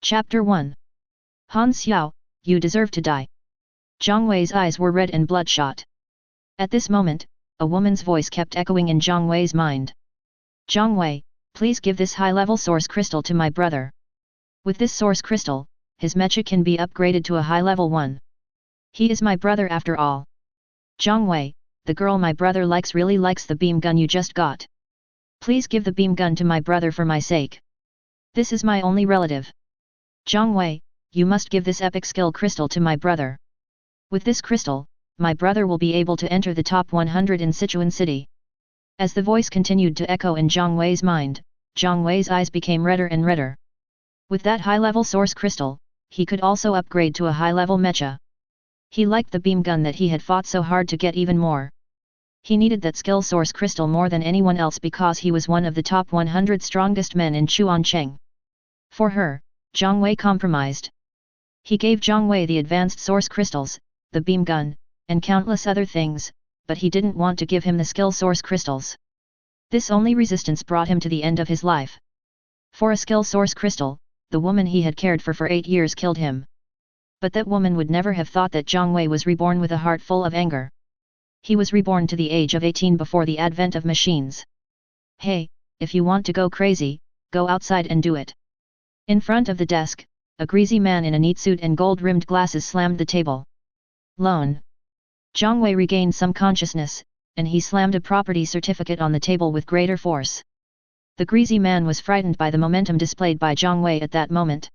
Chapter 1. Han Xiao, you deserve to die. Zhang Wei's eyes were red and bloodshot. At this moment, a woman's voice kept echoing in Zhang Wei's mind. Zhang Wei, please give this high-level source crystal to my brother. With this source crystal, his mecha can be upgraded to a high-level one. He is my brother after all. Zhang Wei, the girl my brother likes really likes the beam gun you just got. Please give the beam gun to my brother for my sake. This is my only relative. Zhang Wei, you must give this epic skill crystal to my brother. With this crystal, my brother will be able to enter the top 100 in Sichuan City. As the voice continued to echo in Zhang Wei's mind, Zhang Wei's eyes became redder and redder. With that high-level source crystal, he could also upgrade to a high-level mecha. He liked the beam gun that he had fought so hard to get even more. He needed that skill source crystal more than anyone else because he was one of the top 100 strongest men in Chuancheng. For her, Zhang Wei compromised. He gave Zhang Wei the advanced source crystals, the beam gun, and countless other things, but he didn't want to give him the skill source crystals. This only resistance brought him to the end of his life. For a skill source crystal, the woman he had cared for 8 years killed him. But that woman would never have thought that Zhang Wei was reborn with a heart full of anger. He was reborn to the age of 18 before the advent of machines. Hey, if you want to go crazy, go outside and do it. In front of the desk, a greasy man in a neat suit and gold-rimmed glasses slammed the table. Loan. Zhang Wei regained some consciousness, and he slammed a property certificate on the table with greater force. The greasy man was frightened by the momentum displayed by Zhang Wei at that moment.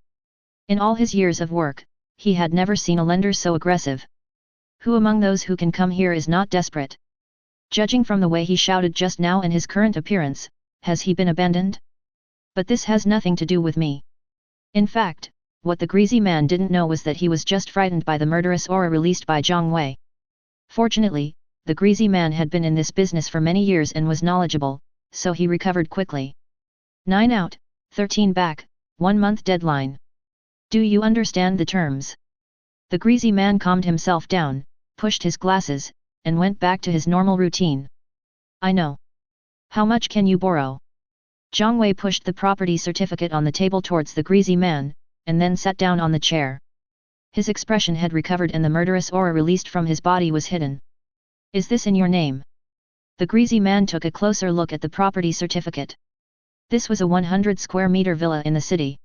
In all his years of work, he had never seen a lender so aggressive. Who among those who can come here is not desperate? Judging from the way he shouted just now and his current appearance, has he been abandoned? But this has nothing to do with me. In fact, what the greasy man didn't know was that he was just frightened by the murderous aura released by Zhang Wei. Fortunately, the greasy man had been in this business for many years and was knowledgeable, so he recovered quickly. 9 out, 13 back, 1 month deadline. Do you understand the terms? The greasy man calmed himself down, pushed his glasses, and went back to his normal routine. I know. How much can you borrow? Zhang Wei pushed the property certificate on the table towards the greasy man, and then sat down on the chair. His expression had recovered and the murderous aura released from his body was hidden. Is this in your name? The greasy man took a closer look at the property certificate. This was a 100 square meter villa in the city.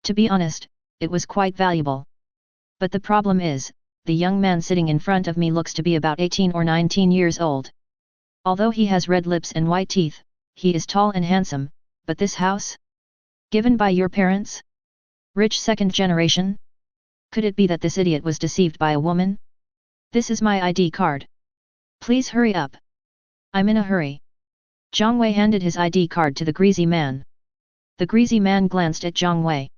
To be honest, it was quite valuable. But the problem is, the young man sitting in front of me looks to be about 18 or 19 years old. Although he has red lips and white teeth, he is tall and handsome, but this house? Given by your parents? Rich second generation? Could it be that this idiot was deceived by a woman? This is my ID card. Please hurry up. I'm in a hurry. Zhang Wei handed his ID card to the greasy man. The greasy man glanced at Zhang Wei.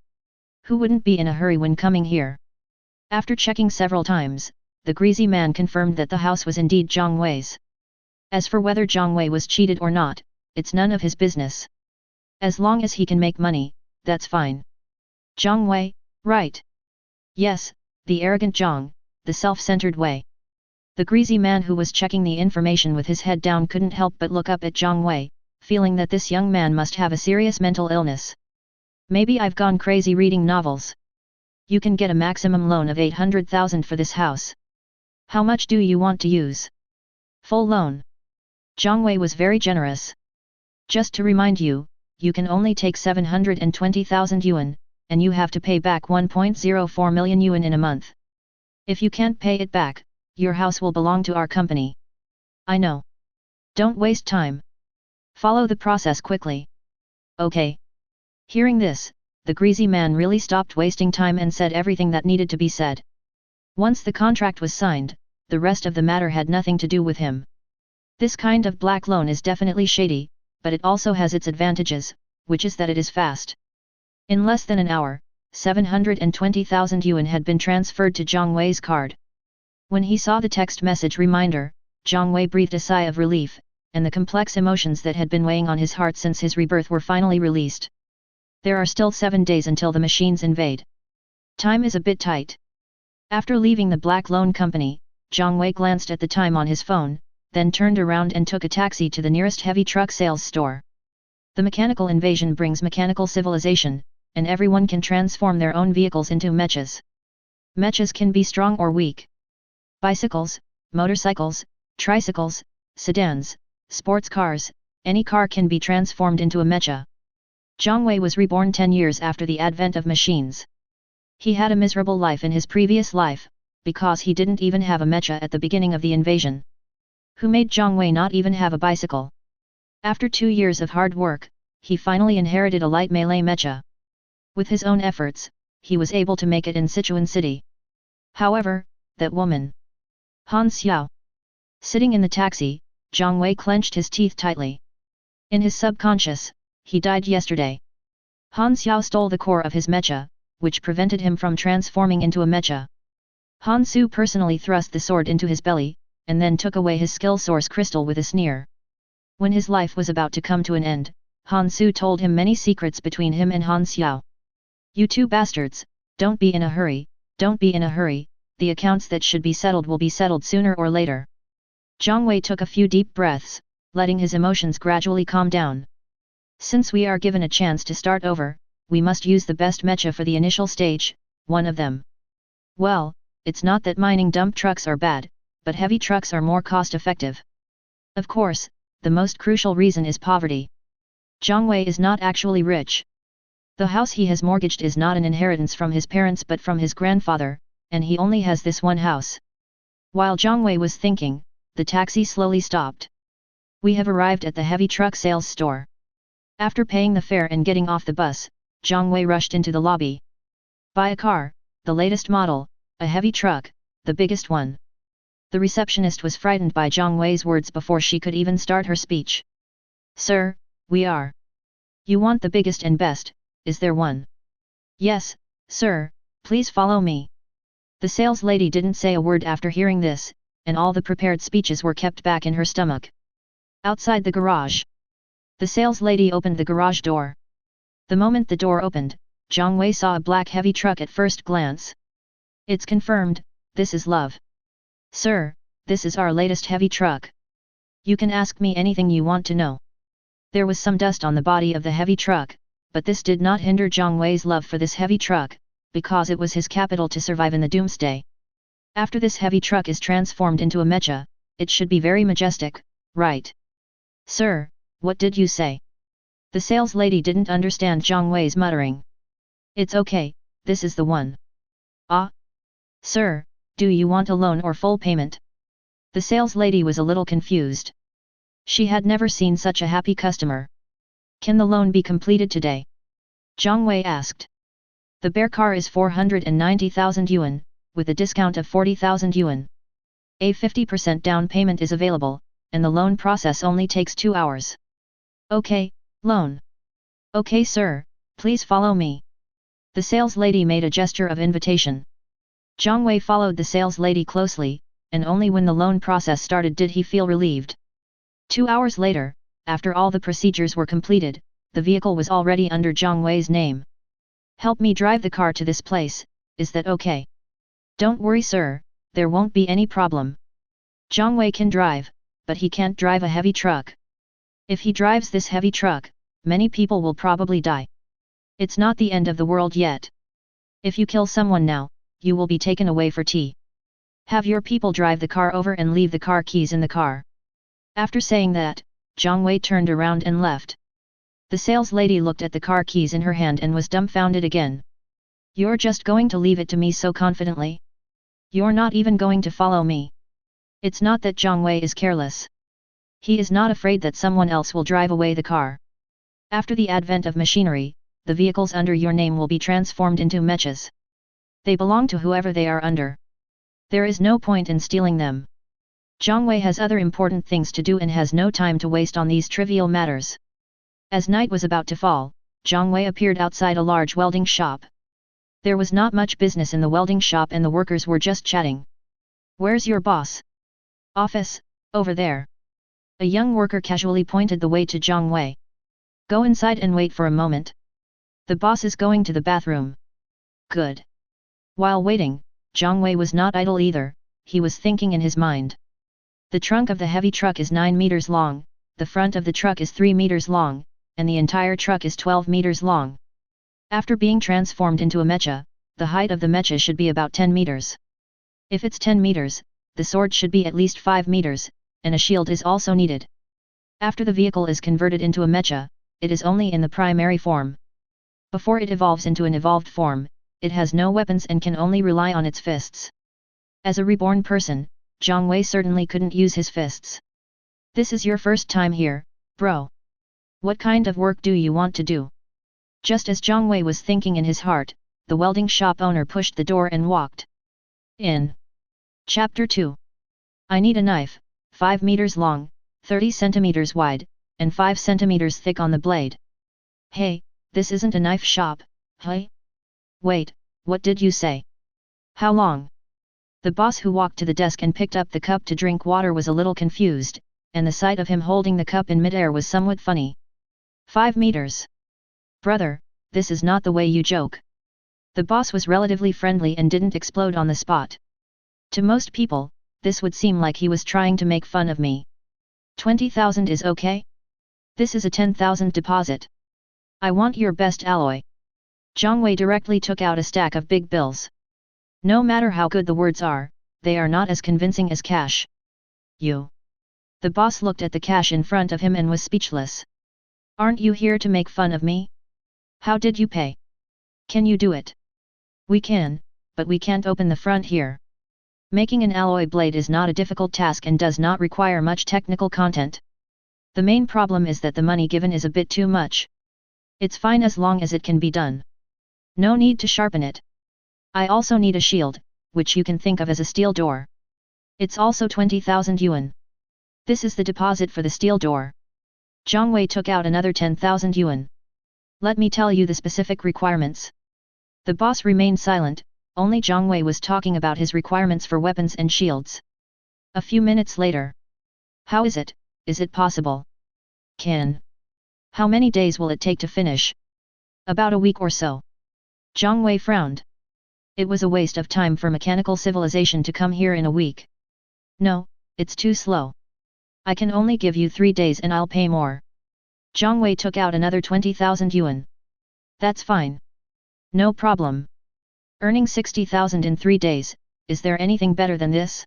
Who wouldn't be in a hurry when coming here? After checking several times, the greasy man confirmed that the house was indeed Zhang Wei's. As for whether Zhang Wei was cheated or not, it's none of his business. As long as he can make money, that's fine. Zhang Wei, right? Yes, the arrogant Zhang, the self-centered Wei. The greasy man who was checking the information with his head down couldn't help but look up at Zhang Wei, feeling that this young man must have a serious mental illness. Maybe I've gone crazy reading novels. You can get a maximum loan of 800,000 for this house. How much do you want to use? Full loan. Zhang Wei was very generous. Just to remind you, you can only take 720,000 yuan, and you have to pay back 1.04 million yuan in a month. If you can't pay it back, your house will belong to our company. I know. Don't waste time. Follow the process quickly. Okay. Hearing this, the greasy man really stopped wasting time and said everything that needed to be said. Once the contract was signed, the rest of the matter had nothing to do with him. This kind of black loan is definitely shady, but it also has its advantages, which is that it is fast. In less than an hour, 720,000 yuan had been transferred to Zhang Wei's card. When he saw the text message reminder, Zhang Wei breathed a sigh of relief, and the complex emotions that had been weighing on his heart since his rebirth were finally released. There are still 7 days until the machines invade. Time is a bit tight. After leaving the black loan company, Zhang Wei glanced at the time on his phone, then turned around and took a taxi to the nearest heavy truck sales store. The mechanical invasion brings mechanical civilization, and everyone can transform their own vehicles into mechas. Mechas can be strong or weak. Bicycles, motorcycles, tricycles, sedans, sports cars, any car can be transformed into a mecha. Zhang Wei was reborn 10 years after the advent of machines. He had a miserable life in his previous life, because he didn't even have a mecha at the beginning of the invasion. Who made Zhang Wei not even have a bicycle? After 2 years of hard work, he finally inherited a light melee mecha. With his own efforts, he was able to make it in Sichuan City. However, that woman, Han Xiao. Sitting in the taxi, Zhang Wei clenched his teeth tightly. In his subconscious, he died yesterday. Han Xiao stole the core of his mecha, which prevented him from transforming into a mecha. Han Su personally thrust the sword into his belly, and then took away his skill source crystal with a sneer. When his life was about to come to an end, Han Su told him many secrets between him and Han Xiao. You two bastards, don't be in a hurry, don't be in a hurry, the accounts that should be settled will be settled sooner or later. Zhang Wei took a few deep breaths, letting his emotions gradually calm down. Since we are given a chance to start over, we must use the best mecha for the initial stage, one of them. Well, it's not that mining dump trucks are bad, but heavy trucks are more cost-effective. Of course, the most crucial reason is poverty. Zhang Wei is not actually rich. The house he has mortgaged is not an inheritance from his parents but from his grandfather, and he only has this one house. While Zhang Wei was thinking, the taxi slowly stopped. We have arrived at the heavy truck sales store. After paying the fare and getting off the bus, Zhang Wei rushed into the lobby. Buy a car, the latest model, a heavy truck, the biggest one. The receptionist was frightened by Zhang Wei's words before she could even start her speech. Sir, we are. You want the biggest and best, is there one? Yes, sir, please follow me. The sales lady didn't say a word after hearing this, and all the prepared speeches were kept back in her stomach. Outside the garage. The sales lady opened the garage door. The moment the door opened, Zhang Wei saw a black heavy truck at first glance. It's confirmed, this is love. Sir, this is our latest heavy truck. You can ask me anything you want to know. There was some dust on the body of the heavy truck, but this did not hinder Zhang Wei's love for this heavy truck, because it was his capital to survive in the doomsday. After this heavy truck is transformed into a mecha, it should be very majestic, right? Sir, what did you say? The sales lady didn't understand Zhang Wei's muttering. It's okay, this is the one. Ah? Sir, do you want a loan or full payment? The sales lady was a little confused. She had never seen such a happy customer. Can the loan be completed today? Zhang Wei asked. The bear car is 490,000 yuan, with a discount of 40,000 yuan. A 50% down payment is available, and the loan process only takes 2 hours. Okay, loan. Okay sir, please follow me. The sales lady made a gesture of invitation. Zhang Wei followed the sales lady closely, and only when the loan process started did he feel relieved. 2 hours later, after all the procedures were completed, the vehicle was already under Zhang Wei's name. Help me drive the car to this place, is that okay? Don't worry sir, there won't be any problem. Zhang Wei can drive, but he can't drive a heavy truck. If he drives this heavy truck, many people will probably die. It's not the end of the world yet. If you kill someone now, you will be taken away for tea. Have your people drive the car over and leave the car keys in the car. After saying that, Zhang Wei turned around and left. The sales lady looked at the car keys in her hand and was dumbfounded again. You're just going to leave it to me so confidently? You're not even going to follow me. It's not that Zhang Wei is careless. He is not afraid that someone else will drive away the car. After the advent of machinery, the vehicles under your name will be transformed into mechas. They belong to whoever they are under. There is no point in stealing them. Zhang Wei has other important things to do and has no time to waste on these trivial matters. As night was about to fall, Zhang Wei appeared outside a large welding shop. There was not much business in the welding shop and the workers were just chatting. Where's your boss? Office, over there. A young worker casually pointed the way to Zhang Wei. Go inside and wait for a moment. The boss is going to the bathroom. Good. While waiting, Zhang Wei was not idle either, he was thinking in his mind. The trunk of the heavy truck is 9 meters long, the front of the truck is 3 meters long, and the entire truck is 12 meters long. After being transformed into a mecha, the height of the mecha should be about 10 meters. If it's 10 meters, the sword should be at least 5 meters, and a shield is also needed. After the vehicle is converted into a mecha, it is only in the primary form. Before it evolves into an evolved form, it has no weapons and can only rely on its fists. As a reborn person, Zhang Wei certainly couldn't use his fists. This is your first time here, bro. What kind of work do you want to do? Just as Zhang Wei was thinking in his heart, the welding shop owner pushed the door and walked in. Chapter 2. I need a knife, 5 meters long, 30 centimeters wide, and 5 centimeters thick on the blade. Hey, this isn't a knife shop, hey? Wait, what did you say? How long? The boss who walked to the desk and picked up the cup to drink water was a little confused, and the sight of him holding the cup in midair was somewhat funny. 5 meters. Brother, this is not the way you joke. The boss was relatively friendly and didn't explode on the spot. To most people, this would seem like he was trying to make fun of me. 20,000 is okay? This is a 10,000 deposit. I want your best alloy. Zhang Wei directly took out a stack of big bills. No matter how good the words are, they are not as convincing as cash. You. The boss looked at the cash in front of him and was speechless. Aren't you here to make fun of me? How did you pay? Can you do it? We can, but we can't open the front here. Making an alloy blade is not a difficult task and does not require much technical content. The main problem is that the money given is a bit too much. It's fine as long as it can be done. No need to sharpen it. I also need a shield, which you can think of as a steel door. It's also 20,000 yuan. This is the deposit for the steel door. Zhang Wei took out another 10,000 yuan. Let me tell you the specific requirements. The boss remained silent, only Zhang Wei was talking about his requirements for weapons and shields. A few minutes later. How is it possible? Can. How many days will it take to finish? About a week or so. Zhang Wei frowned. It was a waste of time for mechanical civilization to come here in a week. No, it's too slow. I can only give you 3 days and I'll pay more. Zhang Wei took out another 20,000 yuan. That's fine. No problem. Earning 60,000 in 3 days, is there anything better than this?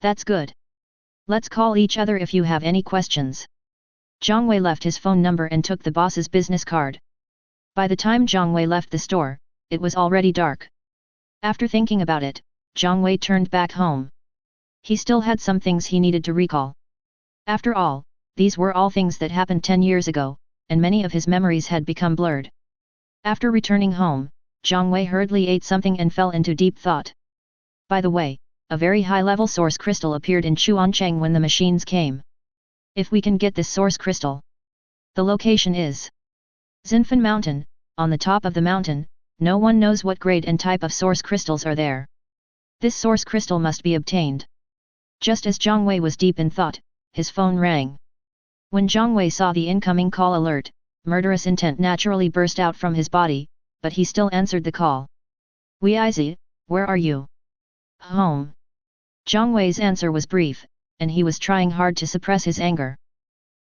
That's good. Let's call each other if you have any questions. Zhang Wei left his phone number and took the boss's business card. By the time Zhang Wei left the store, it was already dark. After thinking about it, Zhang Wei turned back home. He still had some things he needed to recall. After all, these were all things that happened 10 years ago, and many of his memories had become blurred. After returning home, Zhang Wei hurriedly ate something and fell into deep thought. By the way, a very high-level source crystal appeared in Chuancheng when the machines came. If we can get this source crystal. The location is Xinfan Mountain. On the top of the mountain, no one knows what grade and type of source crystals are there. This source crystal must be obtained. Just as Zhang Wei was deep in thought, his phone rang. When Zhang Wei saw the incoming call alert, murderous intent naturally burst out from his body, but he still answered the call. Wei Izi, where are you? Home. Zhang Wei's answer was brief, and he was trying hard to suppress his anger.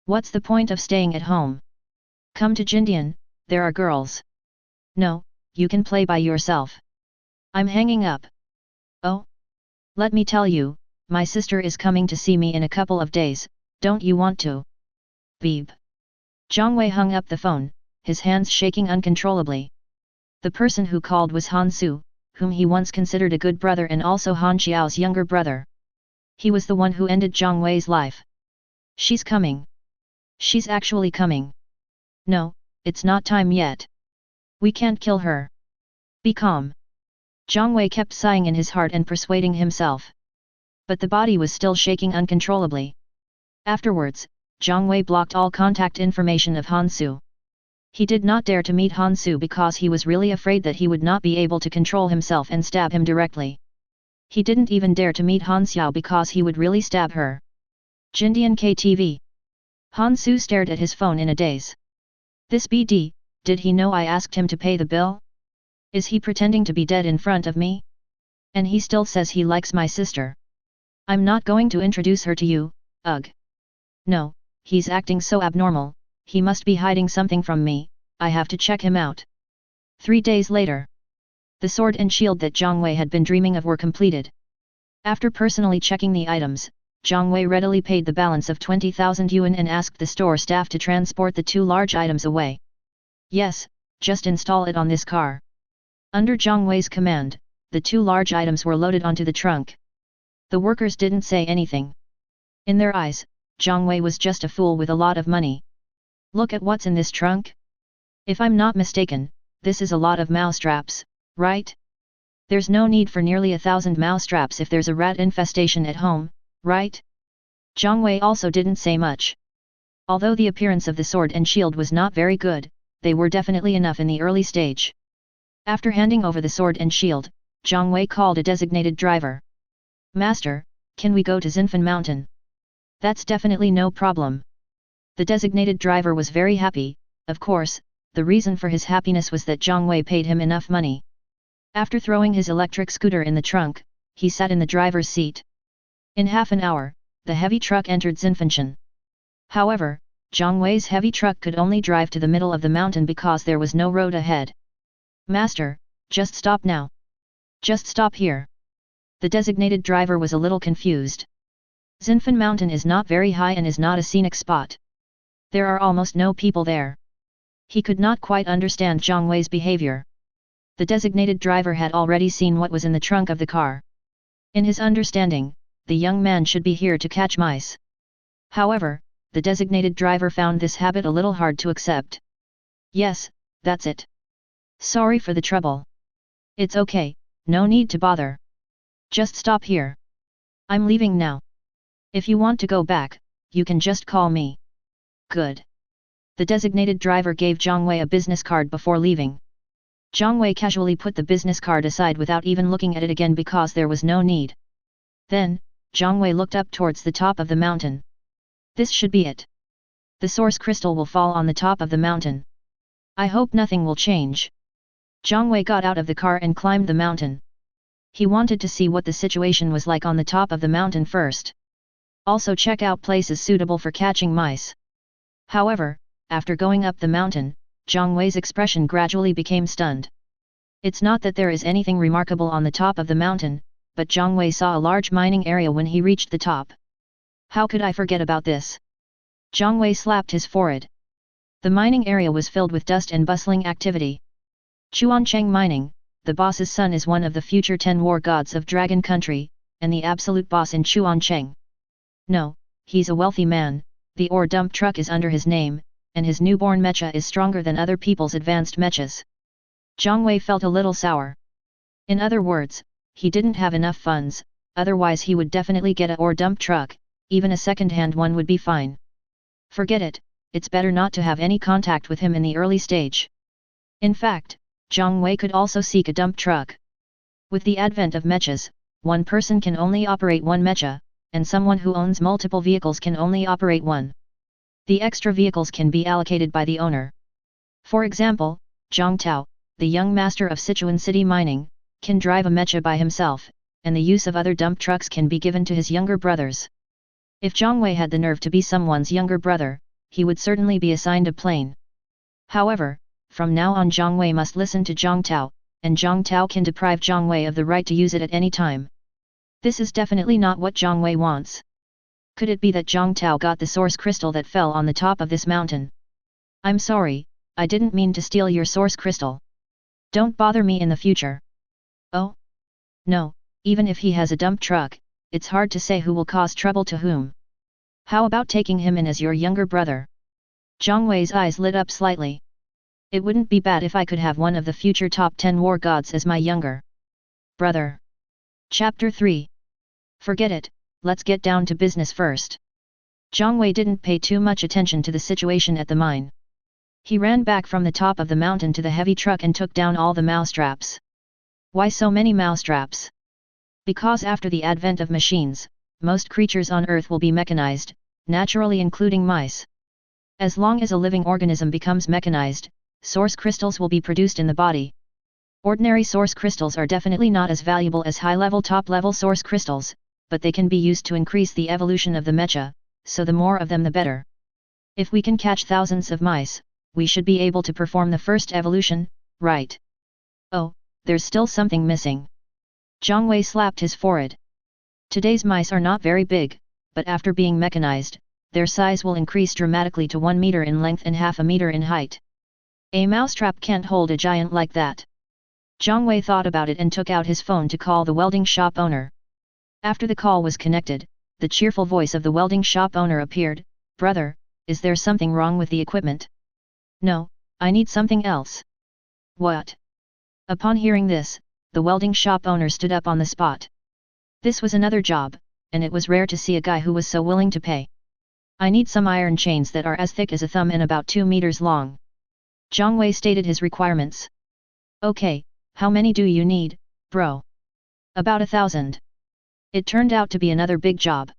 What's the point of staying at home? Come to Jindian, there are girls. No, you can play by yourself. I'm hanging up. Oh? Let me tell you, my sister is coming to see me in a couple of days, don't you want to? Beep. Zhang Wei hung up the phone, his hands shaking uncontrollably. The person who called was Han Su, whom he once considered a good brother and also Han Xiao's younger brother. He was the one who ended Zhang Wei's life. She's coming. She's actually coming. No, it's not time yet. We can't kill her. Be calm. Zhang Wei kept sighing in his heart and persuading himself. But the body was still shaking uncontrollably. Afterwards, Zhang Wei blocked all contact information of Han Su. He did not dare to meet Han Su because he was really afraid that he would not be able to control himself and stab him directly. He didn't even dare to meet Han Xiao because he would really stab her. Jindian KTV. Han Su stared at his phone in a daze. This BD, did he know I asked him to pay the bill? Is he pretending to be dead in front of me? And he still says he likes my sister. I'm not going to introduce her to you, ugh. No, he's acting so abnormal, he must be hiding something from me, I have to check him out. 3 days later, the sword and shield that Zhang Wei had been dreaming of were completed. After personally checking the items, Zhang Wei readily paid the balance of 20,000 yuan and asked the store staff to transport the 2 large items away. Yes, just install it on this car. Under Zhang Wei's command, the 2 large items were loaded onto the trunk. The workers didn't say anything. In their eyes, Zhang Wei was just a fool with a lot of money. Look at what's in this trunk. If I'm not mistaken, this is a lot of mousetraps, right? There's no need for nearly 1,000 mousetraps if there's a rat infestation at home, right? Zhang Wei also didn't say much. Although the appearance of the sword and shield was not very good, they were definitely enough in the early stage. After handing over the sword and shield, Zhang Wei called a designated driver. Master, can we go to Xinfan Mountain? That's definitely no problem. The designated driver was very happy. Of course, the reason for his happiness was that Zhang Wei paid him enough money. After throwing his electric scooter in the trunk, he sat in the driver's seat. In half an hour, the heavy truck entered Xinfanshan. However, Zhang Wei's heavy truck could only drive to the middle of the mountain because there was no road ahead. Master, just stop now. Just stop here. The designated driver was a little confused. Xinfan Mountain is not very high and is not a scenic spot. There are almost no people there. He could not quite understand Zhang Wei's behavior. The designated driver had already seen what was in the trunk of the car. In his understanding, the young man should be here to catch mice. However, the designated driver found this habit a little hard to accept. Yes, that's it. Sorry for the trouble. It's okay, no need to bother. Just stop here. I'm leaving now. If you want to go back, you can just call me. Good. The designated driver gave Zhang Wei a business card before leaving. Zhang Wei casually put the business card aside without even looking at it again because there was no need. Then, Zhang Wei looked up towards the top of the mountain. This should be it. The source crystal will fall on the top of the mountain. I hope nothing will change. Zhang Wei got out of the car and climbed the mountain. He wanted to see what the situation was like on the top of the mountain first. Also check out places suitable for catching mice. However, after going up the mountain, Zhang Wei's expression gradually became stunned. It's not that there is anything remarkable on the top of the mountain, but Zhang Wei saw a large mining area when he reached the top. How could I forget about this? Zhang Wei slapped his forehead. The mining area was filled with dust and bustling activity. Chuancheng Mining, the boss's son, is one of the future 10 war gods of Dragon Country, and the absolute boss in Chuancheng. No, he's a wealthy man, the ore dump truck is under his name, and his newborn mecha is stronger than other people's advanced mechas. Zhang Wei felt a little sour. In other words, he didn't have enough funds, otherwise he would definitely get a ore dump truck, even a second-hand one would be fine. Forget it, it's better not to have any contact with him in the early stage. In fact, Zhang Wei could also seek a dump truck. With the advent of mechas, one person can only operate one mecha, and someone who owns multiple vehicles can only operate one. The extra vehicles can be allocated by the owner. For example, Zhang Tao, the young master of Sichuan City Mining, can drive a mecha by himself, and the use of other dump trucks can be given to his younger brothers. If Zhang Wei had the nerve to be someone's younger brother, he would certainly be assigned a plane. However, from now on Zhang Wei must listen to Zhang Tao, and Zhang Tao can deprive Zhang Wei of the right to use it at any time. This is definitely not what Zhang Wei wants. Could it be that Zhang Tao got the source crystal that fell on the top of this mountain? I'm sorry, I didn't mean to steal your source crystal. Don't bother me in the future. Oh? No, even if he has a dump truck, it's hard to say who will cause trouble to whom. How about taking him in as your younger brother? Zhang Wei's eyes lit up slightly. It wouldn't be bad if I could have one of the future top 10 war gods as my younger brother. Chapter 3. Forget it, let's get down to business first. Zhang Wei didn't pay too much attention to the situation at the mine. He ran back from the top of the mountain to the heavy truck and took down all the mousetraps. Why so many mousetraps? Because after the advent of machines, most creatures on Earth will be mechanized, naturally including mice. As long as a living organism becomes mechanized, source crystals will be produced in the body. Ordinary source crystals are definitely not as valuable as high-level top-level source crystals, but they can be used to increase the evolution of the mecha, so the more of them the better. If we can catch thousands of mice, we should be able to perform the first evolution, right? Oh, there's still something missing. Zhang Wei slapped his forehead. Today's mice are not very big, but after being mechanized, their size will increase dramatically to 1 meter in length and half a meter in height. A mousetrap can't hold a giant like that. Zhang Wei thought about it and took out his phone to call the welding shop owner. After the call was connected, the cheerful voice of the welding shop owner appeared. Brother, is there something wrong with the equipment? No, I need something else. What? Upon hearing this, the welding shop owner stood up on the spot. This was another job, and it was rare to see a guy who was so willing to pay. I need some iron chains that are as thick as a thumb and about 2 meters long. Zhang Wei stated his requirements. Okay, how many do you need, bro? About 1,000. It turned out to be another big job.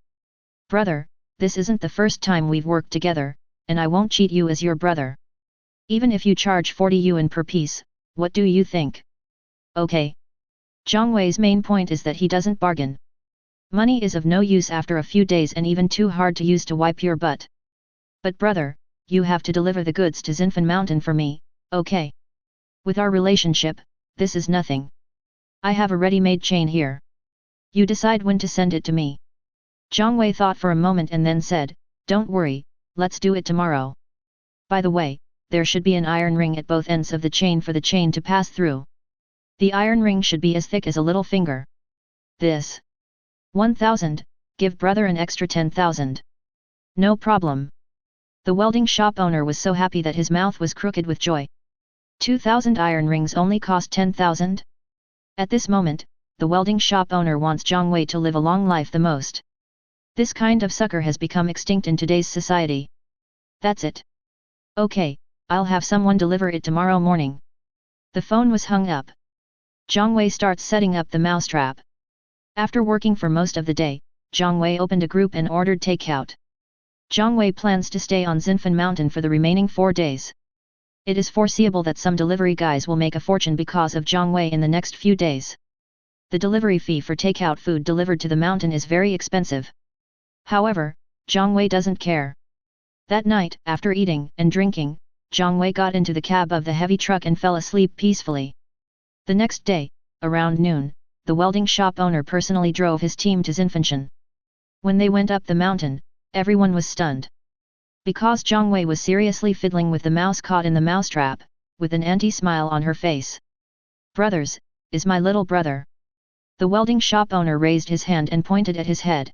Brother, this isn't the first time we've worked together, and I won't cheat you as your brother. Even if you charge 40 yuan per piece, what do you think? Okay. Zhang Wei's main point is that he doesn't bargain. Money is of no use after a few days and even too hard to use to wipe your butt. But brother, you have to deliver the goods to Xinfen Mountain for me, okay? With our relationship, this is nothing. I have a ready-made chain here. You decide when to send it to me. Zhang Wei thought for a moment and then said, don't worry, let's do it tomorrow. By the way, there should be an iron ring at both ends of the chain for the chain to pass through. The iron ring should be as thick as a little finger. This. 1,000, give brother an extra 10,000. No problem. The welding shop owner was so happy that his mouth was crooked with joy. 2,000 iron rings only cost 10,000? At this moment, the welding shop owner wants Zhang Wei to live a long life the most. This kind of sucker has become extinct in today's society. That's it. Okay, I'll have someone deliver it tomorrow morning. The phone was hung up. Zhang Wei starts setting up the mousetrap. After working for most of the day, Zhang Wei opened a group and ordered takeout. Zhang Wei plans to stay on Xinfen Mountain for the remaining 4 days. It is foreseeable that some delivery guys will make a fortune because of Zhang Wei in the next few days. The delivery fee for takeout food delivered to the mountain is very expensive. However, Zhang Wei doesn't care. That night, after eating and drinking, Zhang Wei got into the cab of the heavy truck and fell asleep peacefully. The next day, around noon, the welding shop owner personally drove his team to Xinfen. When they went up the mountain, everyone was stunned. Because Zhang Wei was seriously fiddling with the mouse caught in the mousetrap, with an anti-smile on her face. Brothers, is my little brother. The welding shop owner raised his hand and pointed at his head.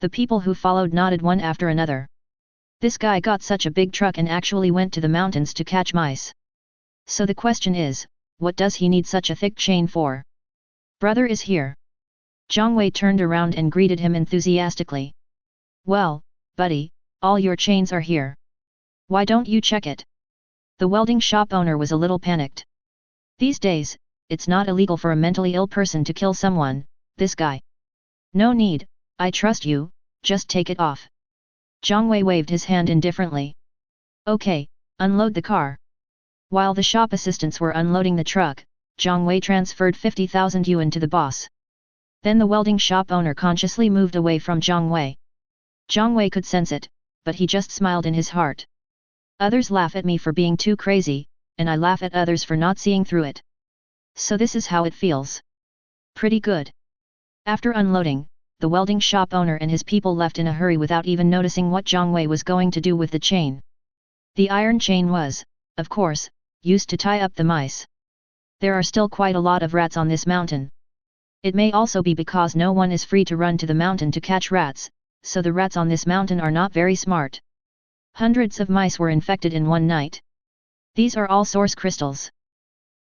The people who followed nodded one after another. This guy got such a big truck and actually went to the mountains to catch mice. So the question is, what does he need such a thick chain for? Brother is here. Zhang Wei turned around and greeted him enthusiastically. Well, buddy, all your chains are here. Why don't you check it? The welding shop owner was a little panicked. These days, it's not illegal for a mentally ill person to kill someone, this guy. No need, I trust you, just take it off. Zhang Wei waved his hand indifferently. Okay, unload the car. While the shop assistants were unloading the truck, Zhang Wei transferred 50,000 yuan to the boss. Then the welding shop owner consciously moved away from Zhang Wei. Zhang Wei could sense it, but he just smiled in his heart. Others laugh at me for being too crazy, and I laugh at others for not seeing through it. So this is how it feels. Pretty good. After unloading, the welding shop owner and his people left in a hurry without even noticing what Zhang Wei was going to do with the chain. The iron chain was, of course, used to tie up the mice. There are still quite a lot of rats on this mountain. It may also be because no one is free to run to the mountain to catch rats, so the rats on this mountain are not very smart. Hundreds of mice were infected in one night. These are all source crystals.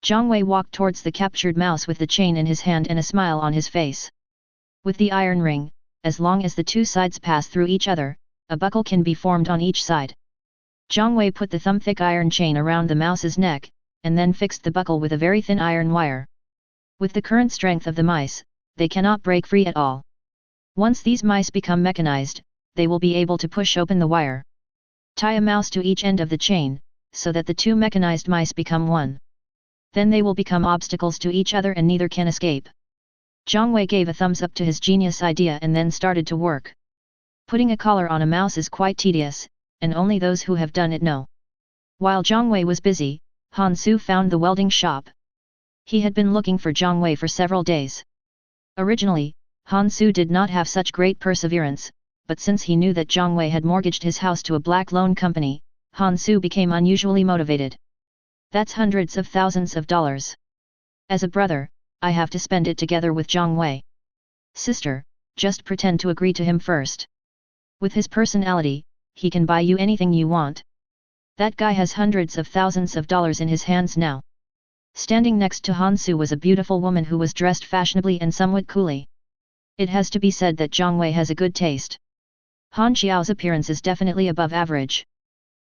Zhang Wei walked towards the captured mouse with the chain in his hand and a smile on his face. With the iron ring, as long as the two sides pass through each other, a buckle can be formed on each side. Zhang Wei put the thumb-thick iron chain around the mouse's neck, and then fixed the buckle with a very thin iron wire. With the current strength of the mice, they cannot break free at all. Once these mice become mechanized, they will be able to push open the wire. Tie a mouse to each end of the chain, so that the two mechanized mice become one. Then they will become obstacles to each other and neither can escape. Zhang Wei gave a thumbs up to his genius idea and then started to work. Putting a collar on a mouse is quite tedious, and only those who have done it know. While Zhang Wei was busy, Han Su found the welding shop. He had been looking for Zhang Wei for several days. Originally, Han Su did not have such great perseverance, but since he knew that Zhang Wei had mortgaged his house to a black loan company, Han Su became unusually motivated. That's hundreds of thousands of dollars. As a brother, I have to spend it together with Zhang Wei. Sister, just pretend to agree to him first. With his personality, he can buy you anything you want. That guy has hundreds of thousands of dollars in his hands now. Standing next to Han Su was a beautiful woman who was dressed fashionably and somewhat coolly. It has to be said that Zhang Wei has a good taste. Han Xiao's appearance is definitely above average.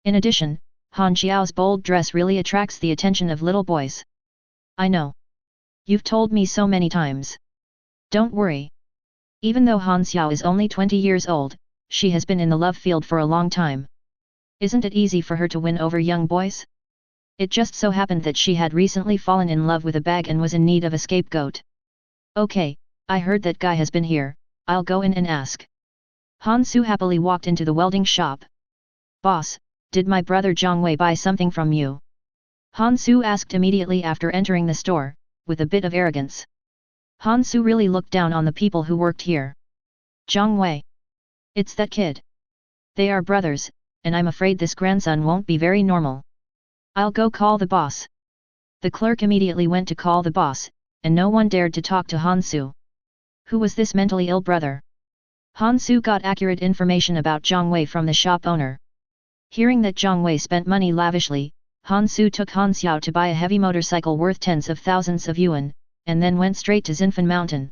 In addition, Han Xiao's bold dress really attracts the attention of little boys. I know. You've told me so many times. Don't worry. Even though Han Xiao is only 20 years old, she has been in the love field for a long time. Isn't it easy for her to win over young boys? It just so happened that she had recently fallen in love with a bag and was in need of a scapegoat. Okay, I heard that guy has been here, I'll go in and ask. Han Su happily walked into the welding shop. Boss, did my brother Zhang Wei buy something from you? Han Su asked immediately after entering the store, with a bit of arrogance. Han Su really looked down on the people who worked here. Zhang Wei. It's that kid. They are brothers, and I'm afraid this grandson won't be very normal. I'll go call the boss. The clerk immediately went to call the boss, and no one dared to talk to Han Su. Who was this mentally ill brother? Han Su got accurate information about Zhang Wei from the shop owner. Hearing that Zhang Wei spent money lavishly, Han Su took Han Xiao to buy a heavy motorcycle worth tens of thousands of yuan, and then went straight to Xinfan Mountain.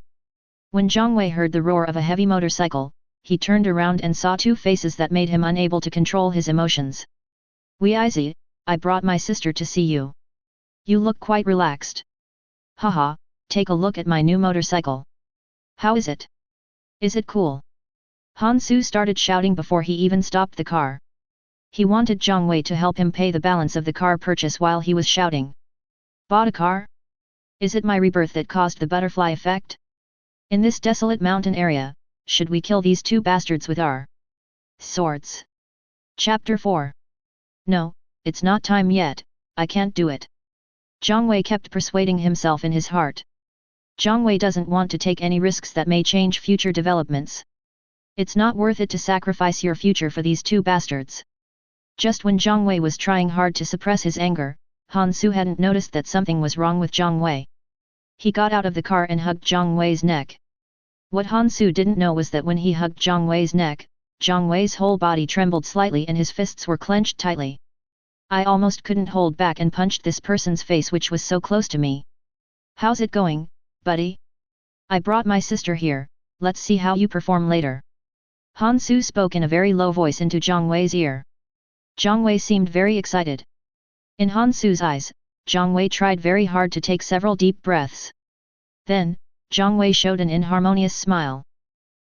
When Zhang Wei heard the roar of a heavy motorcycle, he turned around and saw two faces that made him unable to control his emotions. Wei Izi, I brought my sister to see you. You look quite relaxed. Haha, take a look at my new motorcycle. How is it? Is it cool? Han Su started shouting before he even stopped the car. He wanted Zhang Wei to help him pay the balance of the car purchase while he was shouting. Bought a car? Is it my rebirth that caused the butterfly effect? In this desolate mountain area, should we kill these two bastards with our swords? Chapter 4. No, it's not time yet, I can't do it. Zhang Wei kept persuading himself in his heart. Zhang Wei doesn't want to take any risks that may change future developments. It's not worth it to sacrifice your future for these two bastards. Just when Zhang Wei was trying hard to suppress his anger, Han Su hadn't noticed that something was wrong with Zhang Wei. He got out of the car and hugged Zhang Wei's neck. What Han Su didn't know was that when he hugged Zhang Wei's neck, Zhang Wei's whole body trembled slightly and his fists were clenched tightly. I almost couldn't hold back and punched this person's face which was so close to me. How's it going, buddy? I brought my sister here, let's see how you perform later. Han Su spoke in a very low voice into Zhang Wei's ear. Zhang Wei seemed very excited. In Han Su's eyes, Zhang Wei tried very hard to take several deep breaths. Then, Zhang Wei showed an inharmonious smile.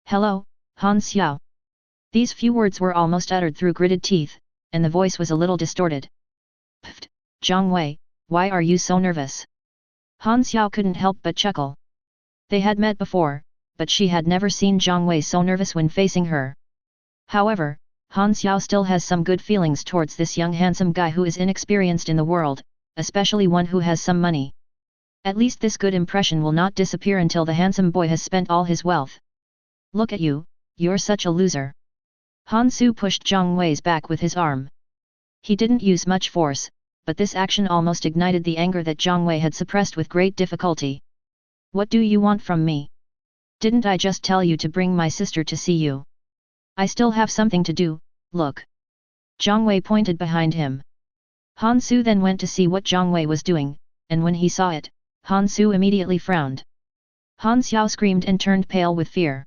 Hello, Han Xiao. These few words were almost uttered through gritted teeth, and the voice was a little distorted. Pfft, Zhang Wei, why are you so nervous? Han Xiao couldn't help but chuckle. They had met before, but she had never seen Zhang Wei so nervous when facing her. However, Han Xiao still has some good feelings towards this young handsome guy who is inexperienced in the world, especially one who has some money. At least this good impression will not disappear until the handsome boy has spent all his wealth. Look at you, you're such a loser. Han Su pushed Zhang Wei's back with his arm. He didn't use much force, but this action almost ignited the anger that Zhang Wei had suppressed with great difficulty. What do you want from me? Didn't I just tell you to bring my sister to see you? I still have something to do, look. Zhang Wei pointed behind him. Han Su then went to see what Zhang Wei was doing, and when he saw it, Han Su immediately frowned. Han Xiao screamed and turned pale with fear.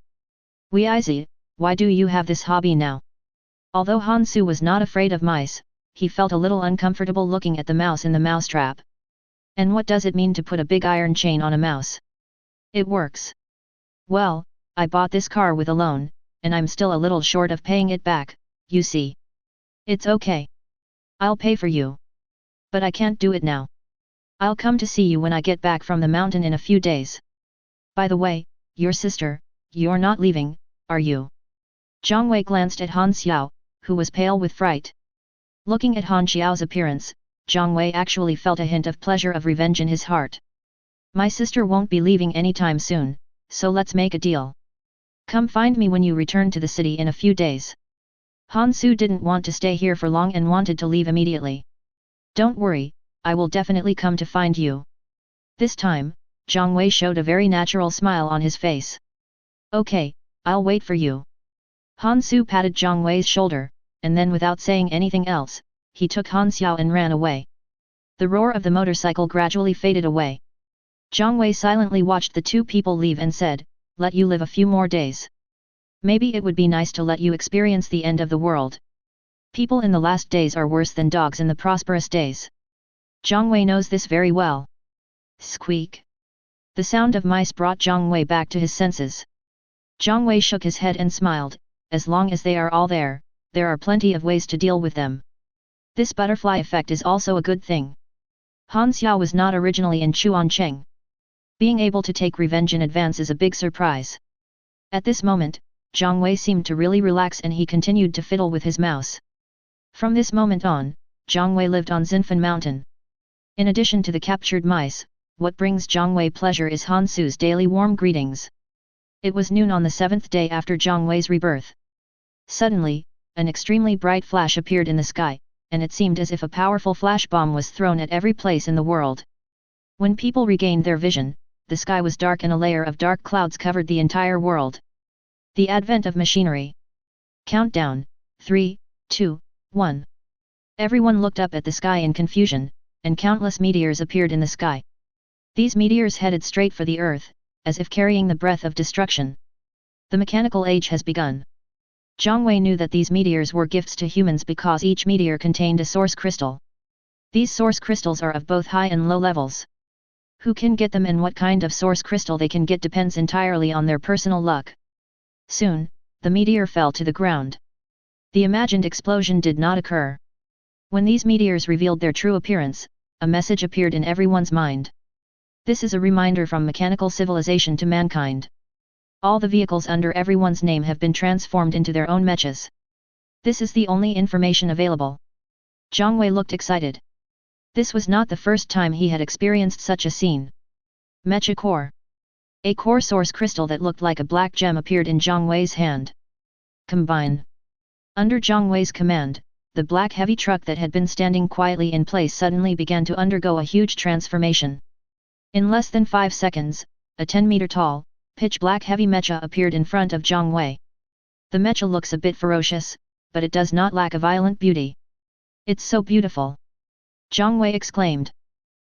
Wei Izi, why do you have this hobby now? Although Han Su was not afraid of mice, he felt a little uncomfortable looking at the mouse in the mousetrap. And what does it mean to put a big iron chain on a mouse? It works. Well, I bought this car with a loan, and I'm still a little short of paying it back, you see. It's okay. I'll pay for you. But I can't do it now. I'll come to see you when I get back from the mountain in a few days. By the way, your sister, you're not leaving, are you? Zhang Wei glanced at Han Xiao, who was pale with fright. Looking at Han Xiao's appearance, Zhang Wei actually felt a hint of pleasure of revenge in his heart. My sister won't be leaving anytime soon, so let's make a deal. Come find me when you return to the city in a few days. Han Su didn't want to stay here for long and wanted to leave immediately. Don't worry, I will definitely come to find you. This time, Zhang Wei showed a very natural smile on his face. Okay, I'll wait for you. Han Su patted Zhang Wei's shoulder, and then without saying anything else, he took Han Xiao and ran away. The roar of the motorcycle gradually faded away. Zhang Wei silently watched the two people leave and said, "Let you live a few more days. Maybe it would be nice to let you experience the end of the world. People in the last days are worse than dogs in the prosperous days." Zhang Wei knows this very well. Squeak. The sound of mice brought Zhang Wei back to his senses. Zhang Wei shook his head and smiled, as long as they are all there are plenty of ways to deal with them. This butterfly effect is also a good thing. Han Xiao was not originally in Chuancheng. Being able to take revenge in advance is a big surprise. At this moment, Zhang Wei seemed to really relax and he continued to fiddle with his mouse. From this moment on, Zhang Wei lived on Xinfan Mountain. In addition to the captured mice, what brings Zhang Wei pleasure is Han Su's daily warm greetings. It was noon on the 7th day after Zhang Wei's rebirth. Suddenly, an extremely bright flash appeared in the sky, and it seemed as if a powerful flash bomb was thrown at every place in the world. When people regained their vision, the sky was dark and a layer of dark clouds covered the entire world. The advent of machinery. Countdown, 3, 2, 1. Everyone looked up at the sky in confusion, and countless meteors appeared in the sky. These meteors headed straight for the earth, as if carrying the breath of destruction. The mechanical age has begun. Zhang Wei knew that these meteors were gifts to humans because each meteor contained a source crystal. These source crystals are of both high and low levels. Who can get them and what kind of source crystal they can get depends entirely on their personal luck. Soon, the meteor fell to the ground. The imagined explosion did not occur. When these meteors revealed their true appearance, a message appeared in everyone's mind. This is a reminder from mechanical civilization to mankind. All the vehicles under everyone's name have been transformed into their own mechas. This is the only information available. Zhang Wei looked excited. This was not the first time he had experienced such a scene. Mecha core. A core source crystal that looked like a black gem appeared in Zhang Wei's hand. Combine. Under Zhang Wei's command, the black heavy truck that had been standing quietly in place suddenly began to undergo a huge transformation. In less than 5 seconds, a 10-meter tall, pitch-black heavy mecha appeared in front of Zhang Wei. The mecha looks a bit ferocious, but it does not lack a violent beauty. It's so beautiful! Zhang Wei exclaimed.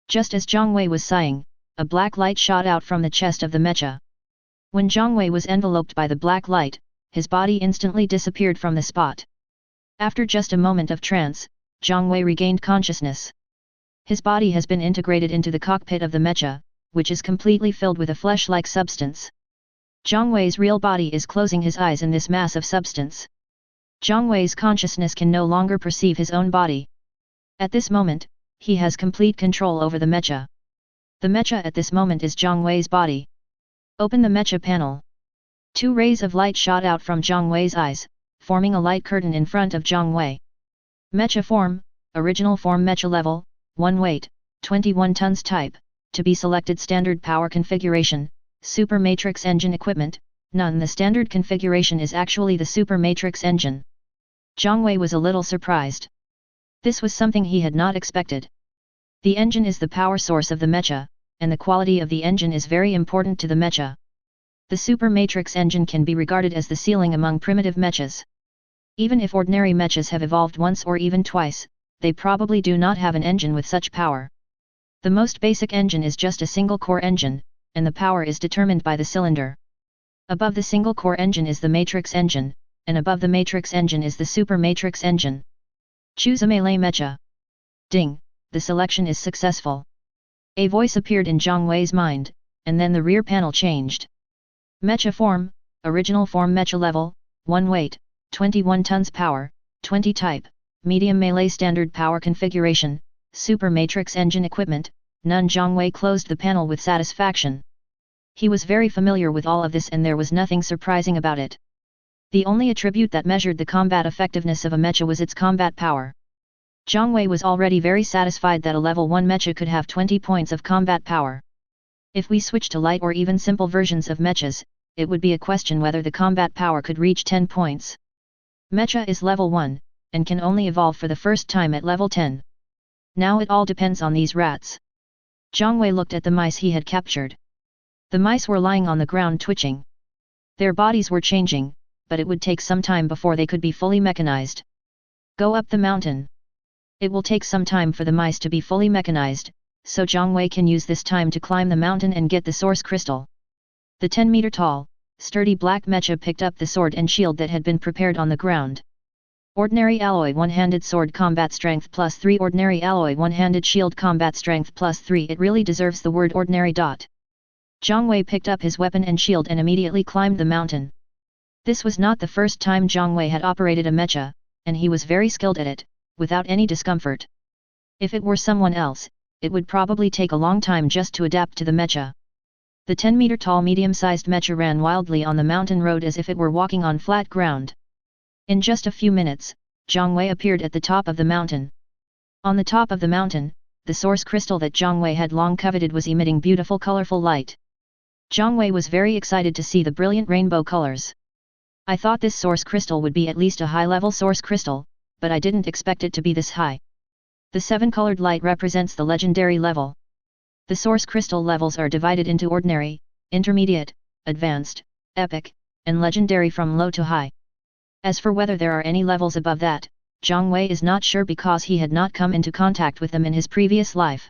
Just as Zhang Wei was sighing, a black light shot out from the chest of the mecha. When Zhang Wei was enveloped by the black light, his body instantly disappeared from the spot. After just a moment of trance, Zhang Wei regained consciousness. His body has been integrated into the cockpit of the mecha, which is completely filled with a flesh-like substance. Zhang Wei's real body is closing his eyes in this mass of substance. Zhang Wei's consciousness can no longer perceive his own body. At this moment, he has complete control over the mecha. The mecha at this moment is Zhang Wei's body. Open the mecha panel. 2 rays of light shot out from Zhang Wei's eyes, forming a light curtain in front of Zhang Wei. Mecha form, original form mecha level, 1 weight, 21 tons type, to be selected standard power configuration, super matrix engine equipment, none. The standard configuration is actually the super matrix engine. Zhang Wei was a little surprised. This was something he had not expected. The engine is the power source of the mecha, and the quality of the engine is very important to the mecha. The super matrix engine can be regarded as the ceiling among primitive mechas. Even if ordinary mechas have evolved once or even twice, they probably do not have an engine with such power. The most basic engine is just a single core engine, and the power is determined by the cylinder. Above the single core engine is the matrix engine, and above the matrix engine is the super matrix engine. Choose a melee mecha. Ding, the selection is successful. A voice appeared in Zhang Wei's mind, and then the rear panel changed. Mecha form, original form mecha level, 1 weight, 21 tons power, 20 type, medium melee standard power configuration, super matrix engine equipment, none. Zhang Wei closed the panel with satisfaction. He was very familiar with all of this and there was nothing surprising about it. The only attribute that measured the combat effectiveness of a mecha was its combat power. Zhang Wei was already very satisfied that a level 1 mecha could have 20 points of combat power. If we switch to light or even simple versions of mechas, it would be a question whether the combat power could reach 10 points. Mecha is level 1, and can only evolve for the first time at level 10. Now it all depends on these rats. Zhang Wei looked at the mice he had captured. The mice were lying on the ground twitching. Their bodies were changing, but it would take some time before they could be fully mechanized. Go up the mountain. It will take some time for the mice to be fully mechanized, so Zhang Wei can use this time to climb the mountain and get the source crystal. The 10-meter tall, sturdy black mecha picked up the sword and shield that had been prepared on the ground. Ordinary alloy one-handed sword combat strength +3, ordinary alloy one-handed shield combat strength +3. It really deserves the word ordinary. Zhang Wei picked up his weapon and shield and immediately climbed the mountain. This was not the first time Zhang Wei had operated a mecha, and he was very skilled at it, without any discomfort. If it were someone else, it would probably take a long time just to adapt to the mecha. The 10-meter tall medium-sized mecha ran wildly on the mountain road as if it were walking on flat ground. In just a few minutes, Zhang Wei appeared at the top of the mountain. On the top of the mountain, the source crystal that Zhang Wei had long coveted was emitting beautiful colorful light. Zhang Wei was very excited to see the brilliant rainbow colors. I thought this source crystal would be at least a high-level source crystal, but I didn't expect it to be this high. The 7-colored light represents the legendary level. The source crystal levels are divided into ordinary, intermediate, advanced, epic, and legendary from low to high. As for whether there are any levels above that, Zhang Wei is not sure because he had not come into contact with them in his previous life.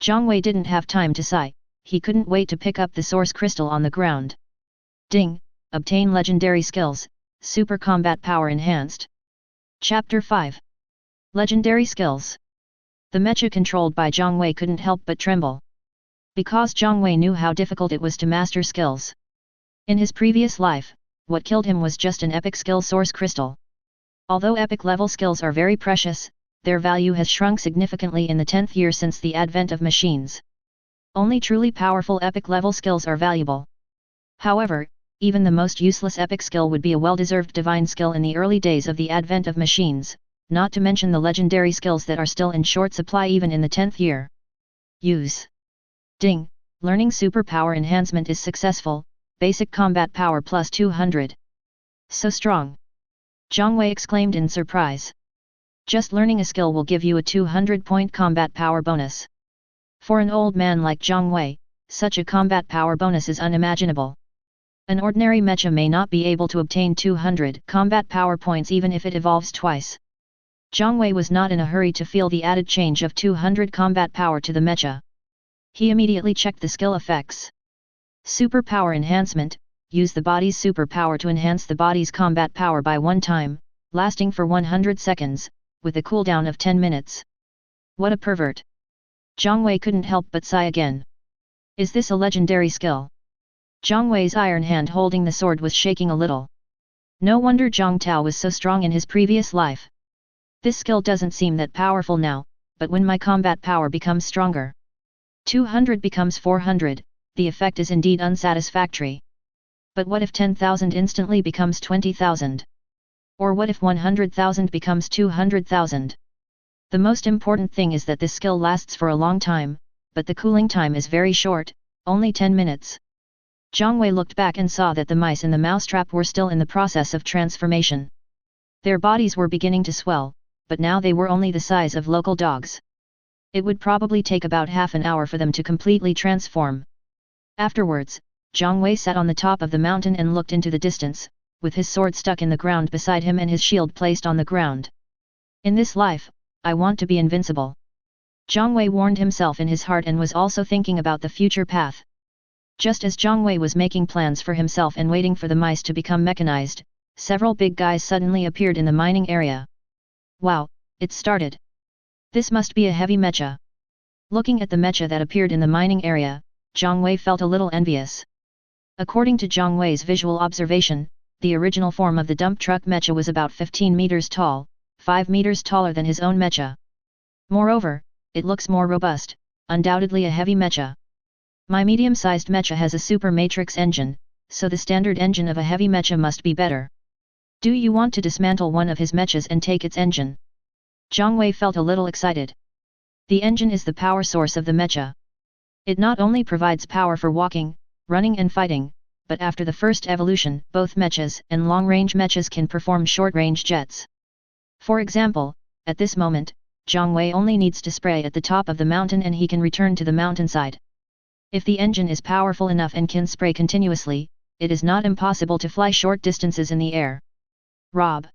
Zhang Wei didn't have time to sigh, he couldn't wait to pick up the source crystal on the ground. Ding! Obtain legendary skills, super combat power enhanced. Chapter 5. Legendary skills. The mecha controlled by Zhang Wei couldn't help but tremble. Because Zhang Wei knew how difficult it was to master skills. In his previous life, what killed him was just an epic skill source crystal. Although epic level skills are very precious, their value has shrunk significantly in the 10th year since the advent of machines. Only truly powerful epic level skills are valuable. However, even the most useless epic skill would be a well-deserved divine skill in the early days of the advent of machines, not to mention the legendary skills that are still in short supply even in the 10th year. Use. Ding! Learning superpower enhancement is successful, basic combat power plus 200. So strong! Zhang Wei exclaimed in surprise. Just learning a skill will give you a 200-point combat power bonus. For an old man like Zhang Wei, such a combat power bonus is unimaginable. An ordinary mecha may not be able to obtain 200 combat power points even if it evolves twice. Zhang Wei was not in a hurry to feel the added change of 200 combat power to the mecha. He immediately checked the skill effects. Superpower enhancement, use the body's superpower to enhance the body's combat power by 1 time, lasting for 100 seconds, with a cooldown of 10 minutes. What a pervert! Zhang Wei couldn't help but sigh again. Is this a legendary skill? Zhang Wei's iron hand holding the sword was shaking a little. No wonder Zhang Tao was so strong in his previous life. This skill doesn't seem that powerful now, but when my combat power becomes stronger. 200 becomes 400, the effect is indeed unsatisfactory. But what if 10,000 instantly becomes 20,000? Or what if 100,000 becomes 200,000? The most important thing is that this skill lasts for a long time, but the cooling time is very short, only 10 minutes. Zhang Wei looked back and saw that the mice in the mousetrap were still in the process of transformation. Their bodies were beginning to swell, but now they were only the size of local dogs. It would probably take about half an hour for them to completely transform. Afterwards, Zhang Wei sat on the top of the mountain and looked into the distance, with his sword stuck in the ground beside him and his shield placed on the ground. In this life, I want to be invincible. Zhang Wei warned himself in his heart and was also thinking about the future path. Just as Zhang Wei was making plans for himself and waiting for the mice to become mechanized, several big guys suddenly appeared in the mining area. Wow, it started. This must be a heavy mecha. Looking at the mecha that appeared in the mining area, Zhang Wei felt a little envious. According to Zhang Wei's visual observation, the original form of the dump truck mecha was about 15 meters tall, 5 meters taller than his own mecha. Moreover, it looks more robust, undoubtedly a heavy mecha. My medium-sized mecha has a super matrix engine, so the standard engine of a heavy mecha must be better. Do you want to dismantle one of his mechas and take its engine? Zhang Wei felt a little excited. The engine is the power source of the mecha. It not only provides power for walking, running and fighting, but after the first evolution, both mechas and long-range mechas can perform short-range jets. For example, at this moment, Zhang Wei only needs to spray at the top of the mountain and he can return to the mountainside. If the engine is powerful enough and can spray continuously, it is not impossible to fly short distances in the air. Rob.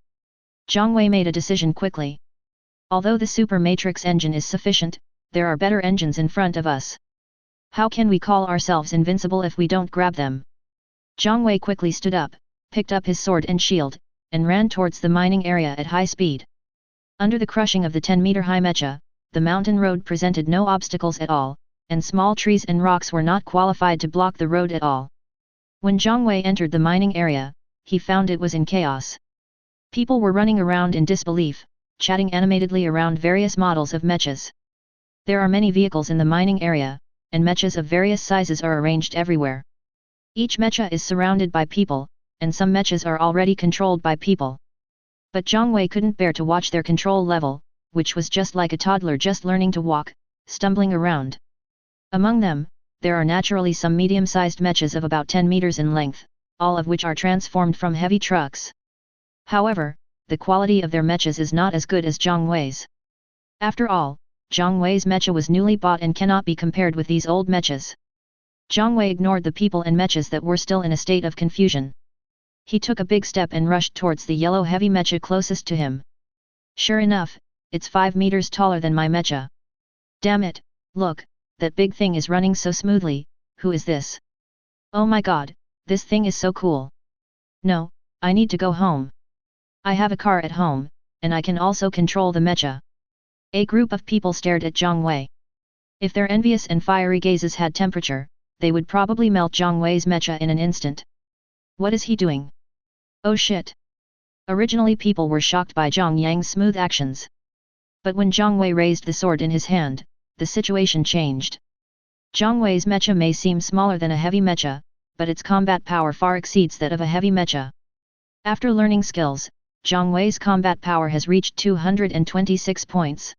Zhang Wei made a decision quickly. Although the Super Matrix engine is sufficient, there are better engines in front of us. How can we call ourselves invincible if we don't grab them? Zhang Wei quickly stood up, picked up his sword and shield, and ran towards the mining area at high speed. Under the crushing of the 10-meter-high mecha, the mountain road presented no obstacles at all, and small trees and rocks were not qualified to block the road at all. When Zhang Wei entered the mining area, he found it was in chaos. People were running around in disbelief, chatting animatedly around various models of mechas. There are many vehicles in the mining area, and mechas of various sizes are arranged everywhere. Each mecha is surrounded by people, and some mechas are already controlled by people. But Zhang Wei couldn't bear to watch their control level, which was just like a toddler just learning to walk, stumbling around. Among them, there are naturally some medium-sized mechas of about 10 meters in length, all of which are transformed from heavy trucks. However, the quality of their mechas is not as good as Zhang Wei's. After all, Zhang Wei's mecha was newly bought and cannot be compared with these old mechas. Zhang Wei ignored the people and mechas that were still in a state of confusion. He took a big step and rushed towards the yellow heavy mecha closest to him. Sure enough, it's 5 meters taller than my mecha. Damn it, look, that big thing is running so smoothly, who is this? Oh my god, this thing is so cool. No, I need to go home. I have a car at home, and I can also control the mecha. A group of people stared at Zhang Wei. If their envious and fiery gazes had temperature, they would probably melt Zhang Wei's mecha in an instant. What is he doing? Oh shit! Originally people were shocked by Zhang Yang's smooth actions. But when Zhang Wei raised the sword in his hand, the situation changed. Zhang Wei's mecha may seem smaller than a heavy mecha, but its combat power far exceeds that of a heavy mecha. After learning skills, Zhang Wei's combat power has reached 226 points.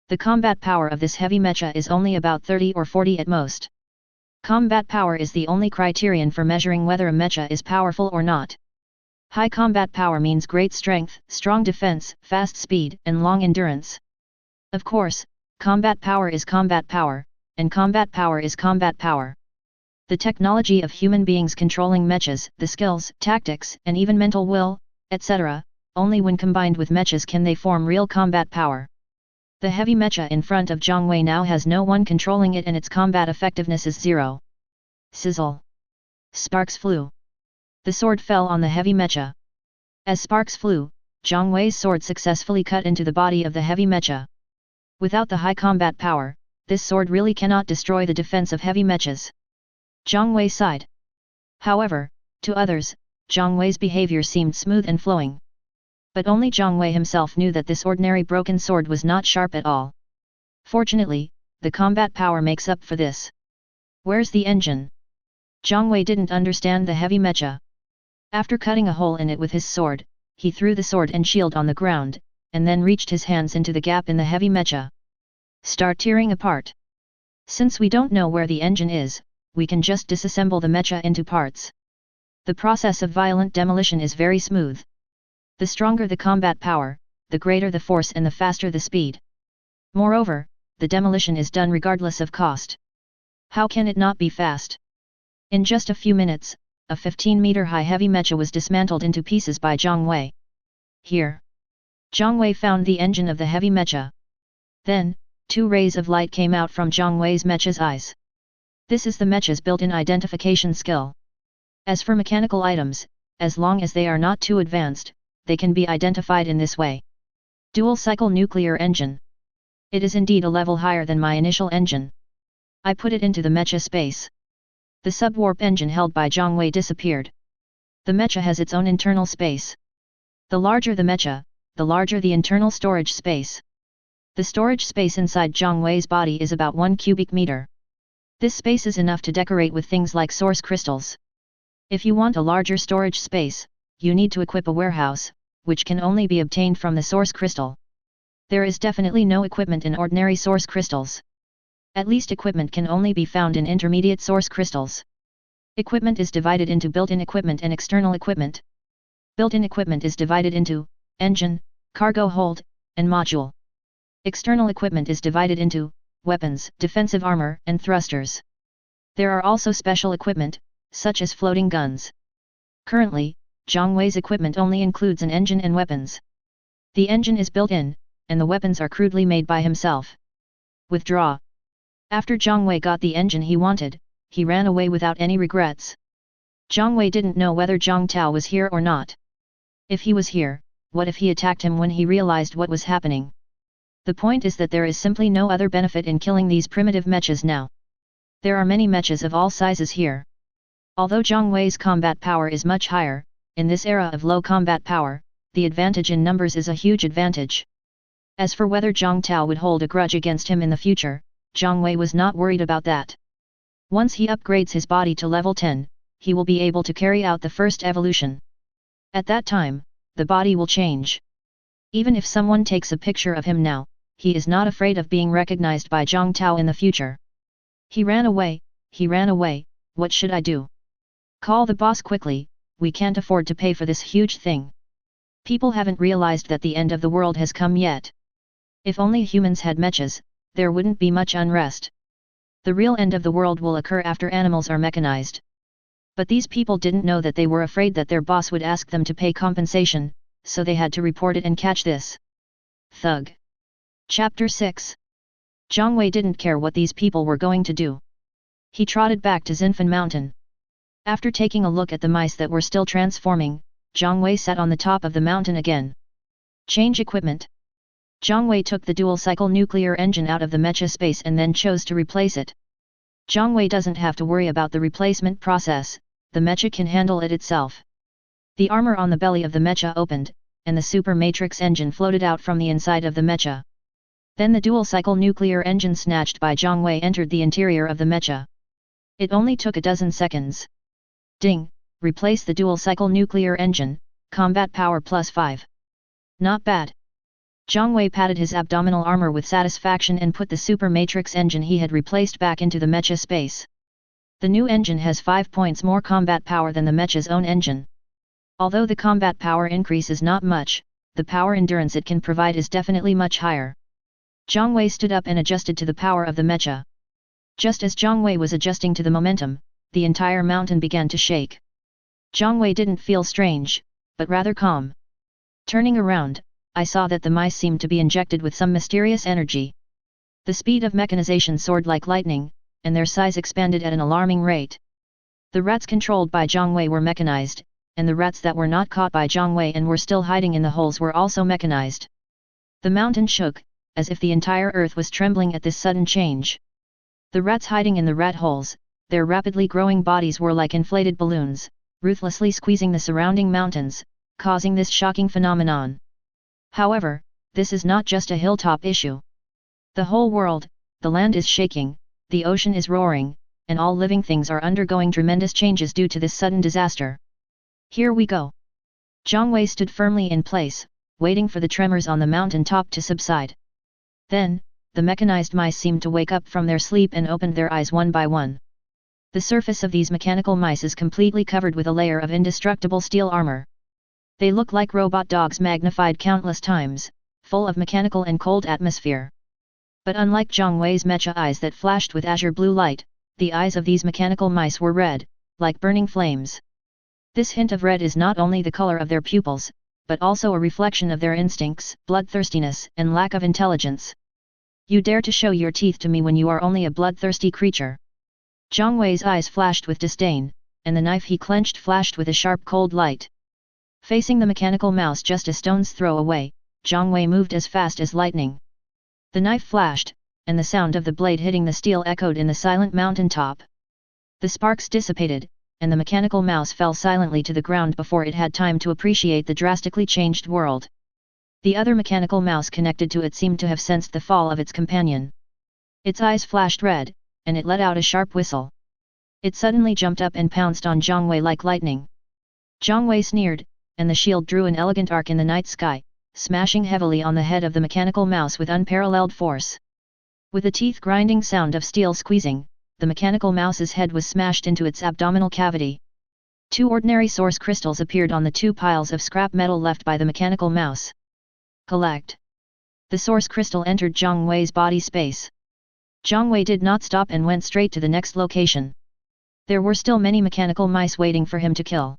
The combat power of this heavy mecha is only about 30 or 40 at most. Combat power is the only criterion for measuring whether a mecha is powerful or not. High combat power means great strength, strong defense, fast speed, and long endurance. Of course, combat power is combat power, and combat power is combat power. The technology of human beings controlling mechas, the skills, tactics, and even mental will, etc., only when combined with mechas can they form real combat power. The heavy mecha in front of Zhang Wei now has no one controlling it and its combat effectiveness is 0. Sizzle. Sparks flew. The sword fell on the heavy mecha. As sparks flew, Zhang Wei's sword successfully cut into the body of the heavy mecha. Without the high combat power, this sword really cannot destroy the defense of heavy mechas. Zhang Wei sighed. However, to others, Zhang Wei's behavior seemed smooth and flowing. But only Zhang Wei himself knew that this ordinary broken sword was not sharp at all. Fortunately, the combat power makes up for this. Where's the engine? Zhang Wei didn't understand the heavy mecha. After cutting a hole in it with his sword, he threw the sword and shield on the ground, and then reached his hands into the gap in the heavy mecha. Start tearing apart. Since we don't know where the engine is, we can just disassemble the mecha into parts. The process of violent demolition is very smooth. The stronger the combat power, the greater the force and the faster the speed. Moreover, the demolition is done regardless of cost. How can it not be fast? In just a few minutes, a 15-meter-high heavy mecha was dismantled into pieces by Zhang Wei. Here. Zhang Wei found the engine of the heavy mecha. Then, 2 rays of light came out from Zhang Wei's mecha's eyes. This is the mecha's built-in identification skill. As for mechanical items, as long as they are not too advanced, they can be identified in this way. Dual-cycle nuclear engine. It is indeed a level higher than my initial engine. I put it into the mecha space. The subwarp engine held by Zhang Wei disappeared. The mecha has its own internal space. The larger the mecha, the larger the internal storage space. The storage space inside Zhang Wei's body is about 1 cubic meter. This space is enough to decorate with things like source crystals. If you want a larger storage space, you need to equip a warehouse, which can only be obtained from the source crystal. There is definitely no equipment in ordinary source crystals. At least equipment can only be found in intermediate source crystals. Equipment is divided into built-in equipment and external equipment. Built-in equipment is divided into engine, cargo hold, and module. External equipment is divided into weapons, defensive armor, and thrusters. There are also special equipment, such as floating guns. Currently, Zhang Wei's equipment only includes an engine and weapons. The engine is built in, and the weapons are crudely made by himself. Withdraw. After Zhang Wei got the engine he wanted, he ran away without any regrets. Zhang Wei didn't know whether Zhang Tao was here or not. If he was here, what if he attacked him when he realized what was happening? The point is that there is simply no other benefit in killing these primitive mechas now. There are many mechas of all sizes here. Although Zhang Wei's combat power is much higher, in this era of low combat power, the advantage in numbers is a huge advantage. As for whether Zhang Tao would hold a grudge against him in the future, Zhang Wei was not worried about that. Once he upgrades his body to level 10, he will be able to carry out the first evolution. At that time, the body will change. Even if someone takes a picture of him now, he is not afraid of being recognized by Zhang Tao in the future. He ran away, what should I do? Call the boss quickly, we can't afford to pay for this huge thing. People haven't realized that the end of the world has come yet. If only humans had mechas, there wouldn't be much unrest. The real end of the world will occur after animals are mechanized. But these people didn't know that they were afraid that their boss would ask them to pay compensation, so they had to report it and catch this thug. Chapter 6. Zhang Wei didn't care what these people were going to do. He trotted back to Xinfan Mountain. After taking a look at the mice that were still transforming, Zhang Wei sat on the top of the mountain again. Change equipment. Zhang Wei took the dual-cycle nuclear engine out of the mecha space and then chose to replace it. Zhang Wei doesn't have to worry about the replacement process, the mecha can handle it itself. The armor on the belly of the mecha opened, and the super matrix engine floated out from the inside of the mecha. Then the dual-cycle nuclear engine snatched by Zhang Wei entered the interior of the mecha. It only took a dozen seconds. Ding, replace the dual-cycle nuclear engine, combat power +5. Not bad. Zhang Wei patted his abdominal armor with satisfaction and put the super matrix engine he had replaced back into the mecha space. The new engine has 5 points more combat power than the mecha's own engine. Although the combat power increase is not much, the power endurance it can provide is definitely much higher. Zhang Wei stood up and adjusted to the power of the mecha. Just as Zhang Wei was adjusting to the momentum, the entire mountain began to shake. Zhang Wei didn't feel strange, but rather calm. Turning around, I saw that the mice seemed to be injected with some mysterious energy. The speed of mechanization soared like lightning, and their size expanded at an alarming rate. The rats controlled by Zhang Wei were mechanized, and the rats that were not caught by Zhang Wei and were still hiding in the holes were also mechanized. The mountain shook, as if the entire earth was trembling at this sudden change. The rats hiding in the rat holes, their rapidly growing bodies were like inflated balloons, ruthlessly squeezing the surrounding mountains, causing this shocking phenomenon. However, this is not just a hilltop issue. The whole world, the land is shaking, the ocean is roaring, and all living things are undergoing tremendous changes due to this sudden disaster. Here we go. Zhang Wei stood firmly in place, waiting for the tremors on the mountain top to subside. Then, the mechanized mice seemed to wake up from their sleep and opened their eyes one by one. The surface of these mechanical mice is completely covered with a layer of indestructible steel armor. They look like robot dogs magnified countless times, full of mechanical and cold atmosphere. But unlike Zhang Wei's mecha eyes that flashed with azure blue light, the eyes of these mechanical mice were red, like burning flames. This hint of red is not only the color of their pupils, but also a reflection of their instincts, bloodthirstiness, and lack of intelligence. You dare to show your teeth to me when you are only a bloodthirsty creature. Zhang Wei's eyes flashed with disdain, and the knife he clenched flashed with a sharp cold light. Facing the mechanical mouse just a stone's throw away, Zhang Wei moved as fast as lightning. The knife flashed, and the sound of the blade hitting the steel echoed in the silent mountain top. The sparks dissipated, and the mechanical mouse fell silently to the ground before it had time to appreciate the drastically changed world. The other mechanical mouse connected to it seemed to have sensed the fall of its companion. Its eyes flashed red, and it let out a sharp whistle. It suddenly jumped up and pounced on Zhang Wei like lightning. Zhang Wei sneered, and the shield drew an elegant arc in the night sky, smashing heavily on the head of the mechanical mouse with unparalleled force. With a teeth-grinding sound of steel squeezing, the mechanical mouse's head was smashed into its abdominal cavity. 2 ordinary source crystals appeared on the 2 piles of scrap metal left by the mechanical mouse. Collect. The source crystal entered Zhang Wei's body space. Zhang Wei did not stop and went straight to the next location. There were still many mechanical mice waiting for him to kill.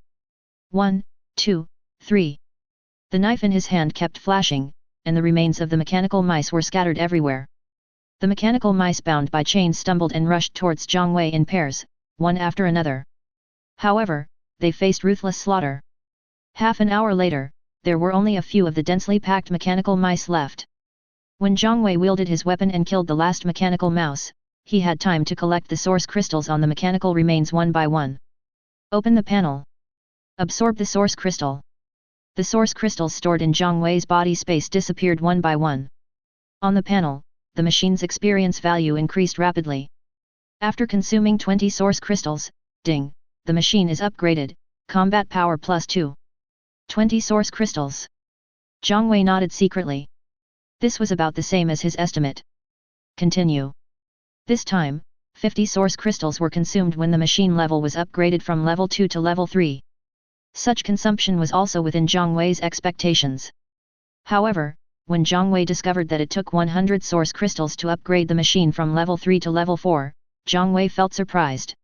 1, 2, 3. The knife in his hand kept flashing, and the remains of the mechanical mice were scattered everywhere. The mechanical mice bound by chains stumbled and rushed towards Zhang Wei in pairs, one after another. However, they faced ruthless slaughter. Half an hour later, there were only a few of the densely packed mechanical mice left. When Zhang Wei wielded his weapon and killed the last mechanical mouse, he had time to collect the source crystals on the mechanical remains one by one. Open the panel. Absorb the source crystal. The source crystals stored in Zhang Wei's body space disappeared one by one. On the panel, the machine's experience value increased rapidly. After consuming 20 source crystals, ding, the machine is upgraded, combat power +2. 20 source crystals. Zhang Wei nodded secretly. This was about the same as his estimate. Continue. This time, 50 source crystals were consumed when the machine level was upgraded from level 2 to level 3. Such consumption was also within Zhang Wei's expectations. However, when Zhang Wei discovered that it took 100 source crystals to upgrade the machine from level 3 to level 4, Zhang Wei felt surprised.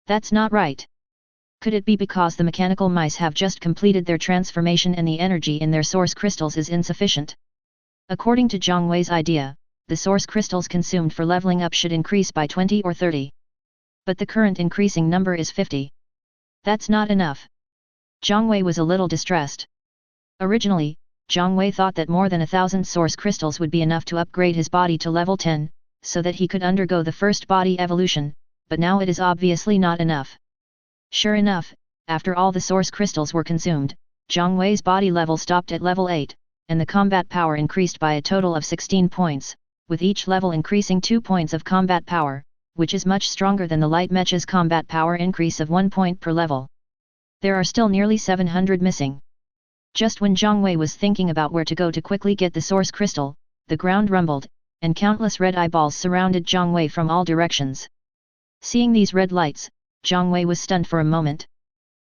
That's not right. Could it be because the mechanical mice have just completed their transformation and the energy in their source crystals is insufficient? According to Zhang Wei's idea, the source crystals consumed for leveling up should increase by 20 or 30. But the current increasing number is 50. That's not enough. Zhang Wei was a little distressed. Originally, Zhang Wei thought that more than 1,000 source crystals would be enough to upgrade his body to level 10, so that he could undergo the first body evolution, but now it is obviously not enough. Sure enough, after all the source crystals were consumed, Zhang Wei's body level stopped at level 8, and the combat power increased by a total of 16 points, with each level increasing 2 points of combat power, which is much stronger than the light mecha's combat power increase of 1 point per level. There are still nearly 700 missing. Just when Zhang Wei was thinking about where to go to quickly get the source crystal, the ground rumbled, and countless red eyeballs surrounded Zhang Wei from all directions. Seeing these red lights, Zhang Wei was stunned for a moment.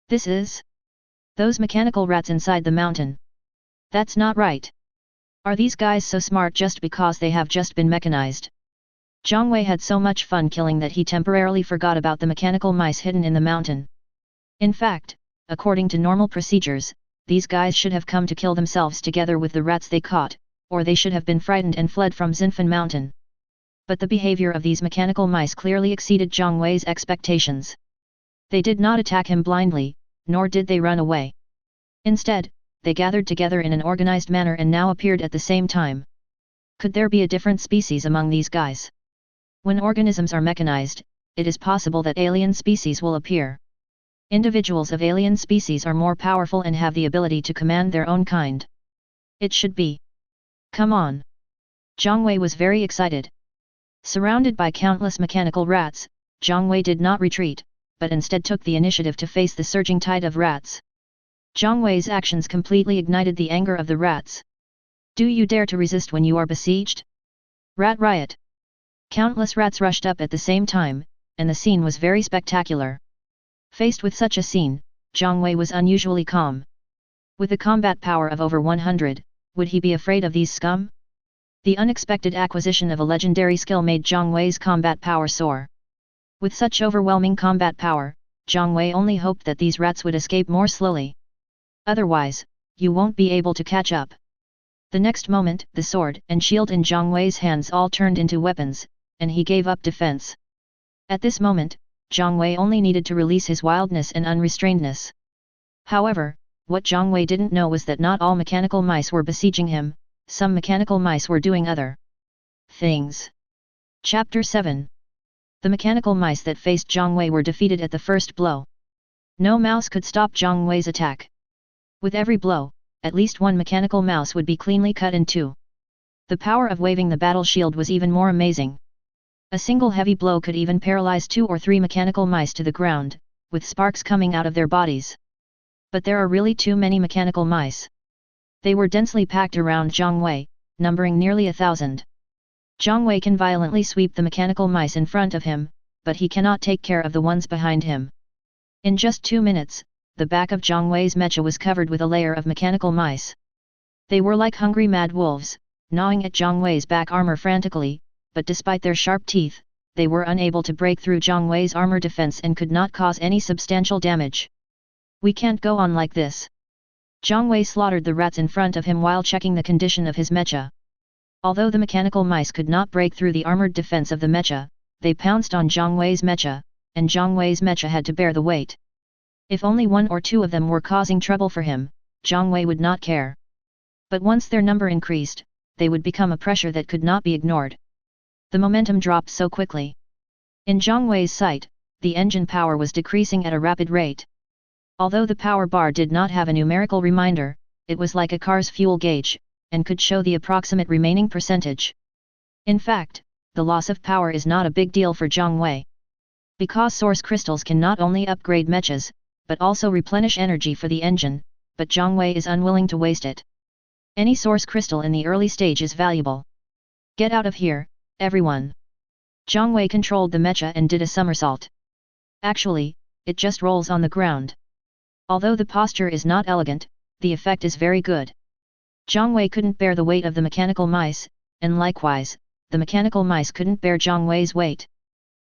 This is those mechanical rats inside the mountain. That's not right. Are these guys so smart just because they have just been mechanized? Zhang Wei had so much fun killing that he temporarily forgot about the mechanical mice hidden in the mountain. In fact, according to normal procedures, these guys should have come to kill themselves together with the rats they caught, or they should have been frightened and fled from Xinfan Mountain. But the behavior of these mechanical mice clearly exceeded Zhang Wei's expectations. They did not attack him blindly, nor did they run away. Instead, they gathered together in an organized manner and now appeared at the same time. Could there be a different species among these guys? When organisms are mechanized, it is possible that alien species will appear. Individuals of alien species are more powerful and have the ability to command their own kind. It should be. Come on. Zhang Wei was very excited. Surrounded by countless mechanical rats, Zhang Wei did not retreat, but instead took the initiative to face the surging tide of rats. Zhang Wei's actions completely ignited the anger of the rats. Do you dare to resist when you are besieged? Rat riot. Countless rats rushed up at the same time, and the scene was very spectacular. Faced with such a scene, Zhang Wei was unusually calm. With a combat power of over 100, would he be afraid of these scum? The unexpected acquisition of a legendary skill made Zhang Wei's combat power soar. With such overwhelming combat power, Zhang Wei only hoped that these rats would escape more slowly. Otherwise, you won't be able to catch up. The next moment, the sword and shield in Zhang Wei's hands all turned into weapons, and he gave up defense. At this moment, Zhang Wei only needed to release his wildness and unrestrainedness. However, what Zhang Wei didn't know was that not all mechanical mice were besieging him, some mechanical mice were doing other things. Chapter 7. The mechanical mice that faced Zhang Wei were defeated at the first blow. No mouse could stop Zhang Wei's attack. With every blow, at least one mechanical mouse would be cleanly cut in two. The power of waving the battle shield was even more amazing. A single heavy blow could even paralyze 2 or 3 mechanical mice to the ground, with sparks coming out of their bodies. But there are really too many mechanical mice. They were densely packed around Zhang Wei, numbering nearly 1,000. Zhang Wei can violently sweep the mechanical mice in front of him, but he cannot take care of the ones behind him. In just 2 minutes, the back of Zhang Wei's mecha was covered with a layer of mechanical mice. They were like hungry mad wolves, gnawing at Zhang Wei's back armor frantically, but despite their sharp teeth, they were unable to break through Zhang Wei's armor defense and could not cause any substantial damage. We can't go on like this. Zhang Wei slaughtered the rats in front of him while checking the condition of his mecha. Although the mechanical mice could not break through the armored defense of the mecha, they pounced on Zhang Wei's mecha, and Zhang Wei's mecha had to bear the weight. If only 1 or 2 of them were causing trouble for him, Zhang Wei would not care. But once their number increased, they would become a pressure that could not be ignored. The momentum dropped so quickly. In Zhang Wei's sight, the engine power was decreasing at a rapid rate. Although the power bar did not have a numerical reminder, it was like a car's fuel gauge, and could show the approximate remaining percentage. In fact, the loss of power is not a big deal for Zhang Wei. Because source crystals can not only upgrade mechas, but also replenish energy for the engine, but Zhang Wei is unwilling to waste it. Any source crystal in the early stage is valuable. Get out of here, everyone. Zhang Wei controlled the mecha and did a somersault. Actually, it just rolls on the ground. Although the posture is not elegant, the effect is very good. Zhang Wei couldn't bear the weight of the mechanical mice, and likewise, the mechanical mice couldn't bear Zhang Wei's weight.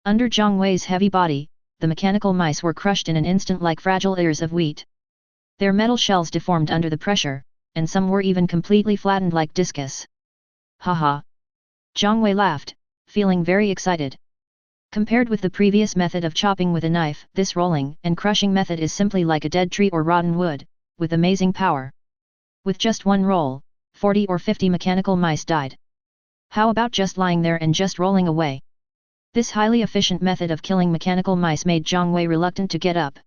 Under Zhang Wei's heavy body, the mechanical mice were crushed in an instant like fragile ears of wheat. Their metal shells deformed under the pressure, and some were even completely flattened like discus. Haha! Zhang Wei laughed, feeling very excited. Compared with the previous method of chopping with a knife, this rolling and crushing method is simply like a dead tree or rotten wood, with amazing power. With just 1 roll, 40 or 50 mechanical mice died. How about just lying there and just rolling away? This highly efficient method of killing mechanical mice made Zhang Wei reluctant to get up.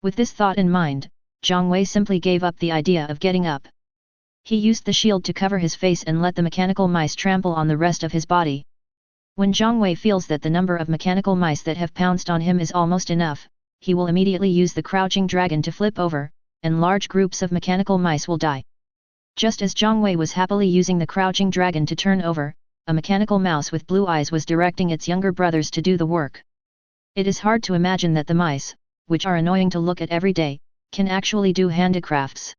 With this thought in mind, Zhang Wei simply gave up the idea of getting up. He used the shield to cover his face and let the mechanical mice trample on the rest of his body. When Zhang Wei feels that the number of mechanical mice that have pounced on him is almost enough, he will immediately use the crouching dragon to flip over, and large groups of mechanical mice will die. Just as Zhang Wei was happily using the crouching dragon to turn over, a mechanical mouse with blue eyes was directing its younger brothers to do the work. It is hard to imagine that the mice, which are annoying to look at every day, can actually do handicrafts.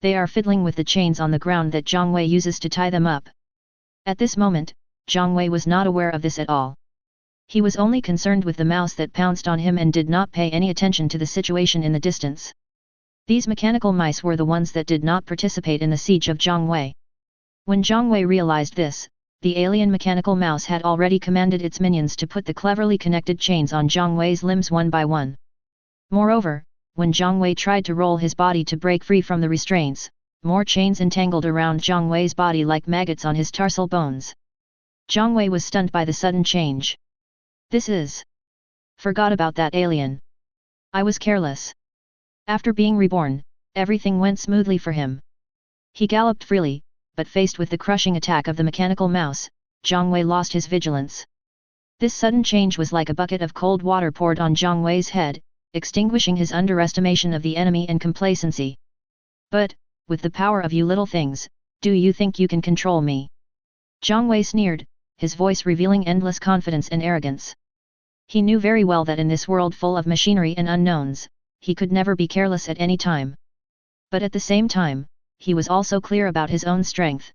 They are fiddling with the chains on the ground that Zhang Wei uses to tie them up. At this moment, Zhang Wei was not aware of this at all. He was only concerned with the mouse that pounced on him and did not pay any attention to the situation in the distance. These mechanical mice were the ones that did not participate in the siege of Zhang Wei. When Zhang Wei realized this, the alien mechanical mouse had already commanded its minions to put the cleverly connected chains on Zhang Wei's limbs one by one. Moreover, when Zhang Wei tried to roll his body to break free from the restraints, more chains entangled around Zhang Wei's body like maggots on his tarsal bones. Zhang Wei was stunned by the sudden change. This is... Forgot about that alien. I was careless. After being reborn, everything went smoothly for him. He galloped freely, but faced with the crushing attack of the mechanical mouse, Zhang Wei lost his vigilance. This sudden change was like a bucket of cold water poured on Zhang Wei's head, extinguishing his underestimation of the enemy and complacency. But, with the power of you little things, do you think you can control me? Zhang Wei sneered, his voice revealing endless confidence and arrogance. He knew very well that in this world full of machinery and unknowns, he could never be careless at any time. But at the same time, he was also clear about his own strength.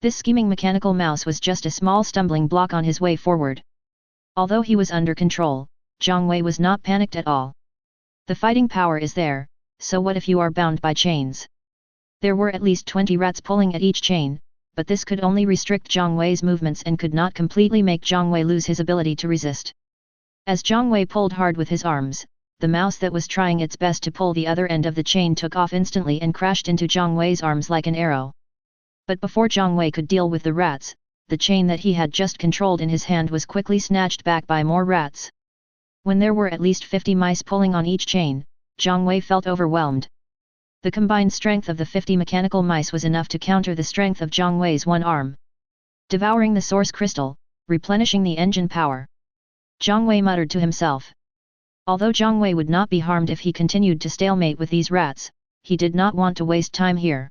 This scheming mechanical mouse was just a small stumbling block on his way forward. Although he was under control, Zhang Wei was not panicked at all. The fighting power is there, so what if you are bound by chains? There were at least 20 rats pulling at each chain, but this could only restrict Zhang Wei's movements and could not completely make Zhang Wei lose his ability to resist. As Zhang Wei pulled hard with his arms, the mouse that was trying its best to pull the other end of the chain took off instantly and crashed into Zhang Wei's arms like an arrow. But before Zhang Wei could deal with the rats, the chain that he had just controlled in his hand was quickly snatched back by more rats. When there were at least 50 mice pulling on each chain, Zhang Wei felt overwhelmed. The combined strength of the 50 mechanical mice was enough to counter the strength of Zhang Wei's one arm. Devouring the source crystal, replenishing the engine power. Zhang Wei muttered to himself. Although Zhang Wei would not be harmed if he continued to stalemate with these rats, he did not want to waste time here.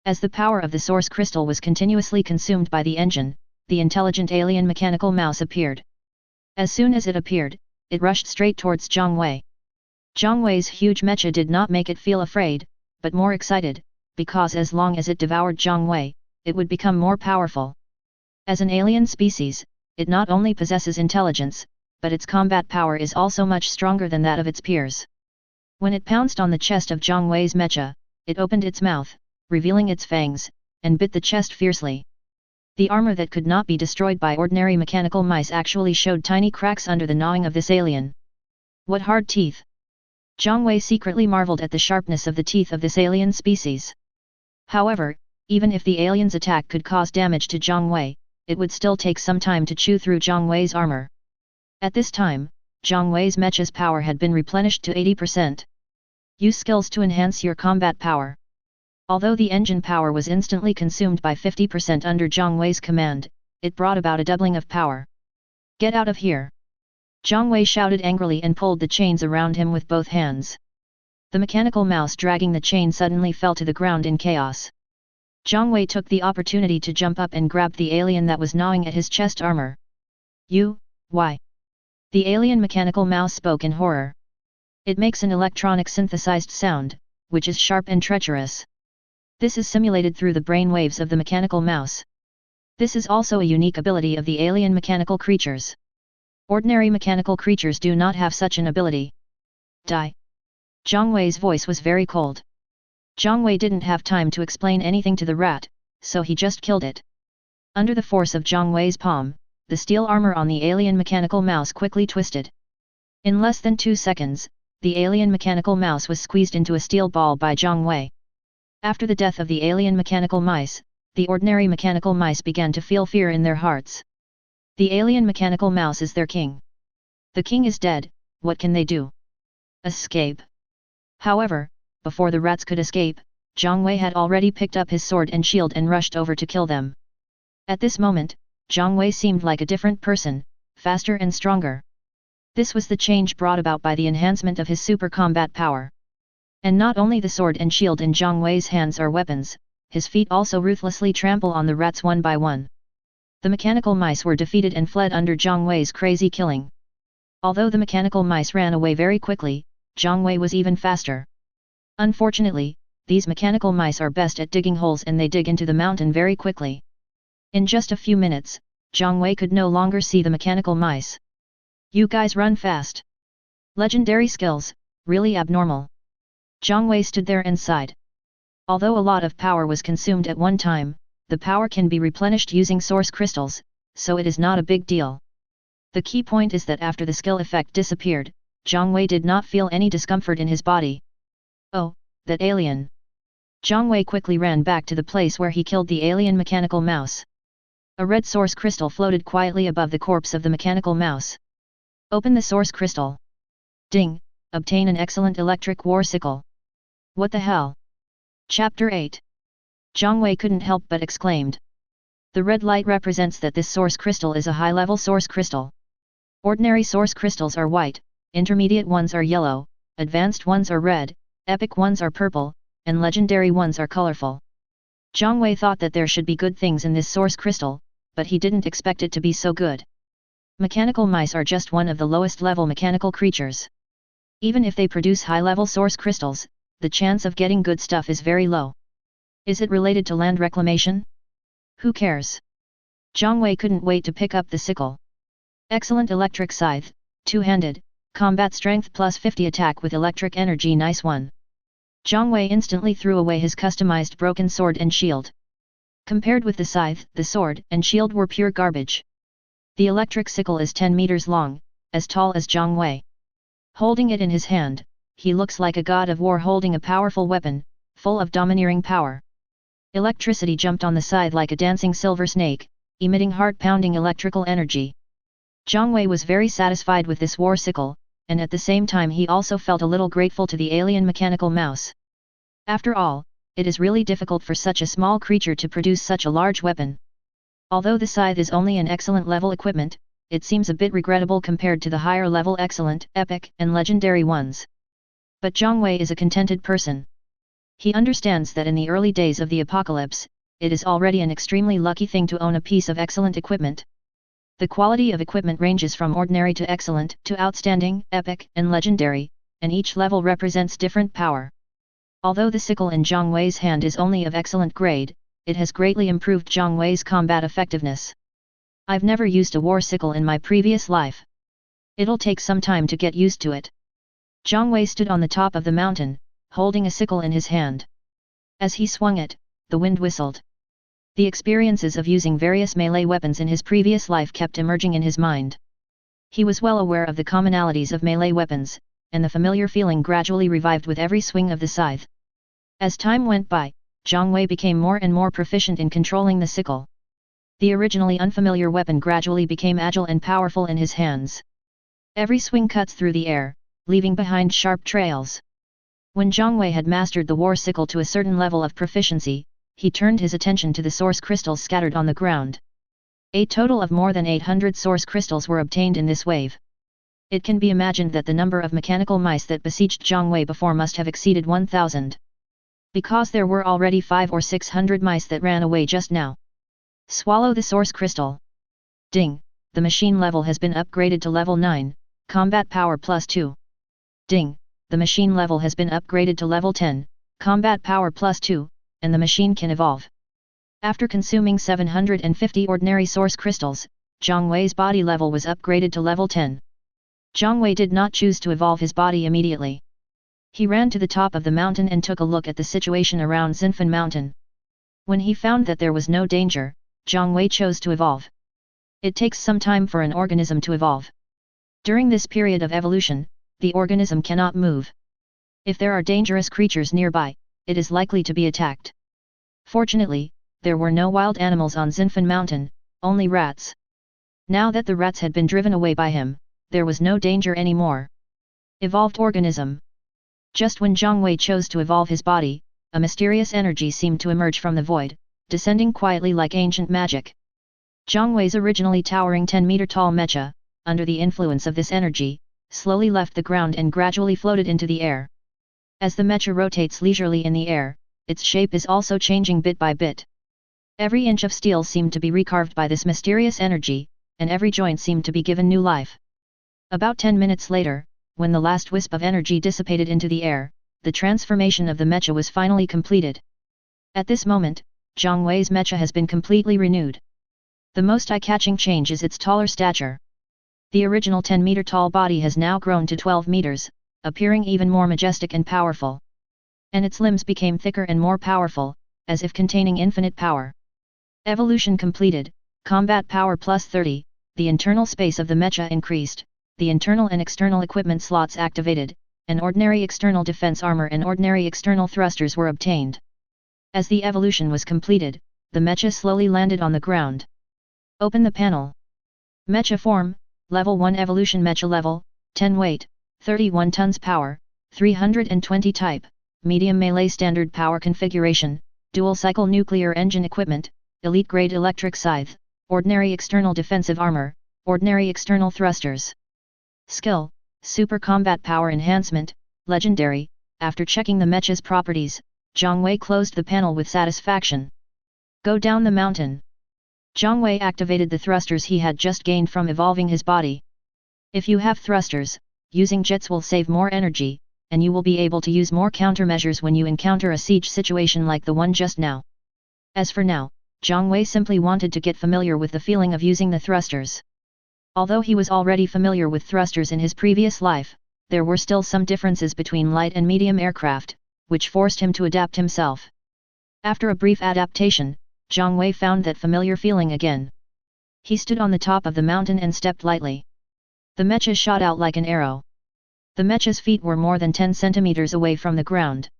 As the power of the source crystal was continuously consumed by the engine, the intelligent alien mechanical mouse appeared. As soon as it appeared, it rushed straight towards Zhang Wei. Zhang Wei's huge mecha did not make it feel afraid, but more excited, because as long as it devoured Zhang Wei, it would become more powerful. As an alien species, it not only possesses intelligence, but its combat power is also much stronger than that of its peers. When it pounced on the chest of Zhang Wei's mecha, it opened its mouth, revealing its fangs, and bit the chest fiercely. The armor that could not be destroyed by ordinary mechanical mice actually showed tiny cracks under the gnawing of this alien. What hard teeth! Zhang Wei secretly marveled at the sharpness of the teeth of this alien species. However, even if the alien's attack could cause damage to Zhang Wei, it would still take some time to chew through Zhang Wei's armor. At this time, Zhang Wei's mecha's power had been replenished to 80%. Use skills to enhance your combat power. Although the engine power was instantly consumed by 50% under Zhang Wei's command, it brought about a doubling of power. Get out of here! Zhang Wei shouted angrily and pulled the chains around him with both hands. The mechanical mouse dragging the chain suddenly fell to the ground in chaos. Zhang Wei took the opportunity to jump up and grab the alien that was gnawing at his chest armor. Why? The alien mechanical mouse spoke in horror. It makes an electronic synthesized sound, which is sharp and treacherous. This is simulated through the brain waves of the mechanical mouse. This is also a unique ability of the alien mechanical creatures. Ordinary mechanical creatures do not have such an ability. Die! Zhang Wei's voice was very cold. Zhang Wei didn't have time to explain anything to the rat, so he just killed it. Under the force of Zhang Wei's palm, the steel armor on the alien mechanical mouse quickly twisted. In less than 2 seconds, the alien mechanical mouse was squeezed into a steel ball by Zhang Wei. After the death of the alien mechanical mice, the ordinary mechanical mice began to feel fear in their hearts. The alien mechanical mouse is their king. The king is dead, what can they do? Escape. However, before the rats could escape, Zhang Wei had already picked up his sword and shield and rushed over to kill them. At this moment, Zhang Wei seemed like a different person, faster and stronger. This was the change brought about by the enhancement of his super combat power. And not only the sword and shield in Zhang Wei's hands are weapons, his feet also ruthlessly trample on the rats one by one. The mechanical mice were defeated and fled under Zhang Wei's crazy killing. Although the mechanical mice ran away very quickly, Zhang Wei was even faster. Unfortunately, these mechanical mice are best at digging holes and they dig into the mountain very quickly. In just a few minutes, Zhang Wei could no longer see the mechanical mice. You guys run fast. Legendary skills, really abnormal. Zhang Wei stood there and sighed. Although a lot of power was consumed at one time, the power can be replenished using source crystals, so it is not a big deal. The key point is that after the skill effect disappeared, Zhang Wei did not feel any discomfort in his body. Oh, that alien! Zhang Wei quickly ran back to the place where he killed the alien mechanical mouse. A red source crystal floated quietly above the corpse of the mechanical mouse. Open the source crystal. Ding! Obtain an excellent electric war sickle. What the hell? Chapter 8. Zhang Wei couldn't help but exclaimed. The red light represents that this source crystal is a high-level source crystal. Ordinary source crystals are white, intermediate ones are yellow, advanced ones are red, epic ones are purple, and legendary ones are colorful. Zhang Wei thought that there should be good things in this source crystal, but he didn't expect it to be so good. Mechanical mice are just one of the lowest level mechanical creatures. Even if they produce high-level source crystals, the chance of getting good stuff is very low. Is it related to land reclamation? Who cares? Zhang Wei couldn't wait to pick up the sickle. Excellent electric scythe, two-handed, combat strength plus 50 attack with electric energy, nice one. Zhang Wei instantly threw away his customized broken sword and shield. Compared with the scythe, the sword and shield were pure garbage. The electric sickle is 10 meters long, as tall as Zhang Wei. Holding it in his hand, he looks like a god of war holding a powerful weapon, full of domineering power. Electricity jumped on the scythe like a dancing silver snake, emitting heart-pounding electrical energy. Zhang Wei was very satisfied with this war sickle, and at the same time he also felt a little grateful to the alien mechanical mouse. After all, it is really difficult for such a small creature to produce such a large weapon. Although the scythe is only an excellent level equipment, it seems a bit regrettable compared to the higher level excellent, epic, and legendary ones. But Zhang Wei is a contented person. He understands that in the early days of the apocalypse, it is already an extremely lucky thing to own a piece of excellent equipment. The quality of equipment ranges from ordinary to excellent, to outstanding, epic, and legendary, and each level represents different power. Although the sickle in Zhang Wei's hand is only of excellent grade, it has greatly improved Zhang Wei's combat effectiveness. I've never used a war sickle in my previous life. It'll take some time to get used to it. Zhang Wei stood on the top of the mountain, holding a sickle in his hand. As he swung it, the wind whistled. The experiences of using various melee weapons in his previous life kept emerging in his mind. He was well aware of the commonalities of melee weapons, and the familiar feeling gradually revived with every swing of the scythe. As time went by, Zhang Wei became more and more proficient in controlling the sickle. The originally unfamiliar weapon gradually became agile and powerful in his hands. Every swing cuts through the air, leaving behind sharp trails. When Zhang Wei had mastered the war sickle to a certain level of proficiency, he turned his attention to the source crystals scattered on the ground. A total of more than 800 source crystals were obtained in this wave. It can be imagined that the number of mechanical mice that besieged Zhang Wei before must have exceeded 1,000. Because there were already 500 or 600 mice that ran away just now. Swallow the source crystal. Ding, the machine level has been upgraded to level 9, combat power plus 2. Ding, the machine level has been upgraded to level 10, combat power plus 2, and the machine can evolve. After consuming 750 ordinary source crystals, Zhang Wei's body level was upgraded to level 10. Zhang Wei did not choose to evolve his body immediately. He ran to the top of the mountain and took a look at the situation around Xinfan Mountain. When he found that there was no danger, Zhang Wei chose to evolve. It takes some time for an organism to evolve. During this period of evolution, the organism cannot move. If there are dangerous creatures nearby, it is likely to be attacked. Fortunately, there were no wild animals on Xinfan Mountain, only rats. Now that the rats had been driven away by him, there was no danger anymore. Evolved organism. Just when Zhang Wei chose to evolve his body, a mysterious energy seemed to emerge from the void, descending quietly like ancient magic. Zhang Wei's originally towering 10-meter-tall mecha, under the influence of this energy, slowly left the ground and gradually floated into the air. As the mecha rotates leisurely in the air, its shape is also changing bit by bit. Every inch of steel seemed to be recarved by this mysterious energy, and every joint seemed to be given new life. About 10 minutes later, when the last wisp of energy dissipated into the air, the transformation of the mecha was finally completed. At this moment, Zhang Wei's mecha has been completely renewed. The most eye-catching change is its taller stature. The original 10-meter-tall body has now grown to 12 meters, appearing even more majestic and powerful. And its limbs became thicker and more powerful, as if containing infinite power. Evolution completed, combat power plus 30, the internal space of the mecha increased, the internal and external equipment slots activated, and ordinary external defense armor and ordinary external thrusters were obtained. As the evolution was completed, the mecha slowly landed on the ground. Open the panel. Mecha form, level 1 evolution mecha level, 10 weight, 31 tons power, 320 type, medium melee standard power configuration, dual cycle nuclear engine equipment, elite grade electric scythe, ordinary external defensive armor, ordinary external thrusters. Skill, super combat power enhancement, legendary. After checking the mecha's properties, Zhang Wei closed the panel with satisfaction. Go down the mountain. Zhang Wei activated the thrusters he had just gained from evolving his body. If you have thrusters, using jets will save more energy, and you will be able to use more countermeasures when you encounter a siege situation like the one just now. As for now, Zhang Wei simply wanted to get familiar with the feeling of using the thrusters. Although he was already familiar with thrusters in his previous life, there were still some differences between light and medium aircraft, which forced him to adapt himself. After a brief adaptation, Zhang Wei found that familiar feeling again. He stood on the top of the mountain and stepped lightly. The mecha shot out like an arrow. The mecha's feet were more than 10 centimeters away from the ground.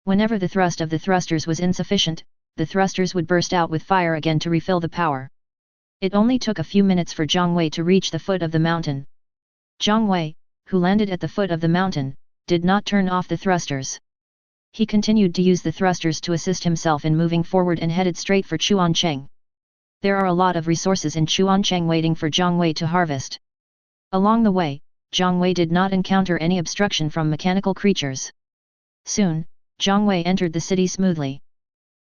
Whenever the thrust of the thrusters was insufficient, the thrusters would burst out with fire again to refill the power. It only took a few minutes for Zhang Wei to reach the foot of the mountain. Zhang Wei, who landed at the foot of the mountain, did not turn off the thrusters. He continued to use the thrusters to assist himself in moving forward and headed straight for Chuancheng. There are a lot of resources in Chuancheng waiting for Zhang Wei to harvest. Along the way, Zhang Wei did not encounter any obstruction from mechanical creatures. Soon, Zhang Wei entered the city smoothly.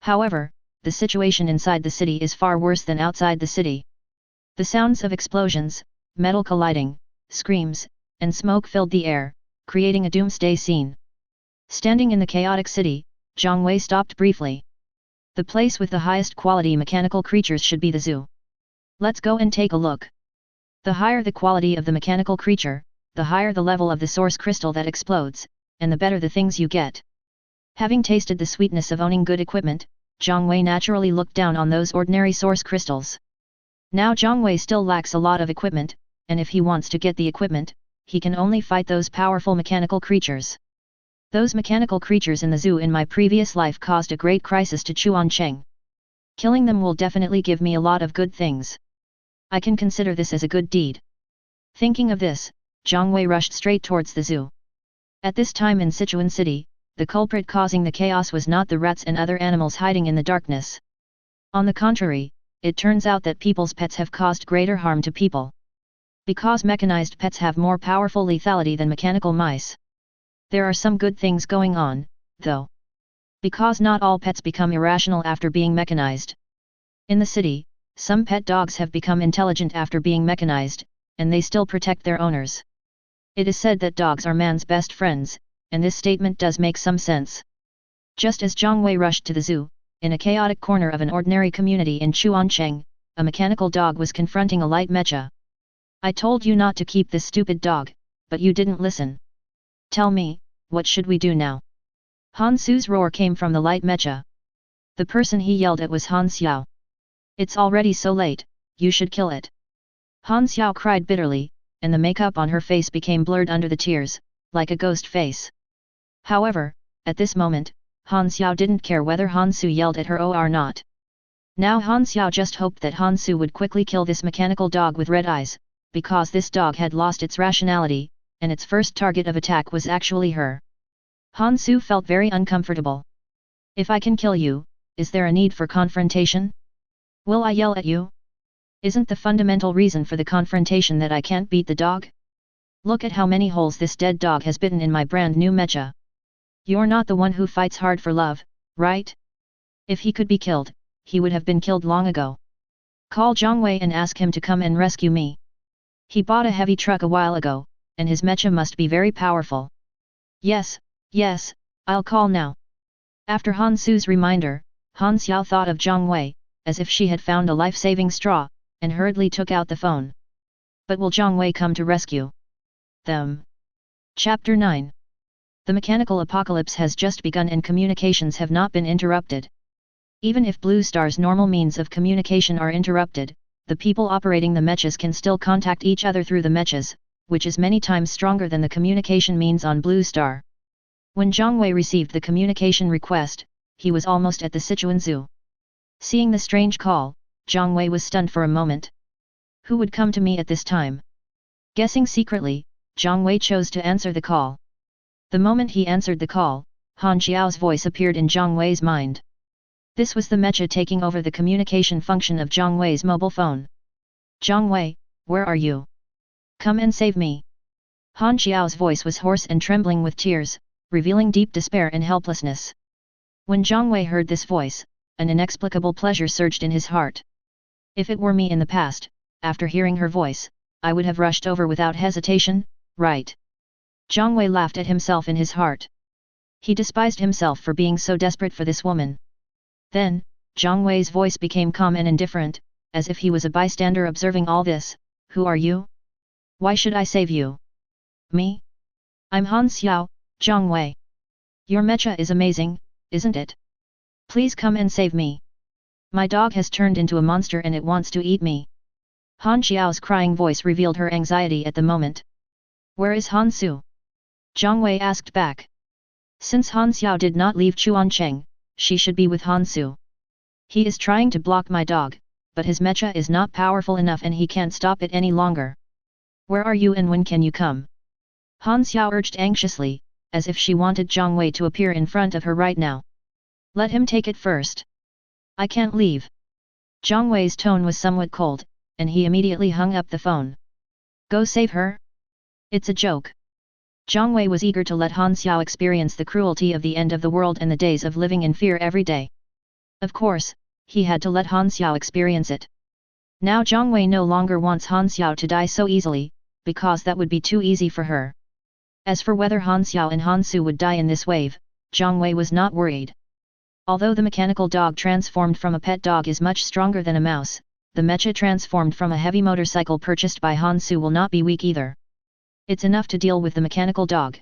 However, the situation inside the city is far worse than outside the city. The sounds of explosions, metal colliding, screams, and smoke filled the air, creating a doomsday scene. Standing in the chaotic city, Zhang Wei stopped briefly. The place with the highest quality mechanical creatures should be the zoo. Let's go and take a look. The higher the quality of the mechanical creature, the higher the level of the source crystal that explodes, and the better the things you get. Having tasted the sweetness of owning good equipment, Zhang Wei naturally looked down on those ordinary source crystals. Now Zhang Wei still lacks a lot of equipment, and if he wants to get the equipment, he can only fight those powerful mechanical creatures. Those mechanical creatures in the zoo in my previous life caused a great crisis to Chuancheng. Killing them will definitely give me a lot of good things. I can consider this as a good deed. Thinking of this, Zhang Wei rushed straight towards the zoo. At this time in Sichuan City, the culprit causing the chaos was not the rats and other animals hiding in the darkness. On the contrary, it turns out that people's pets have caused greater harm to people. Because mechanized pets have more powerful lethality than mechanical mice. There are some good things going on, though. Because not all pets become irrational after being mechanized. In the city, some pet dogs have become intelligent after being mechanized, and they still protect their owners. It is said that dogs are man's best friends, and this statement does make some sense. Just as Zhang Wei rushed to the zoo, in a chaotic corner of an ordinary community in Chuancheng, a mechanical dog was confronting a light mecha. I told you not to keep this stupid dog, but you didn't listen. Tell me, what should we do now? Han Su's roar came from the light mecha. The person he yelled at was Han Xiao. It's already so late, you should kill it. Han Xiao cried bitterly, and the makeup on her face became blurred under the tears, like a ghost face. However, at this moment, Han Xiao didn't care whether Han Su yelled at her or not. Now Han Xiao just hoped that Han Su would quickly kill this mechanical dog with red eyes, because this dog had lost its rationality, and its first target of attack was actually her. Han Su felt very uncomfortable. If I can kill you, is there a need for confrontation? Will I yell at you? Isn't the fundamental reason for the confrontation that I can't beat the dog? Look at how many holes this dead dog has bitten in my brand new mecha. You're not the one who fights hard for love, right? If he could be killed, he would have been killed long ago. Call Zhang Wei and ask him to come and rescue me. He bought a heavy truck a while ago, and his mecha must be very powerful. Yes, I'll call now. After Han Su's reminder, Han Xiao thought of Zhang Wei, as if she had found a life-saving straw, and hurriedly took out the phone. But will Zhang Wei come to rescue them? Chapter 9. The mechanical apocalypse has just begun and communications have not been interrupted. Even if Blue Star's normal means of communication are interrupted, the people operating the mechas can still contact each other through the mechas, which is many times stronger than the communication means on Blue Star. When Zhang Wei received the communication request, he was almost at the Sichuan Zoo. Seeing the strange call, Zhang Wei was stunned for a moment. Who would come to me at this time? Guessing secretly, Zhang Wei chose to answer the call. The moment he answered the call, Han Xiao's voice appeared in Zhang Wei's mind. This was the mecha taking over the communication function of Zhang Wei's mobile phone. Zhang Wei, where are you? Come and save me. Han Xiao's voice was hoarse and trembling with tears, revealing deep despair and helplessness. When Zhang Wei heard this voice, an inexplicable pleasure surged in his heart. If it were me in the past, after hearing her voice, I would have rushed over without hesitation, right? Zhang Wei laughed at himself in his heart. He despised himself for being so desperate for this woman. Then, Zhang Wei's voice became calm and indifferent, as if he was a bystander observing all this. Who are you? Why should I save you? Me? I'm Han Xiao, Zhang Wei. Your mecha is amazing, isn't it? Please come and save me. My dog has turned into a monster and it wants to eat me. Han Xiao's crying voice revealed her anxiety at the moment. Where is Han Su? Zhang Wei asked back. Since Han Xiao did not leave Chuancheng, she should be with Han Su. He is trying to block my dog, but his mecha is not powerful enough and he can't stop it any longer. Where are you and when can you come? Han Xiao urged anxiously, as if she wanted Zhang Wei to appear in front of her right now. Let him take it first. I can't leave. Zhang Wei's tone was somewhat cold, and he immediately hung up the phone. Go save her? It's a joke. Zhang Wei was eager to let Han Xiao experience the cruelty of the end of the world and the days of living in fear every day. Of course, he had to let Han Xiao experience it. Now Zhang Wei no longer wants Han Xiao to die so easily, because that would be too easy for her. As for whether Han Xiao and Han Su would die in this wave, Zhang Wei was not worried. Although the mechanical dog transformed from a pet dog is much stronger than a mouse, the mecha transformed from a heavy motorcycle purchased by Han Su will not be weak either. It's enough to deal with the mechanical dog.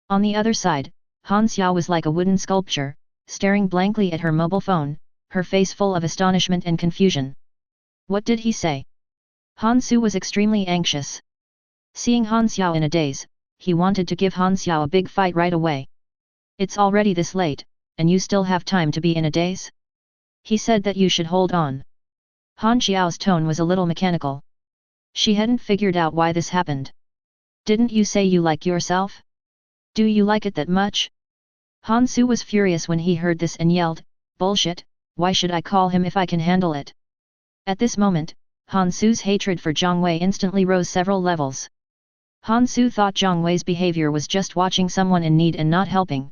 On the other side, Han Xiao was like a wooden sculpture, staring blankly at her mobile phone, her face full of astonishment and confusion. What did he say? Han Su was extremely anxious. Seeing Han Xiao in a daze, he wanted to give Han Xiao a big fight right away. It's already this late, and you still have time to be in a daze? He said that you should hold on. Han Xiao's tone was a little mechanical. She hadn't figured out why this happened. Didn't you say you like yourself? Do you like it that much? Han Su was furious when he heard this and yelled, "Bullshit, why should I call him if I can handle it?" At this moment, Han Su's hatred for Zhang Wei instantly rose several levels. Han Su thought Zhang Wei's behavior was just watching someone in need and not helping.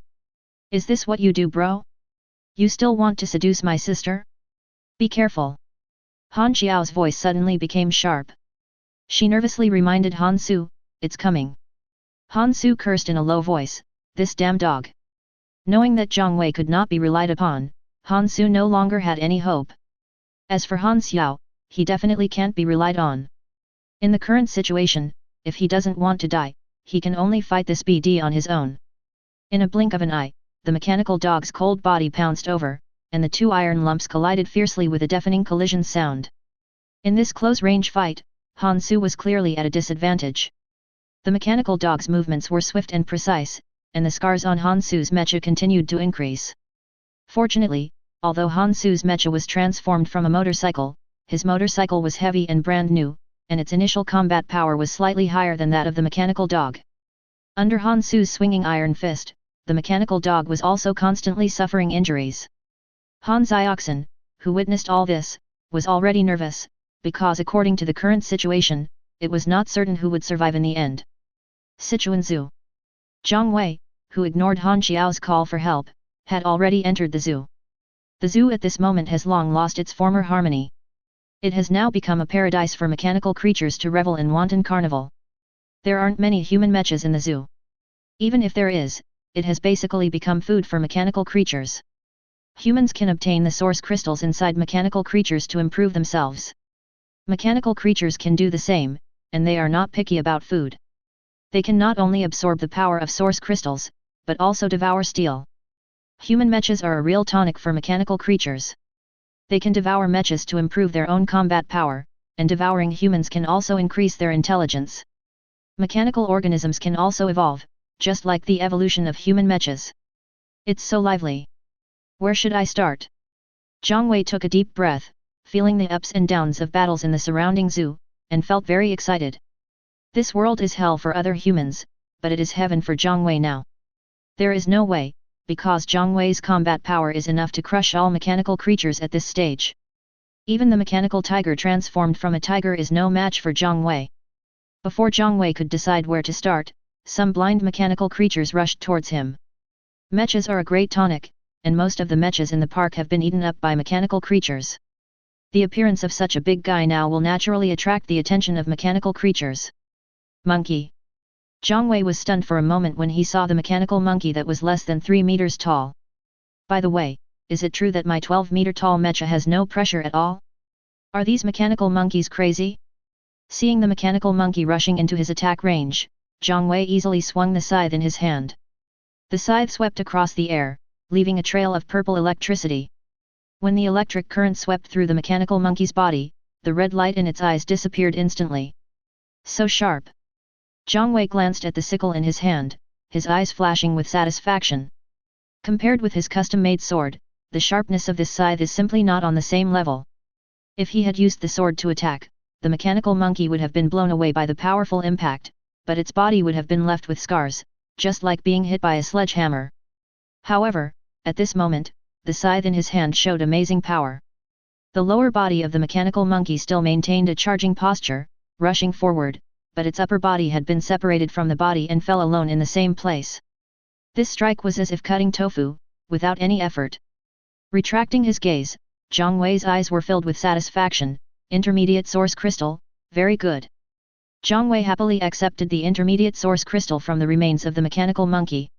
Is this what you do, bro? You still want to seduce my sister? Be careful. Han Xiao's voice suddenly became sharp. She nervously reminded Han Su, "It's coming." Han Su cursed in a low voice, "This damn dog." Knowing that Zhang Wei could not be relied upon, Han Su no longer had any hope. As for Han Xiao, he definitely can't be relied on. In the current situation, if he doesn't want to die, he can only fight this BD on his own. In a blink of an eye, the mechanical dog's cold body pounced over, and the two iron lumps collided fiercely with a deafening collision sound. In this close-range fight, Han Su was clearly at a disadvantage. The mechanical dog's movements were swift and precise, and the scars on Han Su's mecha continued to increase. Fortunately, although Han Su's mecha was transformed from a motorcycle, his motorcycle was heavy and brand new, and its initial combat power was slightly higher than that of the mechanical dog. Under Han Su's swinging iron fist, the mechanical dog was also constantly suffering injuries. Han Xiaoxin, who witnessed all this, was already nervous, because according to the current situation, it was not certain who would survive in the end. Sichuan Zoo. Zhang Wei, who ignored Han Xiao's call for help, had already entered the zoo. The zoo at this moment has long lost its former harmony. It has now become a paradise for mechanical creatures to revel in wanton carnival. There aren't many human mechas in the zoo. Even if there is, it has basically become food for mechanical creatures. Humans can obtain the source crystals inside mechanical creatures to improve themselves. Mechanical creatures can do the same, and they are not picky about food. They can not only absorb the power of source crystals, but also devour steel. Human mechas are a real tonic for mechanical creatures. They can devour mechas to improve their own combat power, and devouring humans can also increase their intelligence. Mechanical organisms can also evolve, just like the evolution of human mechas. It's so lively. Where should I start? Zhang Wei took a deep breath, feeling the ups and downs of battles in the surrounding zoo, and felt very excited. This world is hell for other humans, but it is heaven for Zhang Wei now. There is no way, because Zhang Wei's combat power is enough to crush all mechanical creatures at this stage. Even the mechanical tiger transformed from a tiger is no match for Zhang Wei. Before Zhang Wei could decide where to start, some blind mechanical creatures rushed towards him. Mechas are a great tonic, and most of the mechas in the park have been eaten up by mechanical creatures. The appearance of such a big guy now will naturally attract the attention of mechanical creatures. Monkey. Zhang Wei was stunned for a moment when he saw the mechanical monkey that was less than 3 meters tall. By the way, is it true that my 12-meter tall mecha has no pressure at all? Are these mechanical monkeys crazy? Seeing the mechanical monkey rushing into his attack range, Zhang Wei easily swung the scythe in his hand. The scythe swept across the air, leaving a trail of purple electricity. When the electric current swept through the mechanical monkey's body, the red light in its eyes disappeared instantly. So sharp! Zhang Wei glanced at the sickle in his hand, his eyes flashing with satisfaction. Compared with his custom-made sword, the sharpness of this scythe is simply not on the same level. If he had used the sword to attack, the mechanical monkey would have been blown away by the powerful impact, but its body would have been left with scars, just like being hit by a sledgehammer. However, at this moment, the scythe in his hand showed amazing power. The lower body of the mechanical monkey still maintained a charging posture, rushing forward, but its upper body had been separated from the body and fell alone in the same place. This strike was as if cutting tofu, without any effort. Retracting his gaze, Zhang Wei's eyes were filled with satisfaction. Intermediate source crystal, very good. Zhang Wei happily accepted the intermediate source crystal from the remains of the mechanical monkey.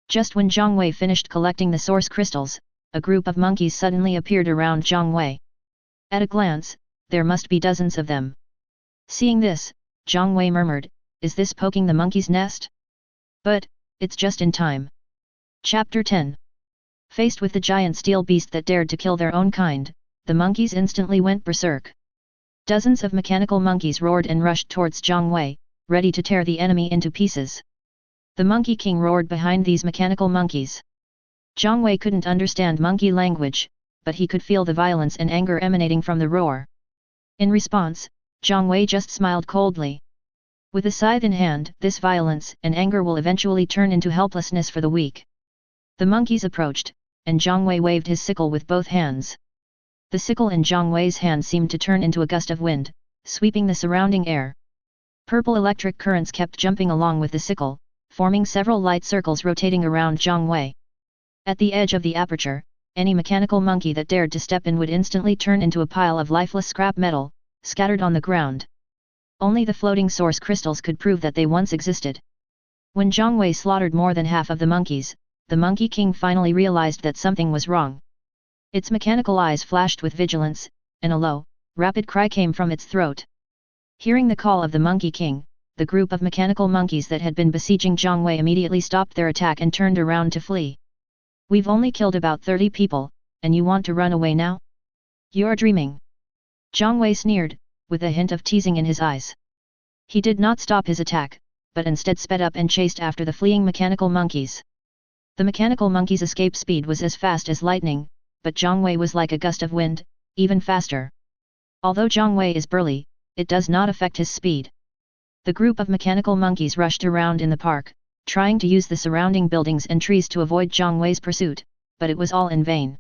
Just when Zhang Wei finished collecting the source crystals, a group of monkeys suddenly appeared around Zhang Wei. At a glance, there must be dozens of them. Seeing this, Zhang Wei murmured, "Is this poking the monkey's nest?" But, it's just in time. Chapter 10. Faced with the giant steel beast that dared to kill their own kind, the monkeys instantly went berserk. Dozens of mechanical monkeys roared and rushed towards Zhang Wei, ready to tear the enemy into pieces. The Monkey King roared behind these mechanical monkeys. Zhang Wei couldn't understand monkey language, but he could feel the violence and anger emanating from the roar. In response, Zhang Wei just smiled coldly. With a scythe in hand, this violence and anger will eventually turn into helplessness for the weak. The monkeys approached, and Zhang Wei waved his sickle with both hands. The sickle in Zhang Wei's hand seemed to turn into a gust of wind, sweeping the surrounding air. Purple electric currents kept jumping along with the sickle, forming several light circles rotating around Zhang Wei. At the edge of the aperture, any mechanical monkey that dared to step in would instantly turn into a pile of lifeless scrap metal, scattered on the ground. Only the floating source crystals could prove that they once existed. When Zhang Wei slaughtered more than half of the monkeys, the Monkey King finally realized that something was wrong. Its mechanical eyes flashed with vigilance, and a low, rapid cry came from its throat. Hearing the call of the Monkey King, the group of mechanical monkeys that had been besieging Zhang Wei immediately stopped their attack and turned around to flee. "We've only killed about 30 people, and you want to run away now? You're dreaming." Zhang Wei sneered, with a hint of teasing in his eyes. He did not stop his attack, but instead sped up and chased after the fleeing mechanical monkeys. The mechanical monkey's escape speed was as fast as lightning, but Zhang Wei was like a gust of wind, even faster. Although Zhang Wei is burly, it does not affect his speed. The group of mechanical monkeys rushed around in the park, trying to use the surrounding buildings and trees to avoid Zhang Wei's pursuit, but it was all in vain.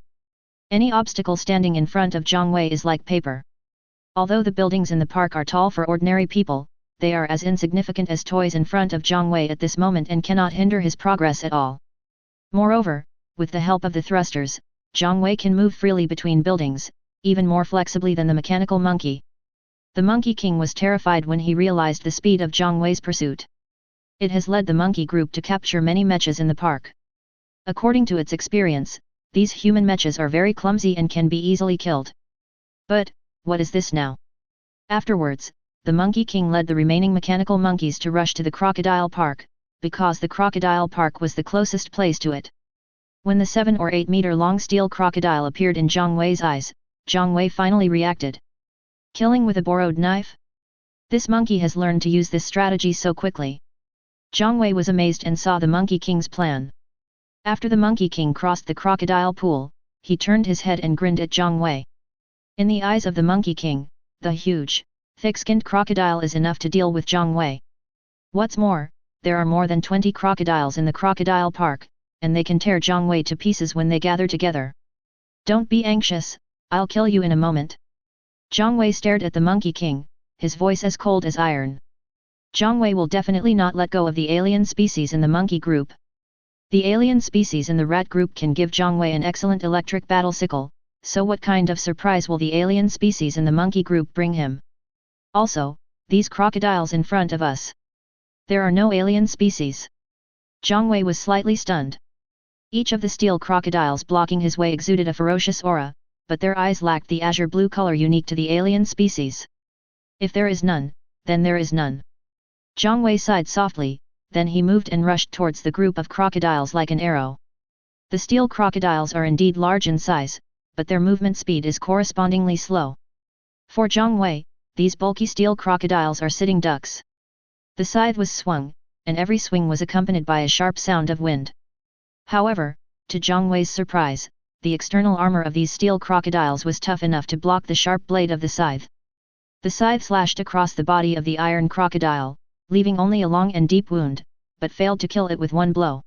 Any obstacle standing in front of Zhang Wei is like paper. Although the buildings in the park are tall for ordinary people, they are as insignificant as toys in front of Zhang Wei at this moment and cannot hinder his progress at all. Moreover, with the help of the thrusters, Zhang Wei can move freely between buildings, even more flexibly than the mechanical monkey. The Monkey King was terrified when he realized the speed of Zhang Wei's pursuit. It has led the monkey group to capture many mechas in the park. According to its experience, these human mechas are very clumsy and can be easily killed. But, what is this now? Afterwards, the Monkey King led the remaining mechanical monkeys to rush to the crocodile park, because the crocodile park was the closest place to it. When the 7 or 8 meter long steel crocodile appeared in Zhang Wei's eyes, Zhang Wei finally reacted. Killing with a borrowed knife? This monkey has learned to use this strategy so quickly. Zhang Wei was amazed and saw the Monkey King's plan. After the Monkey King crossed the crocodile pool, he turned his head and grinned at Zhang Wei. In the eyes of the Monkey King, the huge, thick-skinned crocodile is enough to deal with Zhang Wei. What's more, there are more than 20 crocodiles in the crocodile park, and they can tear Zhang Wei to pieces when they gather together. Don't be anxious, I'll kill you in a moment. Zhang Wei stared at the Monkey King, his voice as cold as iron. Zhang Wei will definitely not let go of the alien species in the monkey group. The alien species in the rat group can give Zhang Wei an excellent electric battle sickle, so what kind of surprise will the alien species in the monkey group bring him? Also, these crocodiles in front of us. There are no alien species. Zhang Wei was slightly stunned. Each of the steel crocodiles blocking his way exuded a ferocious aura, but their eyes lacked the azure blue color unique to the alien species. If there is none, then there is none. Zhang Wei sighed softly, then he moved and rushed towards the group of crocodiles like an arrow. The steel crocodiles are indeed large in size, but their movement speed is correspondingly slow. For Zhang Wei, these bulky steel crocodiles are sitting ducks. The scythe was swung, and every swing was accompanied by a sharp sound of wind. However, to Zhang Wei's surprise, the external armor of these steel crocodiles was tough enough to block the sharp blade of the scythe. The scythe slashed across the body of the iron crocodile, leaving only a long and deep wound, but failed to kill it with one blow.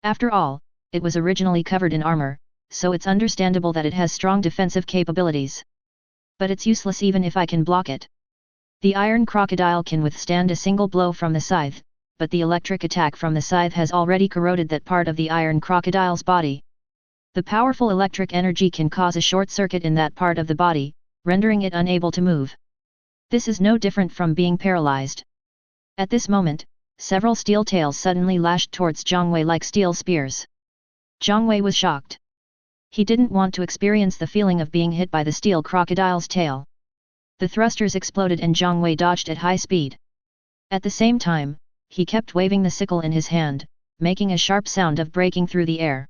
After all, it was originally covered in armor, so it's understandable that it has strong defensive capabilities. But it's useless even if I can block it. The iron crocodile can withstand a single blow from the scythe, but the electric attack from the scythe has already corroded that part of the iron crocodile's body. The powerful electric energy can cause a short circuit in that part of the body, rendering it unable to move. This is no different from being paralyzed. At this moment, several steel tails suddenly lashed towards Zhang Wei like steel spears. Zhang Wei was shocked. He didn't want to experience the feeling of being hit by the steel crocodile's tail. The thrusters exploded and Zhang Wei dodged at high speed. At the same time, he kept waving the sickle in his hand, making a sharp sound of breaking through the air.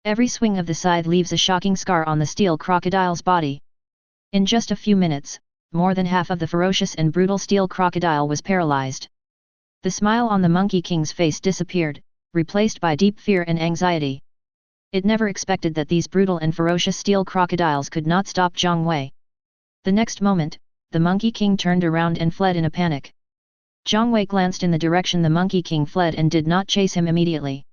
Every swing of the scythe leaves a shocking scar on the steel crocodile's body. In just a few minutes, more than half of the ferocious and brutal steel crocodile was paralyzed. The smile on the Monkey King's face disappeared, replaced by deep fear and anxiety. It never expected that these brutal and ferocious steel crocodiles could not stop Zhang Wei. The next moment, the Monkey King turned around and fled in a panic. Zhang Wei glanced in the direction the Monkey King fled and did not chase him immediately.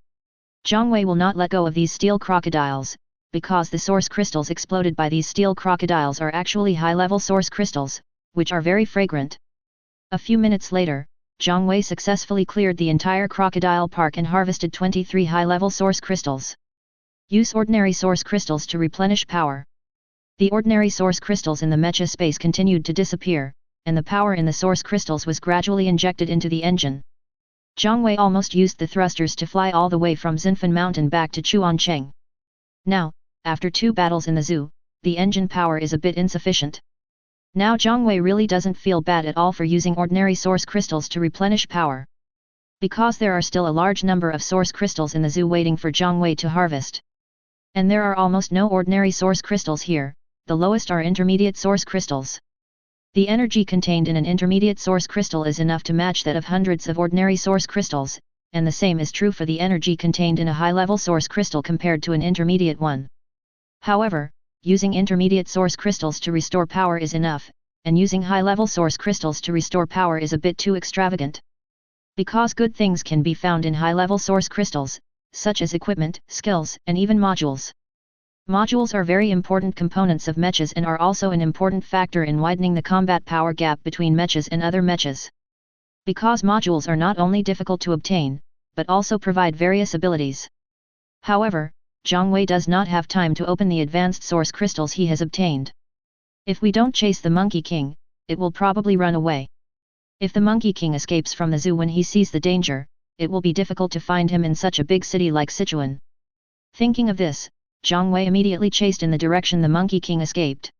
Zhang Wei will not let go of these steel crocodiles, because the source crystals exploded by these steel crocodiles are actually high-level source crystals, which are very fragrant. A few minutes later, Zhang Wei successfully cleared the entire crocodile park and harvested 23 high-level source crystals. Use ordinary source crystals to replenish power. The ordinary source crystals in the mecha space continued to disappear, and the power in the source crystals was gradually injected into the engine. Zhang Wei almost used the thrusters to fly all the way from Xinfan Mountain back to Chuancheng. Now, after 2 battles in the zoo, the engine power is a bit insufficient. Now Zhang Wei really doesn't feel bad at all for using ordinary source crystals to replenish power. Because there are still a large number of source crystals in the zoo waiting for Zhang Wei to harvest. And there are almost no ordinary source crystals here, the lowest are intermediate source crystals. The energy contained in an intermediate source crystal is enough to match that of hundreds of ordinary source crystals, and the same is true for the energy contained in a high-level source crystal compared to an intermediate one. However, using intermediate source crystals to restore power is enough, and using high-level source crystals to restore power is a bit too extravagant. Because good things can be found in high-level source crystals, such as equipment, skills, and even modules. Modules are very important components of mechas and are also an important factor in widening the combat power gap between mechas and other mechas. Because modules are not only difficult to obtain, but also provide various abilities. However, Zhang Wei does not have time to open the advanced source crystals he has obtained. If we don't chase the Monkey King, it will probably run away. If the Monkey King escapes from the zoo when he sees the danger, it will be difficult to find him in such a big city like Sichuan. Thinking of this, Zhang Wei immediately chased in the direction the Monkey King escaped.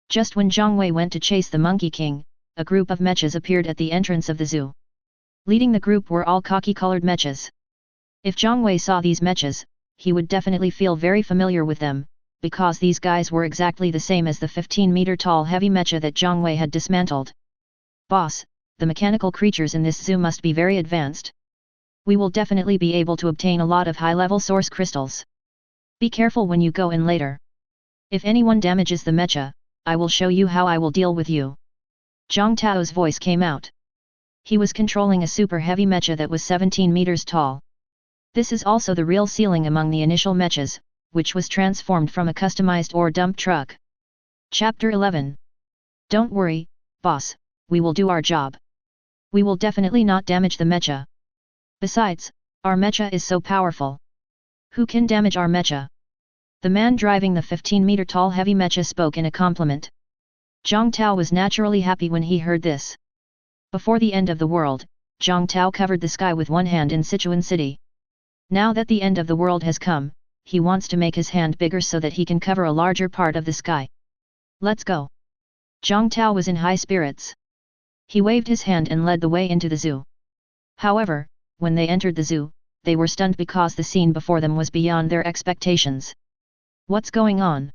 Just when Zhang Wei went to chase the Monkey King, a group of mechas appeared at the entrance of the zoo. Leading the group were all khaki-colored mechas. If Zhang Wei saw these mechas, he would definitely feel very familiar with them, because these guys were exactly the same as the 15-meter-tall heavy mecha that Zhang Wei had dismantled. Boss, the mechanical creatures in this zoo must be very advanced. We will definitely be able to obtain a lot of high-level source crystals. Be careful when you go in later. If anyone damages the mecha, I will show you how I will deal with you. Zhang Tao's voice came out. He was controlling a super heavy mecha that was 17 meters tall. This is also the real ceiling among the initial mechas, which was transformed from a customized ore dump truck. Chapter 11. Don't worry, boss, we will do our job. We will definitely not damage the mecha. Besides, our mecha is so powerful. Who can damage our mecha? The man driving the 15-meter-tall heavy mecha spoke in a compliment. Zhang Tao was naturally happy when he heard this. Before the end of the world, Zhang Tao covered the sky with one hand in Sichuan City. Now that the end of the world has come, he wants to make his hand bigger so that he can cover a larger part of the sky. Let's go. Zhang Tao was in high spirits. He waved his hand and led the way into the zoo. However, when they entered the zoo, they were stunned because the scene before them was beyond their expectations. What's going on?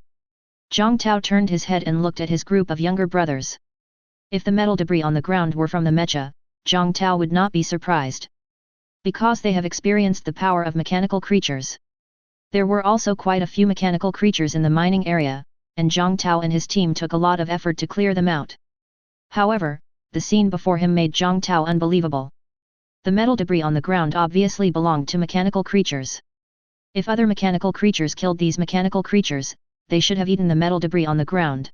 Zhang Tao turned his head and looked at his group of younger brothers. If the metal debris on the ground were from the mecha, Zhang Tao would not be surprised. Because they have experienced the power of mechanical creatures. There were also quite a few mechanical creatures in the mining area, and Zhang Tao and his team took a lot of effort to clear them out. However, the scene before him made Zhang Tao unbelievable. The metal debris on the ground obviously belonged to mechanical creatures. If other mechanical creatures killed these mechanical creatures, they should have eaten the metal debris on the ground.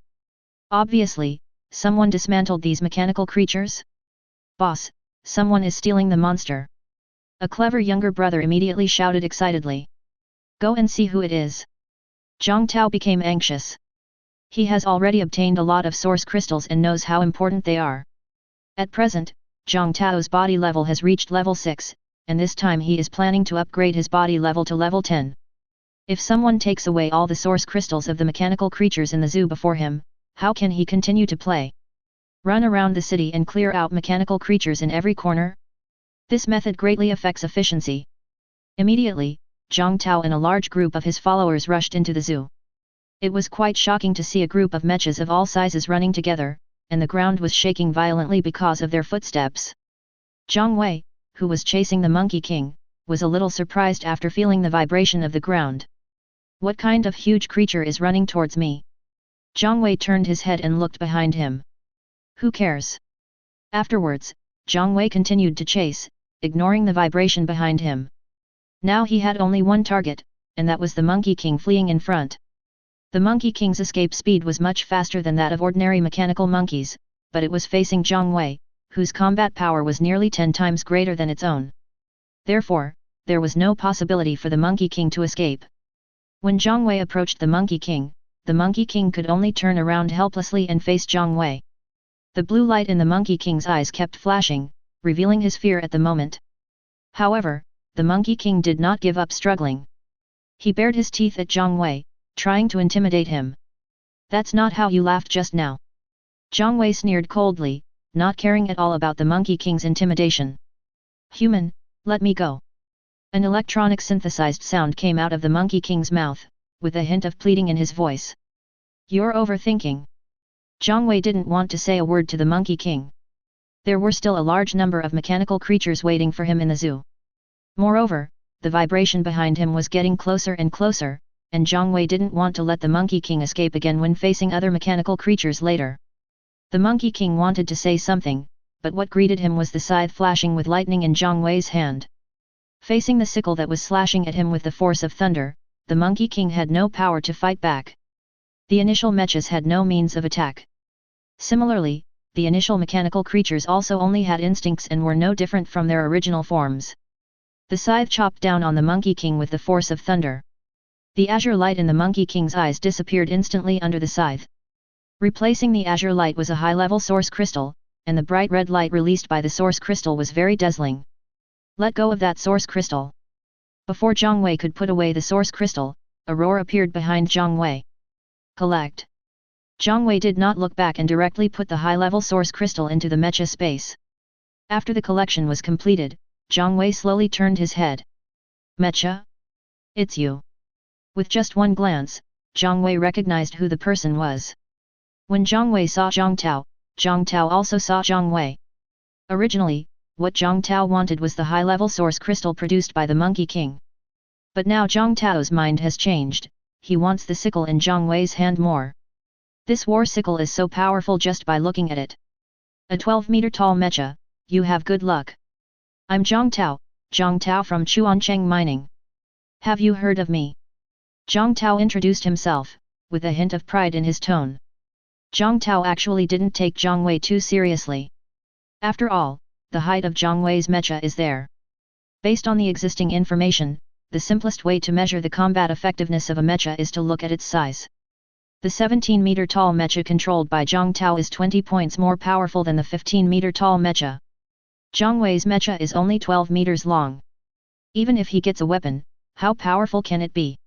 Obviously, someone dismantled these mechanical creatures? Boss, someone is stealing the monster. A clever younger brother immediately shouted excitedly. Go and see who it is. Zhang Tao became anxious. He has already obtained a lot of source crystals and knows how important they are. At present, Zhang Tao's body level has reached level 6, and this time he is planning to upgrade his body level to level 10. If someone takes away all the source crystals of the mechanical creatures in the zoo before him, how can he continue to play? Run around the city and clear out mechanical creatures in every corner? This method greatly affects efficiency. Immediately, Zhang Tao and a large group of his followers rushed into the zoo. It was quite shocking to see a group of mechas of all sizes running together, and the ground was shaking violently because of their footsteps. Zhang Wei, who was chasing the Monkey King, was a little surprised after feeling the vibration of the ground. What kind of huge creature is running towards me? Zhang Wei turned his head and looked behind him. Who cares? Afterwards, Zhang Wei continued to chase, ignoring the vibration behind him. Now he had only one target, and that was the Monkey King fleeing in front. The Monkey King's escape speed was much faster than that of ordinary mechanical monkeys, but it was facing Zhang Wei, whose combat power was nearly 10 times greater than its own. Therefore, there was no possibility for the Monkey King to escape. When Zhang Wei approached the Monkey King could only turn around helplessly and face Zhang Wei. The blue light in the Monkey King's eyes kept flashing, revealing his fear at the moment. However, the Monkey King did not give up struggling. He bared his teeth at Zhang Wei, trying to intimidate him. That's not how you laughed just now. Zhang Wei sneered coldly, not caring at all about the Monkey King's intimidation. Human, let me go. An electronic synthesized sound came out of the Monkey King's mouth, with a hint of pleading in his voice. You're overthinking. Zhang Wei didn't want to say a word to the Monkey King. There were still a large number of mechanical creatures waiting for him in the zoo. Moreover, the vibration behind him was getting closer and closer, and Zhang Wei didn't want to let the Monkey King escape again when facing other mechanical creatures later. The Monkey King wanted to say something, but what greeted him was the scythe flashing with lightning in Zhang Wei's hand. Facing the sickle that was slashing at him with the force of thunder, the Monkey King had no power to fight back. The initial mechas had no means of attack. Similarly, the initial mechanical creatures also only had instincts and were no different from their original forms. The scythe chopped down on the Monkey King with the force of thunder. The azure light in the Monkey King's eyes disappeared instantly under the scythe. Replacing the azure light was a high-level source crystal, and the bright red light released by the source crystal was very dazzling. Let go of that source crystal. Before Zhang Wei could put away the source crystal, a roar appeared behind Zhang Wei. Collect. Zhang Wei did not look back and directly put the high-level source crystal into the mecha space. After the collection was completed, Zhang Wei slowly turned his head. Mecha? It's you. With just one glance, Zhang Wei recognized who the person was. When Zhang Wei saw Zhang Tao also saw Zhang Wei. Originally, what Zhang Tao wanted was the high-level source crystal produced by the Monkey King. But now Zhang Tao's mind has changed, he wants the sickle in Zhang Wei's hand more. This war sickle is so powerful just by looking at it. A 12-meter-tall mecha, you have good luck. I'm Zhang Tao from Chuancheng Mining. Have you heard of me? Zhang Tao introduced himself, with a hint of pride in his tone. Zhang Tao actually didn't take Zhang Wei too seriously. After all, the height of Zhang Wei's mecha is there. Based on the existing information, the simplest way to measure the combat effectiveness of a mecha is to look at its size. The 17-meter-tall mecha controlled by Zhang Tao is 20 points more powerful than the 15-meter-tall mecha. Zhang Wei's mecha is only 12 meters long. Even if he gets a weapon, how powerful can it be?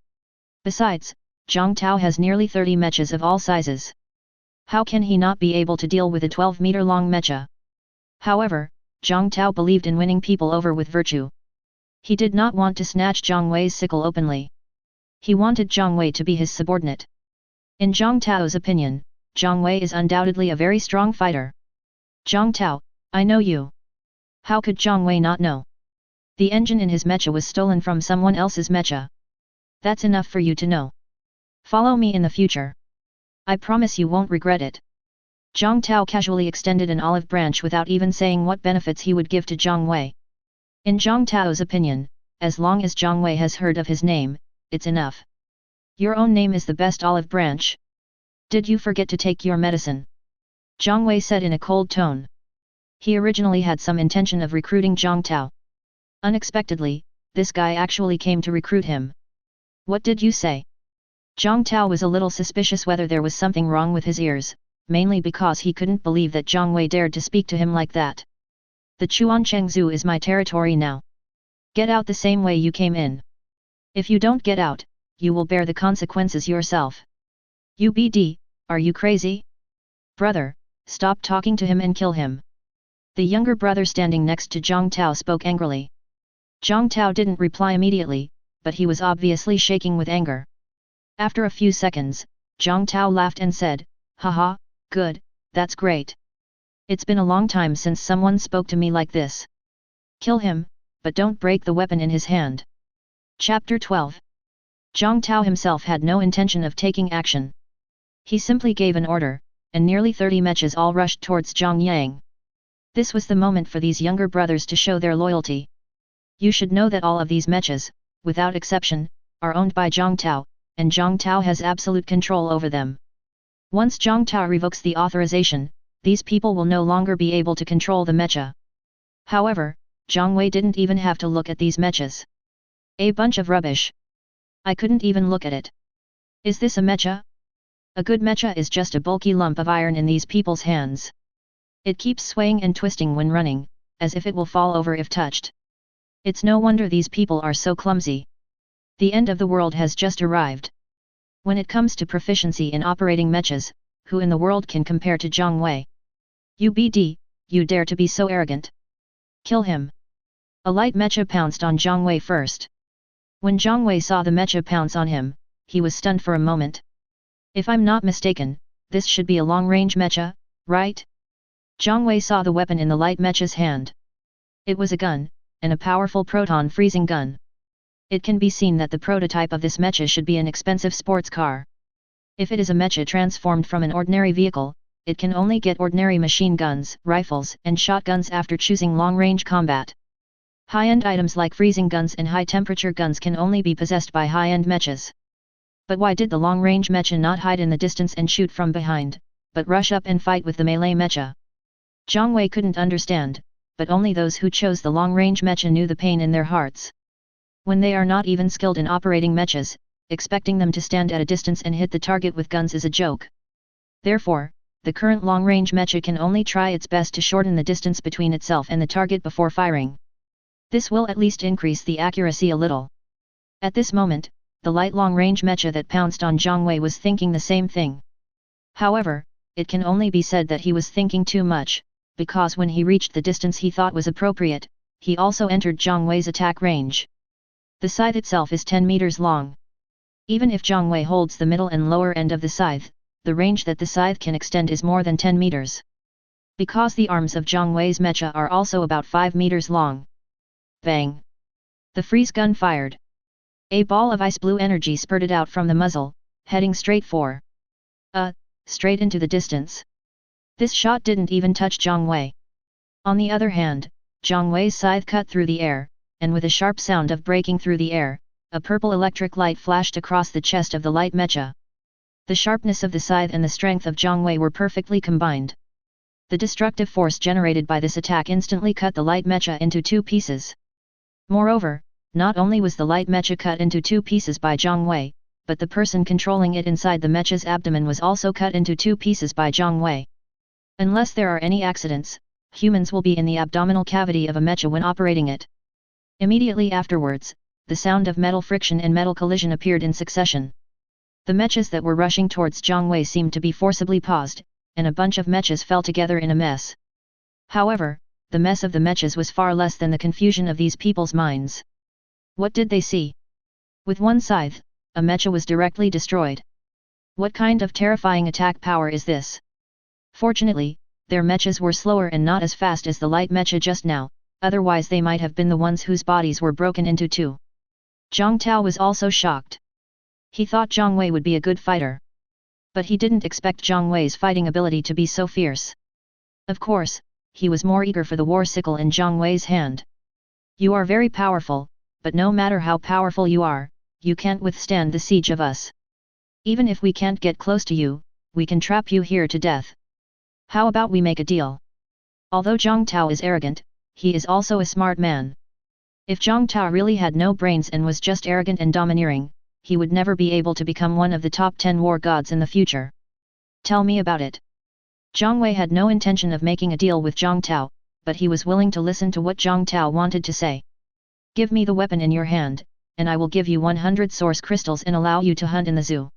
Besides, Zhang Tao has nearly 30 mechas of all sizes. How can he not be able to deal with a 12-meter-long mecha? However, Zhang Tao believed in winning people over with virtue. He did not want to snatch Zhang Wei's sickle openly. He wanted Zhang Wei to be his subordinate. In Zhang Tao's opinion, Zhang Wei is undoubtedly a very strong fighter. Zhang Tao, I know you. How could Zhang Wei not know? The engine in his mecha was stolen from someone else's mecha. That's enough for you to know. Follow me in the future. I promise you won't regret it. Zhang Tao casually extended an olive branch without even saying what benefits he would give to Zhang Wei. In Zhang Tao's opinion, as long as Zhang Wei has heard of his name, it's enough. Your own name is the best olive branch. Did you forget to take your medicine? Zhang Wei said in a cold tone. He originally had some intention of recruiting Zhang Tao. Unexpectedly, this guy actually came to recruit him. What did you say? Zhang Tao was a little suspicious whether there was something wrong with his ears, mainly because he couldn't believe that Zhang Wei dared to speak to him like that. The Chuanchengzu is my territory now. Get out the same way you came in. If you don't get out, you will bear the consequences yourself. UBD, are you crazy? Brother, stop talking to him and kill him. The younger brother standing next to Zhang Tao spoke angrily. Zhang Tao didn't reply immediately, but he was obviously shaking with anger. After a few seconds, Zhang Tao laughed and said, "Haha, good, that's great. It's been a long time since someone spoke to me like this. Kill him, but don't break the weapon in his hand." Chapter 12. Zhang Tao himself had no intention of taking action. He simply gave an order, and nearly 30 mechas all rushed towards Zhang Yang. This was the moment for these younger brothers to show their loyalty. You should know that all of these mechas, without exception, are owned by Zhang Tao, and Zhang Tao has absolute control over them. Once Zhang Tao revokes the authorization, these people will no longer be able to control the mecha. However, Zhang Wei didn't even have to look at these mechas. A bunch of rubbish. I couldn't even look at it. Is this a mecha? A good mecha is just a bulky lump of iron in these people's hands. It keeps swaying and twisting when running, as if it will fall over if touched. It's no wonder these people are so clumsy. The end of the world has just arrived. When it comes to proficiency in operating mechas, who in the world can compare to Zhang Wei? UBD, you dare to be so arrogant. Kill him. A light mecha pounced on Zhang Wei first. When Zhang Wei saw the mecha pounce on him, he was stunned for a moment. If I'm not mistaken, this should be a long-range mecha, right? Zhang Wei saw the weapon in the light mecha's hand. It was a gun, and a powerful proton freezing gun. It can be seen that the prototype of this mecha should be an expensive sports car. If it is a mecha transformed from an ordinary vehicle, it can only get ordinary machine guns, rifles, and shotguns after choosing long-range combat. High-end items like freezing guns and high-temperature guns can only be possessed by high-end mechas. But why did the long-range mecha not hide in the distance and shoot from behind, but rush up and fight with the melee mecha? Zhang Wei couldn't understand, but only those who chose the long-range mecha knew the pain in their hearts. When they are not even skilled in operating mechas, expecting them to stand at a distance and hit the target with guns is a joke. Therefore, the current long-range mecha can only try its best to shorten the distance between itself and the target before firing. This will at least increase the accuracy a little. At this moment, the light long-range mecha that pounced on Zhang Wei was thinking the same thing. However, it can only be said that he was thinking too much, because when he reached the distance he thought was appropriate, he also entered Zhang Wei's attack range. The scythe itself is 10 meters long. Even if Zhang Wei holds the middle and lower end of the scythe, the range that the scythe can extend is more than 10 meters. Because the arms of Zhang Wei's mecha are also about 5 meters long. Bang! The freeze gun fired. A ball of ice blue energy spurted out from the muzzle, heading straight into the distance. This shot didn't even touch Zhang Wei. On the other hand, Zhang Wei's scythe cut through the air, and with a sharp sound of breaking through the air, a purple electric light flashed across the chest of the light mecha. The sharpness of the scythe and the strength of Zhang Wei were perfectly combined. The destructive force generated by this attack instantly cut the light mecha into 2 pieces. Moreover, not only was the light mecha cut into 2 pieces by Zhang Wei, but the person controlling it inside the mecha's abdomen was also cut into 2 pieces by Zhang Wei. Unless there are any accidents, humans will be in the abdominal cavity of a mecha when operating it. Immediately afterwards, the sound of metal friction and metal collision appeared in succession. The mechas that were rushing towards Zhang Wei seemed to be forcibly paused, and a bunch of mechas fell together in a mess. However, the mess of the mechas was far less than the confusion of these people's minds. What did they see? With one scythe, a mecha was directly destroyed. What kind of terrifying attack power is this? Fortunately, their mechas were slower and not as fast as the light mecha just now, otherwise they might have been the ones whose bodies were broken into 2. Zhang Tao was also shocked. He thought Zhang Wei would be a good fighter. But he didn't expect Zhang Wei's fighting ability to be so fierce. Of course, he was more eager for the war sickle in Zhang Wei's hand. You are very powerful, but no matter how powerful you are, you can't withstand the siege of us. Even if we can't get close to you, we can trap you here to death. How about we make a deal? Although Zhang Tao is arrogant, he is also a smart man. If Zhang Tao really had no brains and was just arrogant and domineering, he would never be able to become one of the top 10 war gods in the future. Tell me about it. Zhang Wei had no intention of making a deal with Zhang Tao, but he was willing to listen to what Zhang Tao wanted to say. Give me the weapon in your hand, and I will give you 100 source crystals and allow you to hunt in the zoo.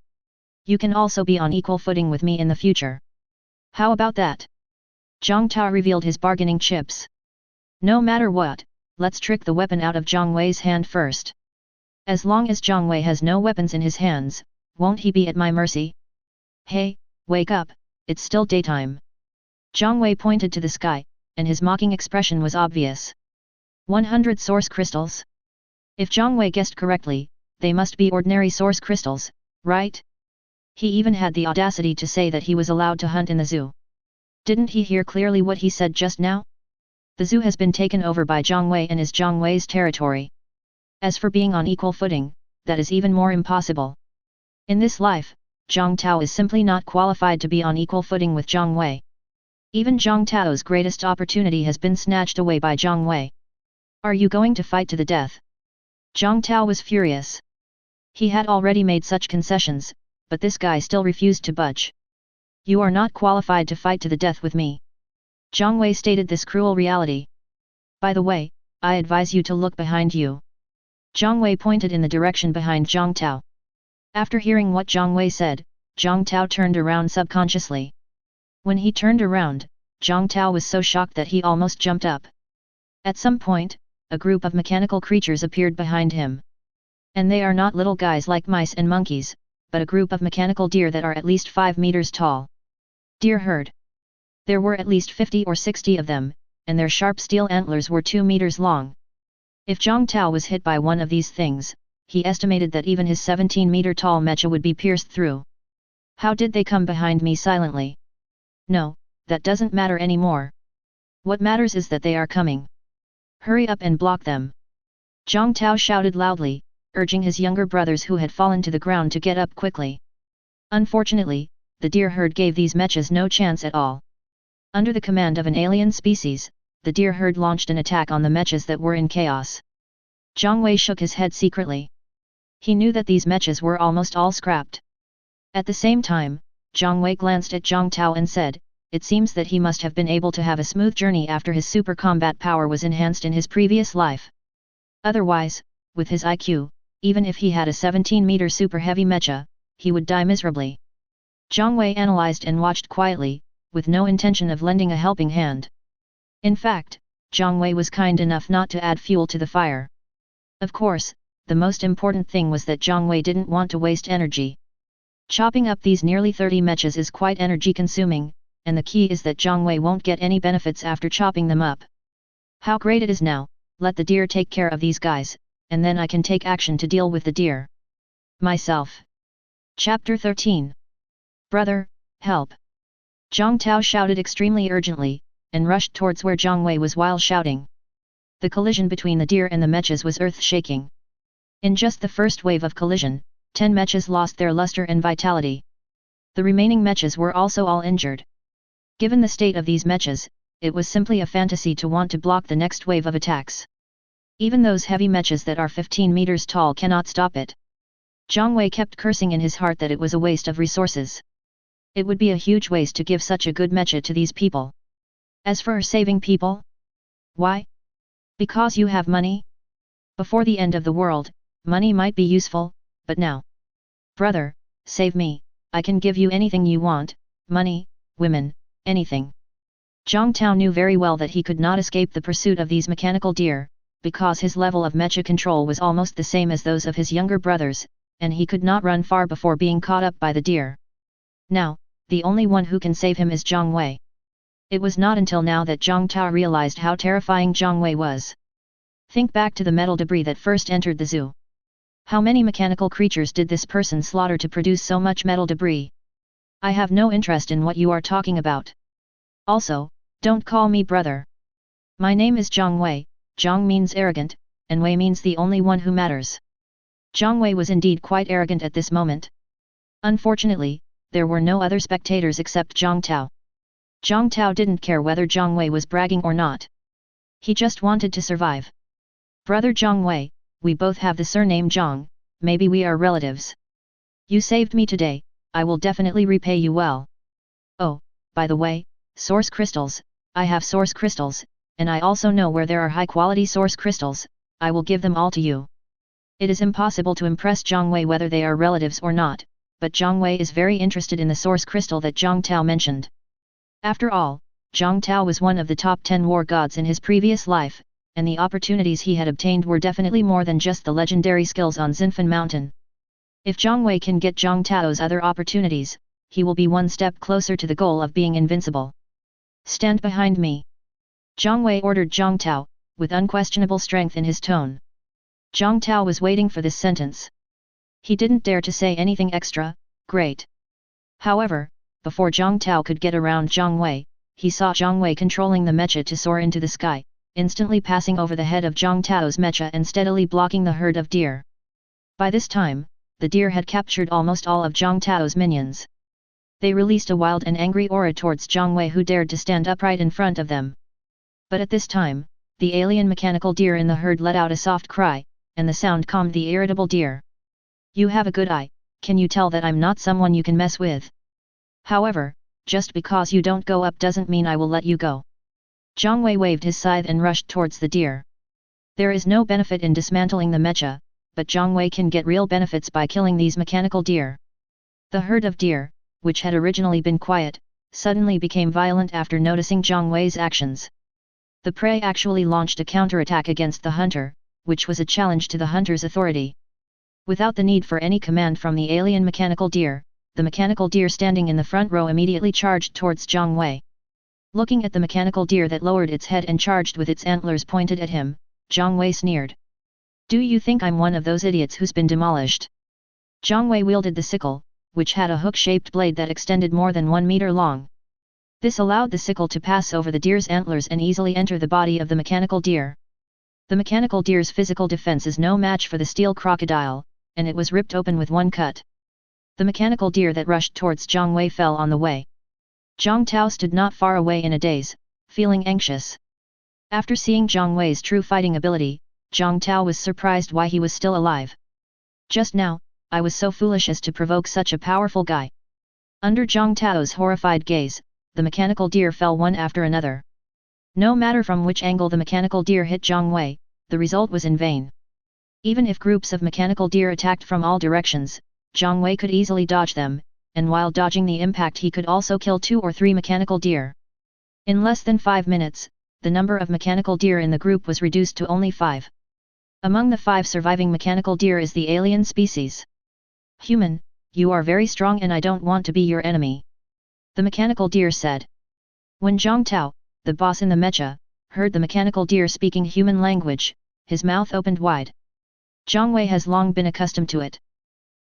You can also be on equal footing with me in the future. How about that? Zhang Tao revealed his bargaining chips. No matter what, let's trick the weapon out of Zhang Wei's hand first. As long as Zhang Wei has no weapons in his hands, won't he be at my mercy? Hey, wake up, it's still daytime. Zhang Wei pointed to the sky, and his mocking expression was obvious. 100 source crystals? If Zhang Wei guessed correctly, they must be ordinary source crystals, right? He even had the audacity to say that he was allowed to hunt in the zoo. Didn't he hear clearly what he said just now? The zoo has been taken over by Zhang Wei and is Zhang Wei's territory. As for being on equal footing, that is even more impossible. In this life, Zhang Tao is simply not qualified to be on equal footing with Zhang Wei. Even Zhang Tao's greatest opportunity has been snatched away by Zhang Wei. Are you going to fight to the death? Zhang Tao was furious. He had already made such concessions, but this guy still refused to budge. You are not qualified to fight to the death with me. Zhang Wei stated this cruel reality. By the way, I advise you to look behind you. Zhang Wei pointed in the direction behind Zhang Tao. After hearing what Zhang Wei said, Zhang Tao turned around subconsciously. When he turned around, Zhang Tao was so shocked that he almost jumped up. At some point, a group of mechanical creatures appeared behind him. And they are not little guys like mice and monkeys, but a group of mechanical deer that are at least 5 meters tall. Deer herd. There were at least 50 or 60 of them, and their sharp steel antlers were 2 meters long. If Zhang Tao was hit by one of these things, he estimated that even his 17-meter-tall mecha would be pierced through. How did they come behind me silently? No, that doesn't matter anymore. What matters is that they are coming. Hurry up and block them. Zhang Tao shouted loudly, urging his younger brothers who had fallen to the ground to get up quickly. Unfortunately, the deer herd gave these mechas no chance at all. Under the command of an alien species, the deer herd launched an attack on the mechas that were in chaos. Zhang Wei shook his head secretly. He knew that these mechas were almost all scrapped. At the same time, Zhang Wei glanced at Zhang Tao and said, it seems that he must have been able to have a smooth journey after his super combat power was enhanced in his previous life. Otherwise, with his IQ, even if he had a 17-meter super heavy mecha, he would die miserably. Zhang Wei analyzed and watched quietly, with no intention of lending a helping hand. In fact, Zhang Wei was kind enough not to add fuel to the fire. Of course, the most important thing was that Zhang Wei didn't want to waste energy. Chopping up these nearly 30 mechas is quite energy-consuming, and the key is that Zhang Wei won't get any benefits after chopping them up. How great it is now, let the deer take care of these guys, and then I can take action to deal with the deer. Myself. Chapter 13. Brother, help! Zhang Tao shouted extremely urgently, and rushed towards where Zhang Wei was while shouting. The collision between the deer and the mechas was earth-shaking. In just the first wave of collision, 10 mechas lost their luster and vitality. The remaining mechas were also all injured. Given the state of these mechas, it was simply a fantasy to want to block the next wave of attacks. Even those heavy mechas that are 15 meters tall cannot stop it. Zhang Wei kept cursing in his heart that it was a waste of resources. It would be a huge waste to give such a good mecha to these people. As for saving people? Why? Because you have money? Before the end of the world, money might be useful, but now. Brother, save me, I can give you anything you want, money, women, anything. Zhang Tao knew very well that he could not escape the pursuit of these mechanical deer, because his level of mecha control was almost the same as those of his younger brothers, and he could not run far before being caught up by the deer. Now, the only one who can save him is Zhang Wei. It was not until now that Zhang Tao realized how terrifying Zhang Wei was. Think back to the metal debris that first entered the zoo. How many mechanical creatures did this person slaughter to produce so much metal debris? I have no interest in what you are talking about. Also, don't call me brother. My name is Zhang Wei. Zhang means arrogant, and Wei means the only one who matters. Zhang Wei was indeed quite arrogant at this moment. Unfortunately, there were no other spectators except Zhang Tao. Zhang Tao didn't care whether Zhang Wei was bragging or not. He just wanted to survive. Brother Zhang Wei, we both have the surname Zhang, maybe we are relatives. You saved me today, I will definitely repay you well. Oh, by the way, source crystals, I have source crystals, and I also know where there are high-quality source crystals, I will give them all to you. It is impossible to impress Zhang Wei whether they are relatives or not, but Zhang Wei is very interested in the source crystal that Zhang Tao mentioned. After all, Zhang Tao was one of the top 10 war gods in his previous life, and the opportunities he had obtained were definitely more than just the legendary skills on Xinfan Mountain. If Zhang Wei can get Zhang Tao's other opportunities, he will be one step closer to the goal of being invincible. Stand behind me. Zhang Wei ordered Zhang Tao, with unquestionable strength in his tone. Zhang Tao was waiting for this sentence. He didn't dare to say anything extra, great. However, before Zhang Tao could get around Zhang Wei, he saw Zhang Wei controlling the mecha to soar into the sky, instantly passing over the head of Zhang Tao's mecha and steadily blocking the herd of deer. By this time, the deer had captured almost all of Zhang Tao's minions. They released a wild and angry aura towards Zhang Wei, who dared to stand upright in front of them. But at this time, the alien mechanical deer in the herd let out a soft cry, and the sound calmed the irritable deer. You have a good eye, can you tell that I'm not someone you can mess with? However, just because you don't go up doesn't mean I will let you go. Zhang Wei waved his scythe and rushed towards the deer. There is no benefit in dismantling the mecha, but Zhang Wei can get real benefits by killing these mechanical deer. The herd of deer, which had originally been quiet, suddenly became violent after noticing Zhang Wei's actions. The prey actually launched a counterattack against the hunter, which was a challenge to the hunter's authority. Without the need for any command from the alien mechanical deer, the mechanical deer standing in the front row immediately charged towards Zhang Wei. Looking at the mechanical deer that lowered its head and charged with its antlers pointed at him, Zhang Wei sneered. Do you think I'm one of those idiots who's been demolished? Zhang Wei wielded the sickle, which had a hook-shaped blade that extended more than 1 meter long. This allowed the sickle to pass over the deer's antlers and easily enter the body of the mechanical deer. The mechanical deer's physical defense is no match for the steel crocodile, and it was ripped open with one cut. The mechanical deer that rushed towards Zhang Wei fell on the way. Zhang Tao stood not far away in a daze, feeling anxious. After seeing Zhang Wei's true fighting ability, Zhang Tao was surprised why he was still alive. Just now, I was so foolish as to provoke such a powerful guy. Under Zhang Tao's horrified gaze, the mechanical deer fell one after another. No matter from which angle the mechanical deer hit Zhang Wei, the result was in vain. Even if groups of mechanical deer attacked from all directions, Zhang Wei could easily dodge them, and while dodging the impact he could also kill 2 or 3 mechanical deer. In less than 5 minutes, the number of mechanical deer in the group was reduced to only 5. Among the 5 surviving mechanical deer is the alien species. Human, you are very strong and I don't want to be your enemy. The mechanical deer said. When Zhang Tao, the boss in the mecha, heard the mechanical deer speaking human language, his mouth opened wide. Zhang Wei has long been accustomed to it.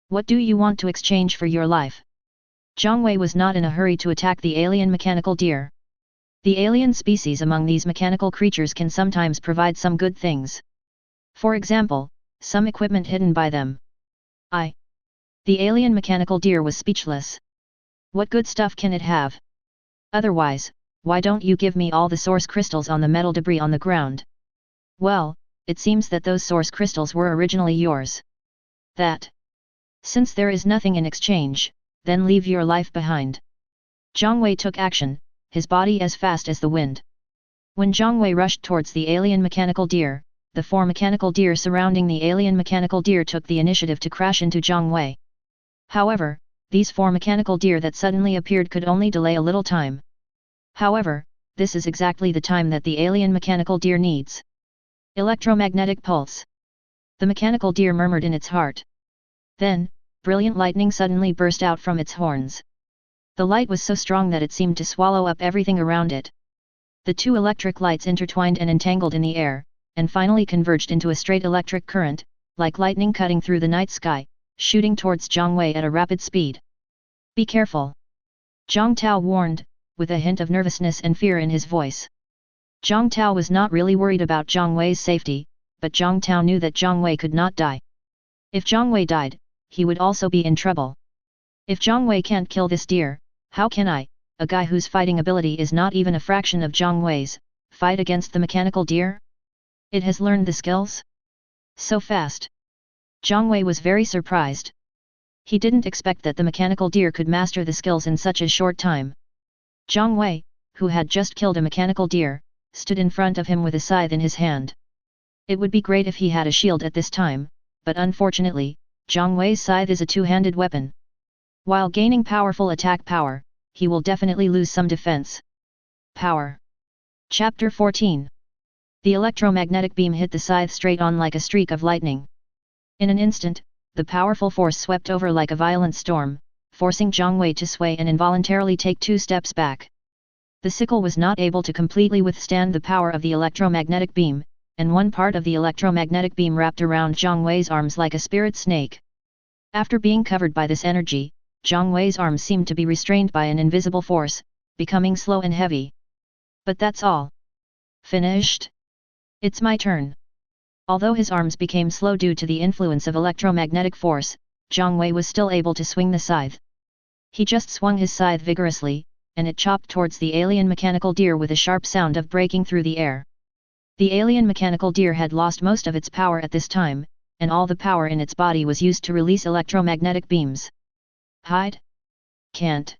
What do you want to exchange for your life? Zhang Wei was not in a hurry to attack the alien mechanical deer. The alien species among these mechanical creatures can sometimes provide some good things. For example, some equipment hidden by them. The alien mechanical deer was speechless. What good stuff can it have? Otherwise, why don't you give me all the source crystals on the metal debris on the ground? Well, it seems that those source crystals were originally yours. Since there is nothing in exchange, then leave your life behind. Zhang Wei took action, his body as fast as the wind. When Zhang Wei rushed towards the alien mechanical deer, the 4 mechanical deer surrounding the alien mechanical deer took the initiative to crash into Zhang Wei. However, these 4 mechanical deer that suddenly appeared could only delay a little time. However, this is exactly the time that the alien mechanical deer needs. Electromagnetic pulse. The mechanical deer murmured in its heart. Then, brilliant lightning suddenly burst out from its horns. The light was so strong that it seemed to swallow up everything around it. The 2 electric lights intertwined and entangled in the air, and finally converged into a straight electric current, like lightning cutting through the night sky, shooting towards Zhang Wei at a rapid speed. Be careful! Zhang Tao warned, with a hint of nervousness and fear in his voice. Zhang Tao was not really worried about Zhang Wei's safety, but Zhang Tao knew that Zhang Wei could not die. If Zhang Wei died, he would also be in trouble. If Zhang Wei can't kill this deer, how can I, a guy whose fighting ability is not even a fraction of Zhang Wei's, fight against the mechanical deer? It has learned the skills? So fast. Zhang Wei was very surprised. He didn't expect that the mechanical deer could master the skills in such a short time. Zhang Wei, who had just killed a mechanical deer, stood in front of him with a scythe in his hand. It would be great if he had a shield at this time, but unfortunately, Zhang Wei's scythe is a two-handed weapon. While gaining powerful attack power, he will definitely lose some defense power. Chapter 14. The electromagnetic beam hit the scythe straight on like a streak of lightning. In an instant, the powerful force swept over like a violent storm, forcing Zhang Wei to sway and involuntarily take 2 steps back. The sickle was not able to completely withstand the power of the electromagnetic beam, and one part of the electromagnetic beam wrapped around Zhang Wei's arms like a spirit snake. After being covered by this energy, Zhang Wei's arms seemed to be restrained by an invisible force, becoming slow and heavy. But that's all. Finished? It's my turn. Although his arms became slow due to the influence of electromagnetic force, Zhang Wei was still able to swing the scythe. He just swung his scythe vigorously, and it chopped towards the alien mechanical deer with a sharp sound of breaking through the air. The alien mechanical deer had lost most of its power at this time, and all the power in its body was used to release electromagnetic beams. Hide? Can't.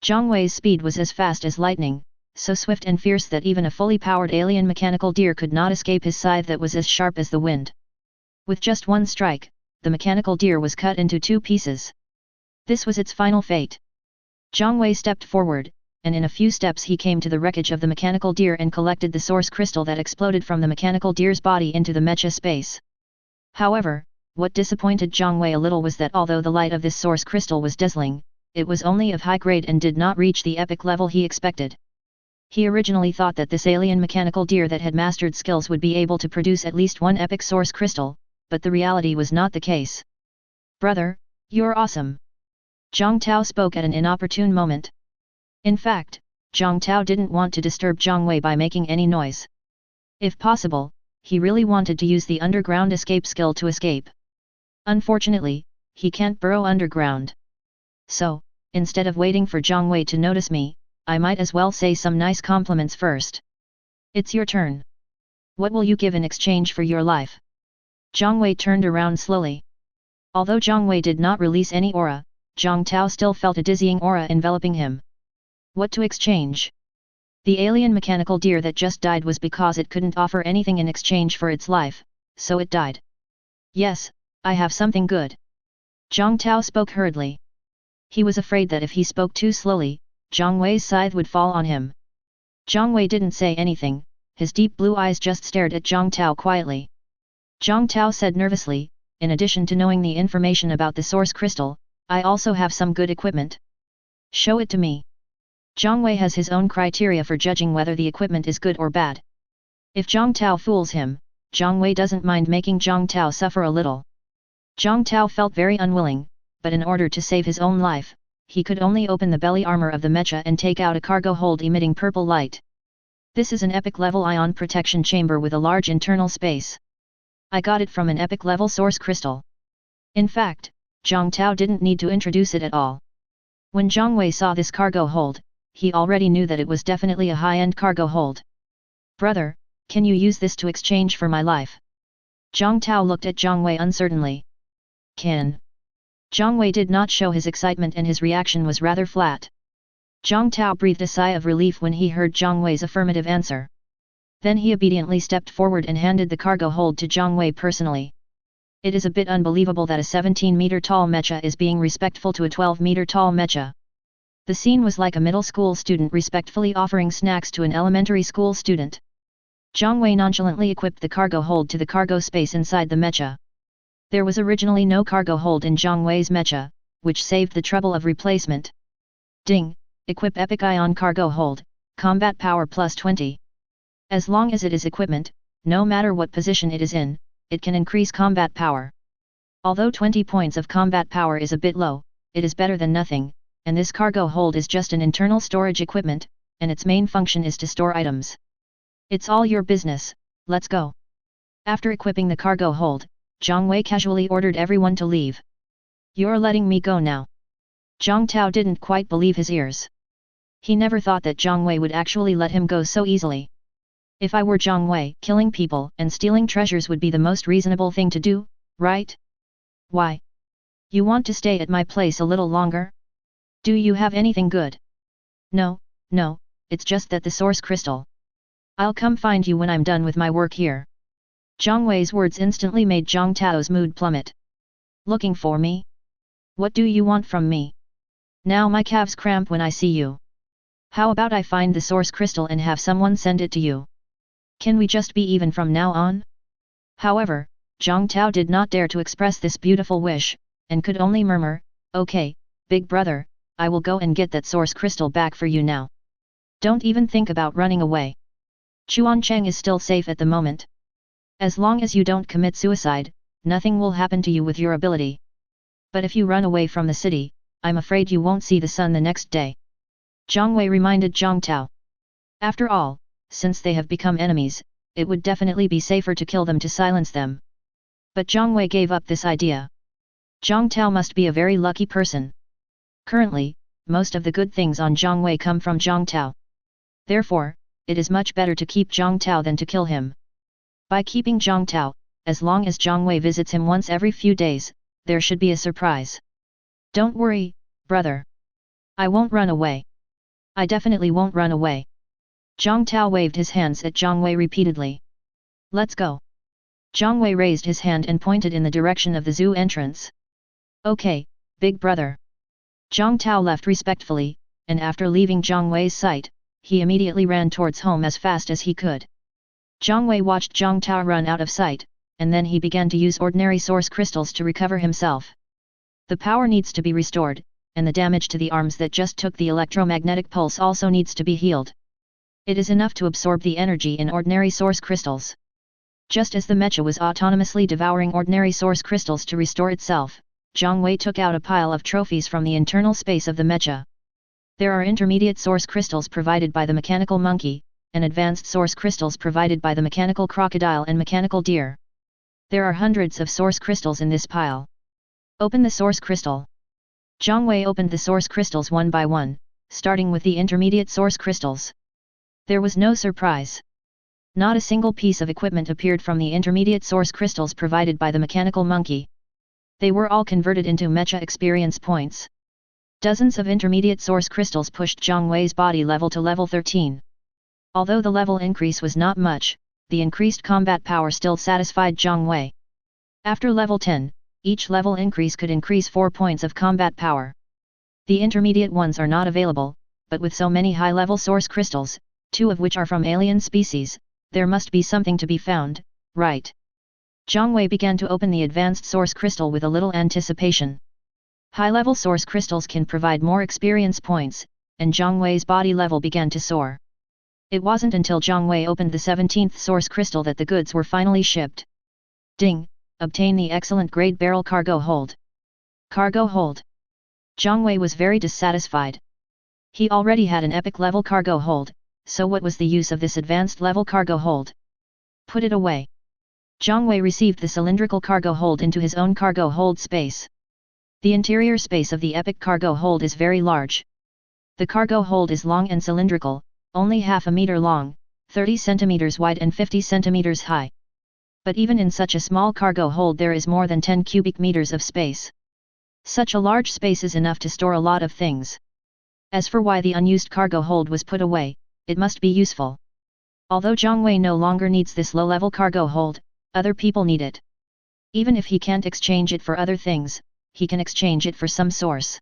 Zhang Wei's speed was as fast as lightning, so swift and fierce that even a fully powered alien mechanical deer could not escape his scythe that was as sharp as the wind. With just one strike, the mechanical deer was cut into 2 pieces. This was its final fate. Zhang Wei stepped forward, and in a few steps he came to the wreckage of the mechanical deer and collected the source crystal that exploded from the mechanical deer's body into the mecha space. However, what disappointed Zhang Wei a little was that although the light of this source crystal was dazzling, it was only of high grade and did not reach the epic level he expected. He originally thought that this alien mechanical deer that had mastered skills would be able to produce at least 1 epic source crystal, but the reality was not the case. Brother, you're awesome. Zhang Tao spoke at an inopportune moment. In fact, Zhang Tao didn't want to disturb Zhang Wei by making any noise. If possible, he really wanted to use the underground escape skill to escape. Unfortunately, he can't burrow underground. So, instead of waiting for Zhang Wei to notice me, I might as well say some nice compliments first. It's your turn. What will you give in exchange for your life? Zhang Wei turned around slowly. Although Zhang Wei did not release any aura, Zhang Tao still felt a dizzying aura enveloping him. What to exchange? The alien mechanical deer that just died was because it couldn't offer anything in exchange for its life, so it died. Yes, I have something good. Zhang Tao spoke hurriedly. He was afraid that if he spoke too slowly, Zhang Wei's scythe would fall on him. Zhang Wei didn't say anything, his deep blue eyes just stared at Zhang Tao quietly. Zhang Tao said nervously, in addition to knowing the information about the source crystal, I also have some good equipment. Show it to me. Zhang Wei has his own criteria for judging whether the equipment is good or bad. If Zhang Tao fools him, Zhang Wei doesn't mind making Zhang Tao suffer a little. Zhang Tao felt very unwilling, but in order to save his own life, he could only open the belly armor of the mecha and take out a cargo hold emitting purple light. This is an epic level ion protection chamber with a large internal space. I got it from an epic level source crystal. In fact, Zhang Tao didn't need to introduce it at all. When Zhang Wei saw this cargo hold, he already knew that it was definitely a high-end cargo hold. Brother, can you use this to exchange for my life? Zhang Tao looked at Zhang Wei uncertainly. Can. Zhang Wei did not show his excitement and his reaction was rather flat. Zhang Tao breathed a sigh of relief when he heard Zhang Wei's affirmative answer. Then he obediently stepped forward and handed the cargo hold to Zhang Wei personally. It is a bit unbelievable that a 17-meter-tall mecha is being respectful to a 12-meter-tall mecha. The scene was like a middle school student respectfully offering snacks to an elementary school student. Zhang Wei nonchalantly equipped the cargo hold to the cargo space inside the mecha. There was originally no cargo hold in Zhang Wei's mecha, which saved the trouble of replacement. Ding! Equip Epic Ion Cargo Hold, Combat Power plus 20. As long as it is equipment, no matter what position it is in, it can increase combat power. Although 20 points of combat power is a bit low, it is better than nothing, and this cargo hold is just an internal storage equipment, and its main function is to store items. It's all your business, let's go. After equipping the cargo hold, Zhang Wei casually ordered everyone to leave. You're letting me go now? Zhang Tao didn't quite believe his ears. He never thought that Zhang Wei would actually let him go so easily. If I were Zhang Wei, killing people and stealing treasures would be the most reasonable thing to do, right? Why? You want to stay at my place a little longer? Do you have anything good? No, no, it's just that the source crystal. I'll come find you when I'm done with my work here. Zhang Wei's words instantly made Zhang Tao's mood plummet. Looking for me? What do you want from me? Now my calves cramp when I see you. How about I find the source crystal and have someone send it to you? Can we just be even from now on? However, Zhang Tao did not dare to express this beautiful wish, and could only murmur, "Okay, big brother, I will go and get that source crystal back for you now. Don't even think about running away. Chuancheng is still safe at the moment. As long as you don't commit suicide, nothing will happen to you with your ability. But if you run away from the city, I'm afraid you won't see the sun the next day." Zhang Wei reminded Zhang Tao. After all, since they have become enemies, it would definitely be safer to kill them to silence them. But Zhang Wei gave up this idea. Zhang Tao must be a very lucky person. Currently, most of the good things on Zhang Wei come from Zhang Tao. Therefore, it is much better to keep Zhang Tao than to kill him. By keeping Zhang Tao, as long as Zhang Wei visits him once every few days, there should be a surprise. Don't worry, brother. I won't run away. I definitely won't run away. Zhang Tao waved his hands at Zhang Wei repeatedly. Let's go. Zhang Wei raised his hand and pointed in the direction of the zoo entrance. Okay, big brother. Zhang Tao left respectfully, and after leaving Zhang Wei's sight, he immediately ran towards home as fast as he could. Zhang Wei watched Zhang Tao run out of sight, and then he began to use ordinary source crystals to recover himself. The power needs to be restored, and the damage to the arms that just took the electromagnetic pulse also needs to be healed. It is enough to absorb the energy in ordinary source crystals. Just as the mecha was autonomously devouring ordinary source crystals to restore itself, Zhang Wei took out a pile of trophies from the internal space of the mecha. There are intermediate source crystals provided by the mechanical monkey, and advanced source crystals provided by the mechanical crocodile and mechanical deer. There are hundreds of source crystals in this pile. Open the source crystal. Zhang Wei opened the source crystals one by one, starting with the intermediate source crystals. There was no surprise. Not a single piece of equipment appeared from the intermediate source crystals provided by the mechanical monkey. They were all converted into mecha experience points. Dozens of intermediate source crystals pushed Zhang Wei's body level to level 13. Although the level increase was not much, the increased combat power still satisfied Zhang Wei. After level 10, each level increase could increase 4 points of combat power. The intermediate ones are not available, but with so many high-level source crystals, 2 of which are from alien species, there must be something to be found, right? Zhang Wei began to open the advanced source crystal with a little anticipation. High-level source crystals can provide more experience points, and Zhang Wei's body level began to soar. It wasn't until Zhang Wei opened the 17th source crystal that the goods were finally shipped. Ding! Obtain the excellent grade barrel cargo hold. Cargo hold. Zhang Wei was very dissatisfied. He already had an epic level cargo hold, so what was the use of this advanced level cargo hold? Put it away. Zhang Wei received the cylindrical cargo hold into his own cargo hold space. The interior space of the epic cargo hold is very large. The cargo hold is long and cylindrical, only half a meter long, 30 centimeters wide and 50 centimeters high. But even in such a small cargo hold there is more than 10 cubic meters of space. Such a large space is enough to store a lot of things. As for why the unused cargo hold was put away, it must be useful. Although Zhang Wei no longer needs this low-level cargo hold, other people need it. Even if he can't exchange it for other things, he can exchange it for some source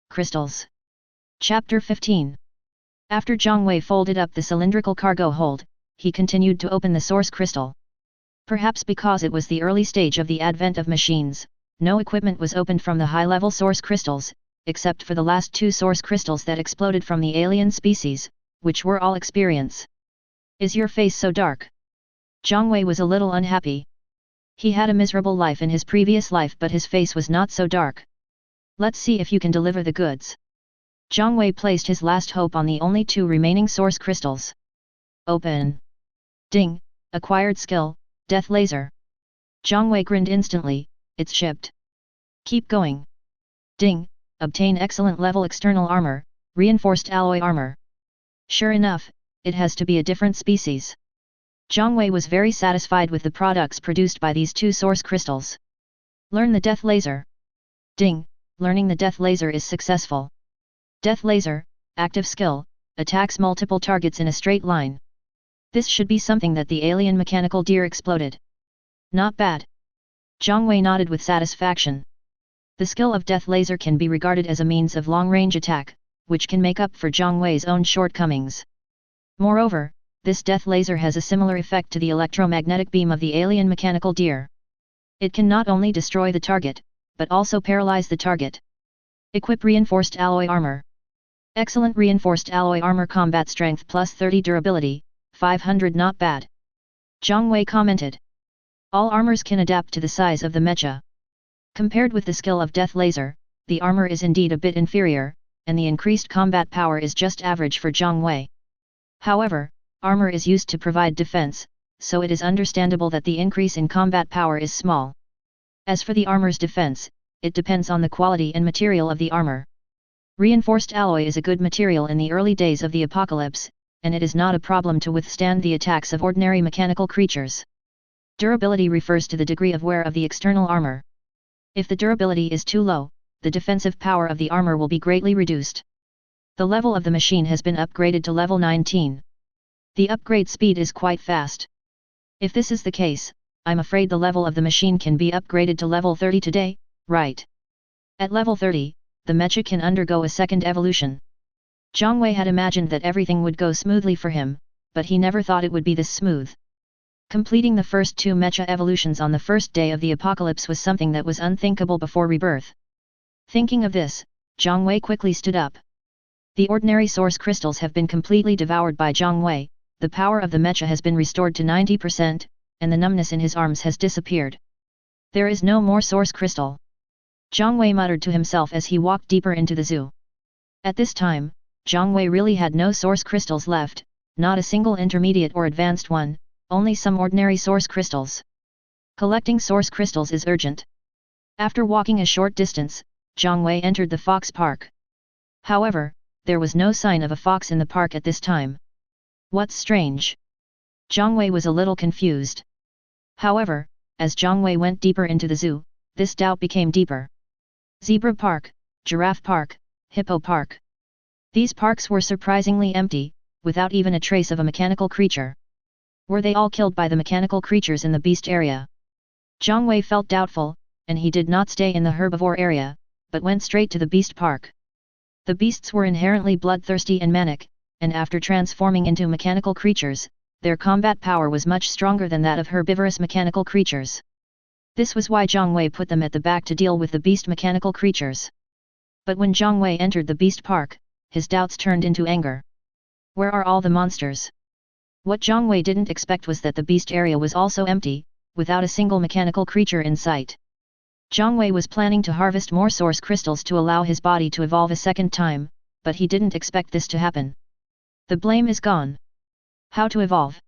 crystals. Chapter 15. After Zhang Wei folded up the cylindrical cargo hold, he continued to open the source crystal. Perhaps because it was the early stage of the advent of machines, no equipment was opened from the high-level source crystals, except for the last 2 source crystals that exploded from the alien species, which were all experience. Is your face so dark? Zhang Wei was a little unhappy. He had a miserable life in his previous life, but his face was not so dark. Let's see if you can deliver the goods. Zhang Wei placed his last hope on the only 2 remaining source crystals. Open. Ding! Acquired skill, Death Laser. Zhang Wei grinned instantly, it's shipped. Keep going. Ding! Obtain excellent level external armor, reinforced alloy armor. Sure enough, it has to be a different species. Zhang Wei was very satisfied with the products produced by these 2 source crystals. Learn the death laser. Ding, learning the death laser is successful. Death laser, active skill, attacks multiple targets in a straight line. This should be something that the alien mechanical deer exploded. Not bad. Zhang Wei nodded with satisfaction. The skill of death laser can be regarded as a means of long-range attack, which can make up for Zhang Wei's own shortcomings. Moreover, this death laser has a similar effect to the electromagnetic beam of the alien mechanical deer. It can not only destroy the target, but also paralyze the target. Equip reinforced alloy armor. Excellent reinforced alloy armor, combat strength plus 30 durability, 500, not bad. Zhang Wei commented. All armors can adapt to the size of the mecha. Compared with the skill of death laser, the armor is indeed a bit inferior, and the increased combat power is just average for Zhang Wei. However, armor is used to provide defense, so it is understandable that the increase in combat power is small. As for the armor's defense, it depends on the quality and material of the armor. Reinforced alloy is a good material in the early days of the apocalypse, and it is not a problem to withstand the attacks of ordinary mechanical creatures. Durability refers to the degree of wear of the external armor. If the durability is too low, the defensive power of the armor will be greatly reduced. The level of the machine has been upgraded to level 19. The upgrade speed is quite fast. If this is the case, I'm afraid the level of the machine can be upgraded to level 30 today, right? At level 30, the mecha can undergo a second evolution. Zhang Wei had imagined that everything would go smoothly for him, but he never thought it would be this smooth. Completing the first 2 mecha evolutions on the first day of the apocalypse was something that was unthinkable before rebirth. Thinking of this, Zhang Wei quickly stood up. The ordinary source crystals have been completely devoured by Zhang Wei, the power of the mecha has been restored to 90%, and the numbness in his arms has disappeared. There is no more source crystal. Zhang Wei muttered to himself as he walked deeper into the zoo. At this time, Zhang Wei really had no source crystals left, not a single intermediate or advanced one, only some ordinary source crystals. Collecting source crystals is urgent. After walking a short distance, Zhang Wei entered the fox park. However, there was no sign of a fox in the park at this time. What's strange? Zhang Wei was a little confused. However, as Zhang Wei went deeper into the zoo, this doubt became deeper. Zebra Park, Giraffe Park, Hippo Park. These parks were surprisingly empty, without even a trace of a mechanical creature. Were they all killed by the mechanical creatures in the beast area? Zhang Wei felt doubtful, and he did not stay in the herbivore area, but went straight to the beast park. The beasts were inherently bloodthirsty and manic, and after transforming into mechanical creatures, their combat power was much stronger than that of herbivorous mechanical creatures. This was why Zhang Wei put them at the back to deal with the beast mechanical creatures. But when Zhang Wei entered the beast park, his doubts turned into anger. Where are all the monsters? What Zhang Wei didn't expect was that the beast area was also empty, without a single mechanical creature in sight. Zhang Wei was planning to harvest more source crystals to allow his body to evolve a second time, but he didn't expect this to happen. The blame is gone. How to evolve?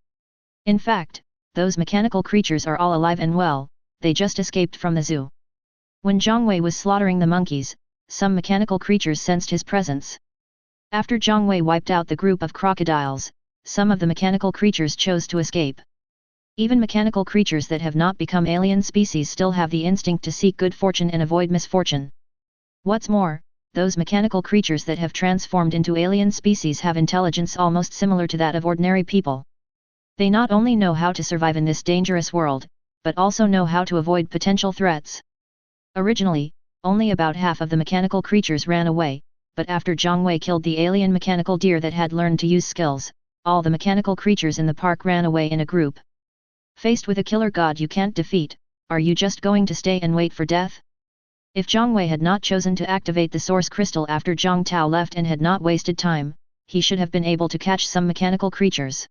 In fact, those mechanical creatures are all alive and well, they just escaped from the zoo. When Zhang Wei was slaughtering the monkeys, some mechanical creatures sensed his presence. After Zhang Wei wiped out the group of crocodiles, some of the mechanical creatures chose to escape. Even mechanical creatures that have not become alien species still have the instinct to seek good fortune and avoid misfortune. What's more, those mechanical creatures that have transformed into alien species have intelligence almost similar to that of ordinary people. They not only know how to survive in this dangerous world, but also know how to avoid potential threats. Originally, only about half of the mechanical creatures ran away, but after Zhang Wei killed the alien mechanical deer that had learned to use skills, all the mechanical creatures in the park ran away in a group. Faced with a killer god you can't defeat, are you just going to stay and wait for death? If Zhang Wei had not chosen to activate the source crystal after Zhang Tao left and had not wasted time, he should have been able to catch some mechanical creatures.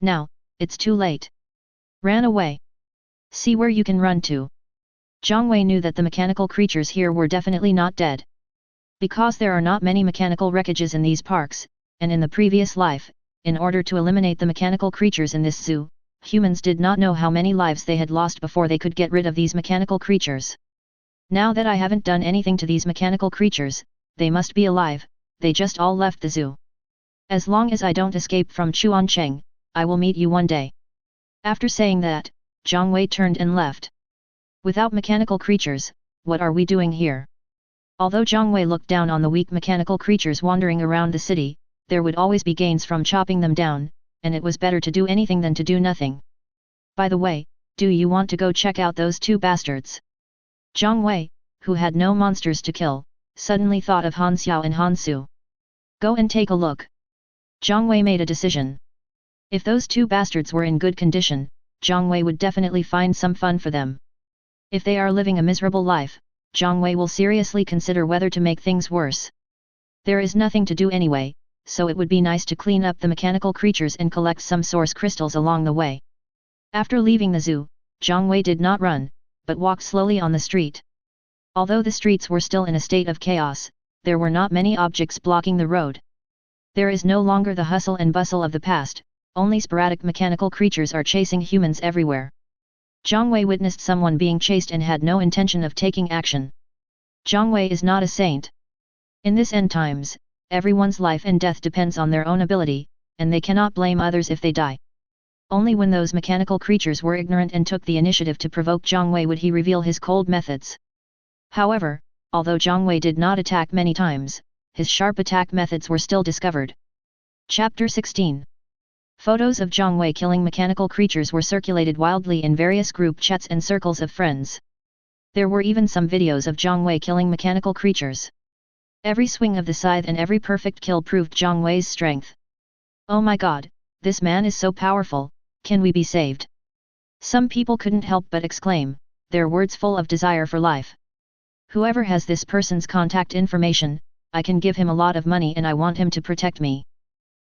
Now, it's too late. Ran away. See where you can run to. Zhang Wei knew that the mechanical creatures here were definitely not dead. Because there are not many mechanical wreckages in these parks, and in the previous life, in order to eliminate the mechanical creatures in this zoo, humans did not know how many lives they had lost before they could get rid of these mechanical creatures. Now that I haven't done anything to these mechanical creatures, they must be alive, they just all left the zoo. As long as I don't escape from Chuancheng, I will meet you one day. After saying that, Zhang Wei turned and left. Without mechanical creatures, what are we doing here? Although Zhang Wei looked down on the weak mechanical creatures wandering around the city, there would always be gains from chopping them down, and it was better to do anything than to do nothing. By the way, do you want to go check out those two bastards? Zhang Wei, who had no monsters to kill, suddenly thought of Han Xiao and Han Su. Go and take a look. Zhang Wei made a decision. If those two bastards were in good condition, Zhang Wei would definitely find some fun for them. If they are living a miserable life, Zhang Wei will seriously consider whether to make things worse. There is nothing to do anyway, so it would be nice to clean up the mechanical creatures and collect some source crystals along the way. After leaving the zoo, Zhang Wei did not run, but walked slowly on the street. Although the streets were still in a state of chaos, there were not many objects blocking the road. There is no longer the hustle and bustle of the past, only sporadic mechanical creatures are chasing humans everywhere. Zhang Wei witnessed someone being chased and had no intention of taking action. Zhang Wei is not a saint. In this end times, everyone's life and death depends on their own ability, and they cannot blame others if they die. Only when those mechanical creatures were ignorant and took the initiative to provoke Zhang Wei would he reveal his cold methods. However, although Zhang Wei did not attack many times, his sharp attack methods were still discovered. Chapter 16. Photos of Zhang Wei killing mechanical creatures were circulated wildly in various group chats and circles of friends. There were even some videos of Zhang Wei killing mechanical creatures. Every swing of the scythe and every perfect kill proved Zhang Wei's strength. Oh my god, this man is so powerful, can we be saved? Some people couldn't help but exclaim, their words full of desire for life. Whoever has this person's contact information, I can give him a lot of money and I want him to protect me.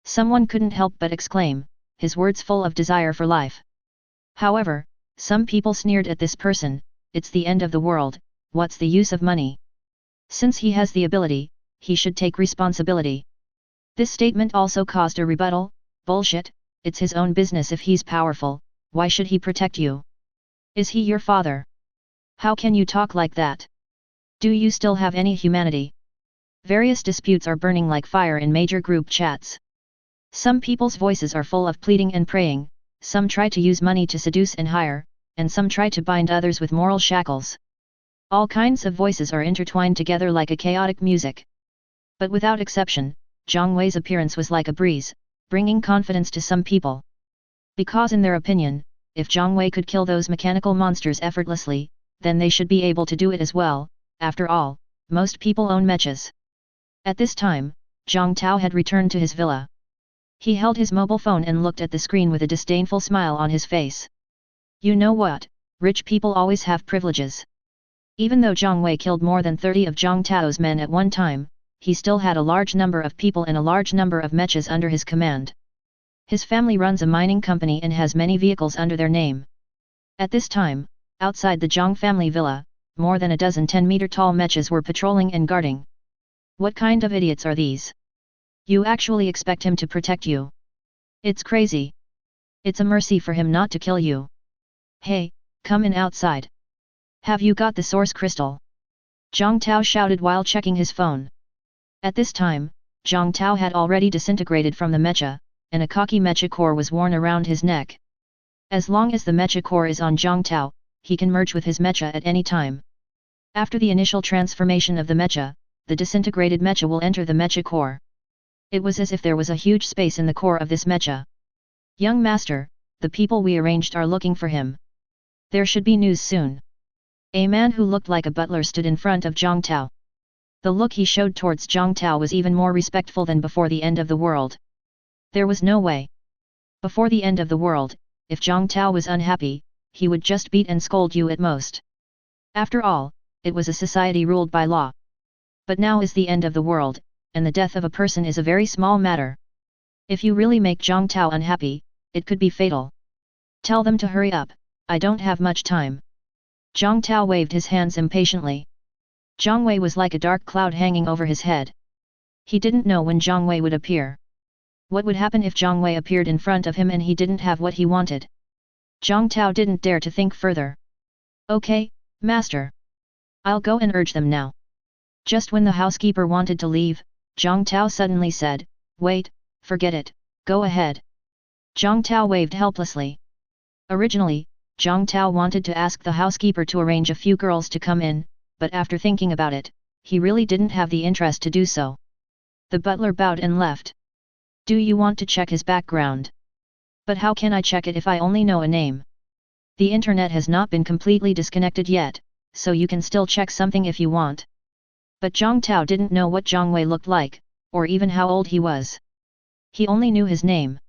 Someone couldn't help but exclaim, his words full of desire for life. However, some people sneered at this person, it's the end of the world, what's the use of money? Since he has the ability, he should take responsibility. This statement also caused a rebuttal, bullshit, it's his own business if he's powerful, why should he protect you? Is he your father? How can you talk like that? Do you still have any humanity? Various disputes are burning like fire in major group chats. Some people's voices are full of pleading and praying, some try to use money to seduce and hire, and some try to bind others with moral shackles. All kinds of voices are intertwined together like a chaotic music. But without exception, Zhang Wei's appearance was like a breeze, bringing confidence to some people. Because in their opinion, if Zhang Wei could kill those mechanical monsters effortlessly, then they should be able to do it as well. After all, most people own mechas. At this time, Zhang Tao had returned to his villa. He held his mobile phone and looked at the screen with a disdainful smile on his face. You know what, rich people always have privileges. Even though Zhang Wei killed more than 30 of Zhang Tao's men at one time, he still had a large number of people and a large number of mechas under his command. His family runs a mining company and has many vehicles under their name. At this time, outside the Zhang family villa, more than a dozen 10-meter-tall mechas were patrolling and guarding. What kind of idiots are these? You actually expect him to protect you? It's crazy. It's a mercy for him not to kill you. Hey, come in outside. Have you got the source crystal? Zhang Tao shouted while checking his phone. At this time, Zhang Tao had already disintegrated from the mecha, and a cocky mecha core was worn around his neck. As long as the mecha core is on Zhang Tao, he can merge with his mecha at any time. After the initial transformation of the mecha, the disintegrated mecha will enter the mecha core. It was as if there was a huge space in the core of this mecha. Young master, the people we arranged are looking for him. There should be news soon. A man who looked like a butler stood in front of Zhang Tao. The look he showed towards Zhang Tao was even more respectful than before the end of the world. There was no way. Before the end of the world, if Zhang Tao was unhappy, he would just beat and scold you at most. After all, it was a society ruled by law. But now is the end of the world, and the death of a person is a very small matter. If you really make Zhang Tao unhappy, it could be fatal. Tell them to hurry up, I don't have much time. Zhang Tao waved his hands impatiently. Zhang Wei was like a dark cloud hanging over his head. He didn't know when Zhang Wei would appear. What would happen if Zhang Wei appeared in front of him and he didn't have what he wanted? Zhang Tao didn't dare to think further. Okay, master. I'll go and urge them now. Just when the housekeeper wanted to leave, Zhang Tao suddenly said, wait, forget it, go ahead. Zhang Tao waved helplessly. Originally, Zhang Tao wanted to ask the housekeeper to arrange a few girls to come in, but after thinking about it, he really didn't have the interest to do so. The butler bowed and left. Do you want to check his background? But how can I check it if I only know a name? The internet has not been completely disconnected yet, so you can still check something if you want. But Zhang Tao didn't know what Zhang Wei looked like, or even how old he was. He only knew his name.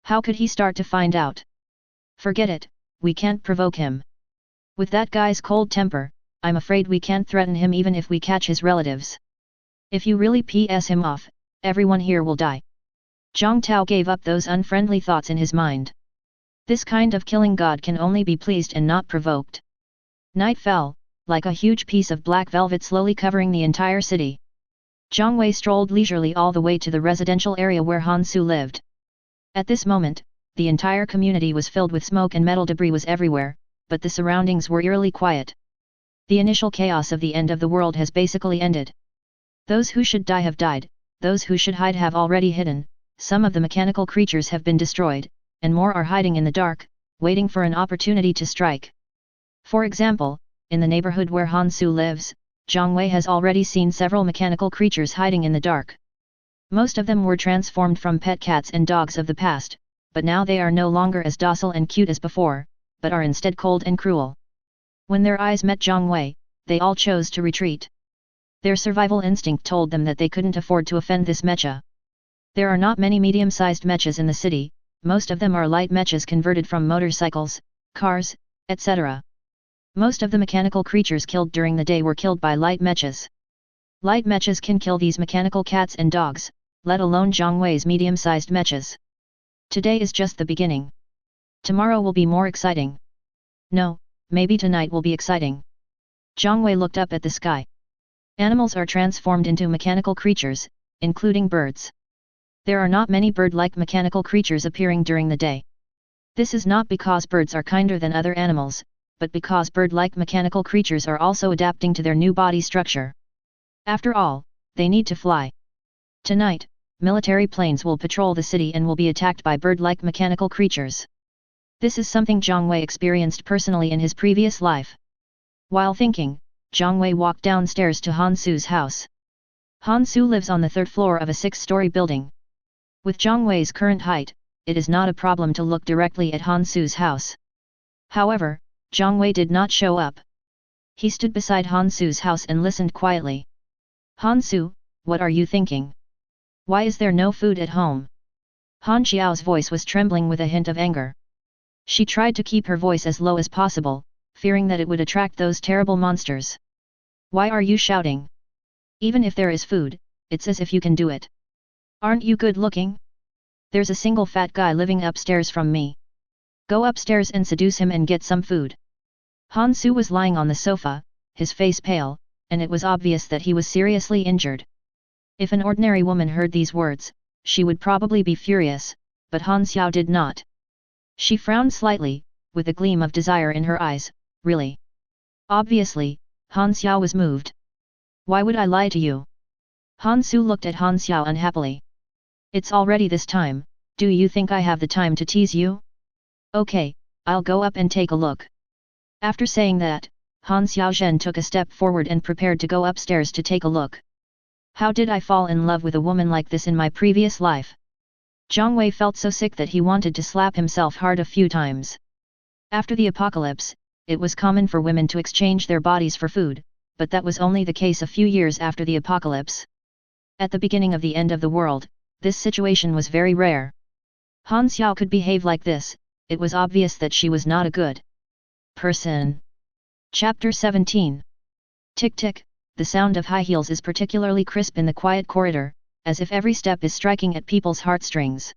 How could he start to find out? Forget it, we can't provoke him. With that guy's cold temper, I'm afraid we can't threaten him even if we catch his relatives. If you really piss him off, everyone here will die. Zhang Tao gave up those unfriendly thoughts in his mind. This kind of killing god can only be pleased and not provoked. Night fell, like a huge piece of black velvet slowly covering the entire city. Zhang Wei strolled leisurely all the way to the residential area where Han Su lived. At this moment, the entire community was filled with smoke and metal debris was everywhere, but the surroundings were eerily quiet. The initial chaos of the end of the world has basically ended. Those who should die have died, those who should hide have already hidden, some of the mechanical creatures have been destroyed, and more are hiding in the dark, waiting for an opportunity to strike. For example, in the neighborhood where Han Su lives, Zhang Wei has already seen several mechanical creatures hiding in the dark. Most of them were transformed from pet cats and dogs of the past, but now they are no longer as docile and cute as before, but are instead cold and cruel. When their eyes met Zhang Wei, they all chose to retreat. Their survival instinct told them that they couldn't afford to offend this mecha. There are not many medium-sized mechas in the city, most of them are light mechas converted from motorcycles, cars, etc. Most of the mechanical creatures killed during the day were killed by light mechas. Light mechas can kill these mechanical cats and dogs, let alone Zhang Wei's medium-sized mechas. Today is just the beginning. Tomorrow will be more exciting. No, maybe tonight will be exciting. Zhang Wei looked up at the sky. Animals are transformed into mechanical creatures, including birds. There are not many bird-like mechanical creatures appearing during the day. This is not because birds are kinder than other animals, but because bird-like mechanical creatures are also adapting to their new body structure. After all, they need to fly. Tonight, military planes will patrol the city and will be attacked by bird-like mechanical creatures. This is something Zhang Wei experienced personally in his previous life. While thinking, Zhang Wei walked downstairs to Han Su's house. Han Su lives on the third floor of a 6-story building. With Zhang Wei's current height, it is not a problem to look directly at Han Su's house. However, Zhang Wei did not show up. He stood beside Han Su's house and listened quietly. Han Su, what are you thinking? Why is there no food at home? Han Xiao's voice was trembling with a hint of anger. She tried to keep her voice as low as possible, fearing that it would attract those terrible monsters. Why are you shouting? Even if there is food, it's as if you can do it. Aren't you good looking? There's a single fat guy living upstairs from me. Go upstairs and seduce him and get some food. Han Su was lying on the sofa, his face pale, and it was obvious that he was seriously injured. If an ordinary woman heard these words, she would probably be furious, but Han Xiao did not. She frowned slightly, with a gleam of desire in her eyes. Really? Obviously, Han Xiao was moved. Why would I lie to you? Han Su looked at Han Xiao unhappily. It's already this time, do you think I have the time to tease you? Okay, I'll go up and take a look. After saying that, Han Xiaozhen took a step forward and prepared to go upstairs to take a look. How did I fall in love with a woman like this in my previous life? Zhang Wei felt so sick that he wanted to slap himself hard a few times. After the apocalypse, it was common for women to exchange their bodies for food, but that was only the case a few years after the apocalypse. At the beginning of the end of the world, this situation was very rare. Han Xiao could behave like this, it was obvious that she was not a good person. Chapter 17. Tick-tick, the sound of high heels is particularly crisp in the quiet corridor, as if every step is striking at people's heartstrings.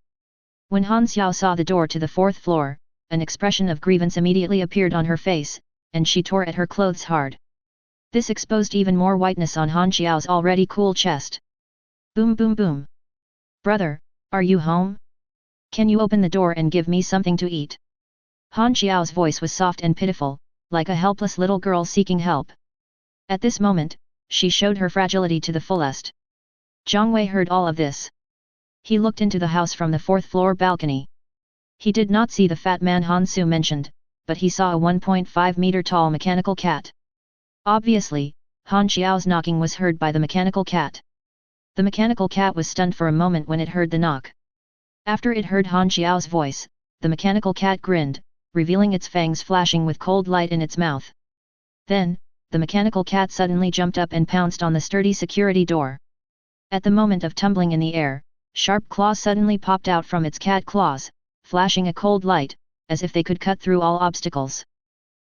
When Han Xiao saw the door to the 4th floor, an expression of grievance immediately appeared on her face, and she tore at her clothes hard. This exposed even more whiteness on Han Xiao's already cool chest. Boom boom boom. Brother, are you home? Can you open the door and give me something to eat? Han Xiao's voice was soft and pitiful, like a helpless little girl seeking help. At this moment, she showed her fragility to the fullest. Zhang Wei heard all of this. He looked into the house from the 4th floor balcony. He did not see the fat man Han Su mentioned, but he saw a 1.5 meter tall mechanical cat. Obviously, Han Xiao's knocking was heard by the mechanical cat. The mechanical cat was stunned for a moment when it heard the knock. After it heard Han Xiao's voice, the mechanical cat grinned, revealing its fangs flashing with cold light in its mouth. Then, the mechanical cat suddenly jumped up and pounced on the sturdy security door. At the moment of tumbling in the air, sharp claws suddenly popped out from its cat claws, flashing a cold light, as if they could cut through all obstacles.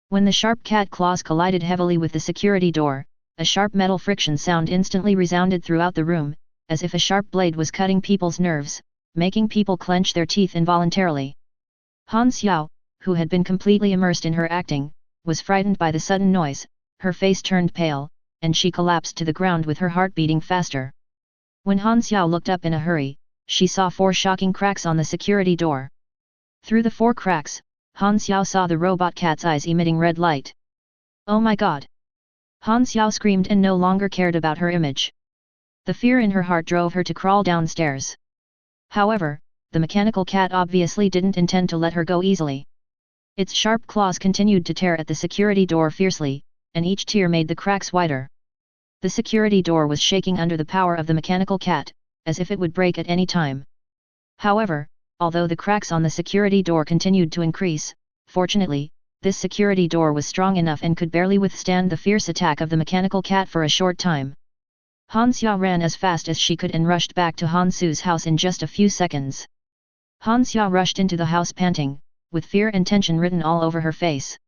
When the sharp cat claws collided heavily with the security door, a sharp metal friction sound instantly resounded throughout the room, as if a sharp blade was cutting people's nerves, making people clench their teeth involuntarily. Han Xiao, who had been completely immersed in her acting, was frightened by the sudden noise, her face turned pale, and she collapsed to the ground with her heart beating faster. When Han Xiao looked up in a hurry, she saw 4 shocking cracks on the security door. Through the 4 cracks, Han Xiao saw the robot cat's eyes emitting red light. Oh my god! Han Xiao screamed and no longer cared about her image. The fear in her heart drove her to crawl downstairs. However, the mechanical cat obviously didn't intend to let her go easily. Its sharp claws continued to tear at the security door fiercely, and each tear made the cracks wider. The security door was shaking under the power of the mechanical cat, as if it would break at any time. However, although the cracks on the security door continued to increase, fortunately, this security door was strong enough and could barely withstand the fierce attack of the mechanical cat for a short time. Han Xiao ran as fast as she could and rushed back to Han Su's house in just a few seconds. Han Xiao rushed into the house panting, with fear and tension written all over her face.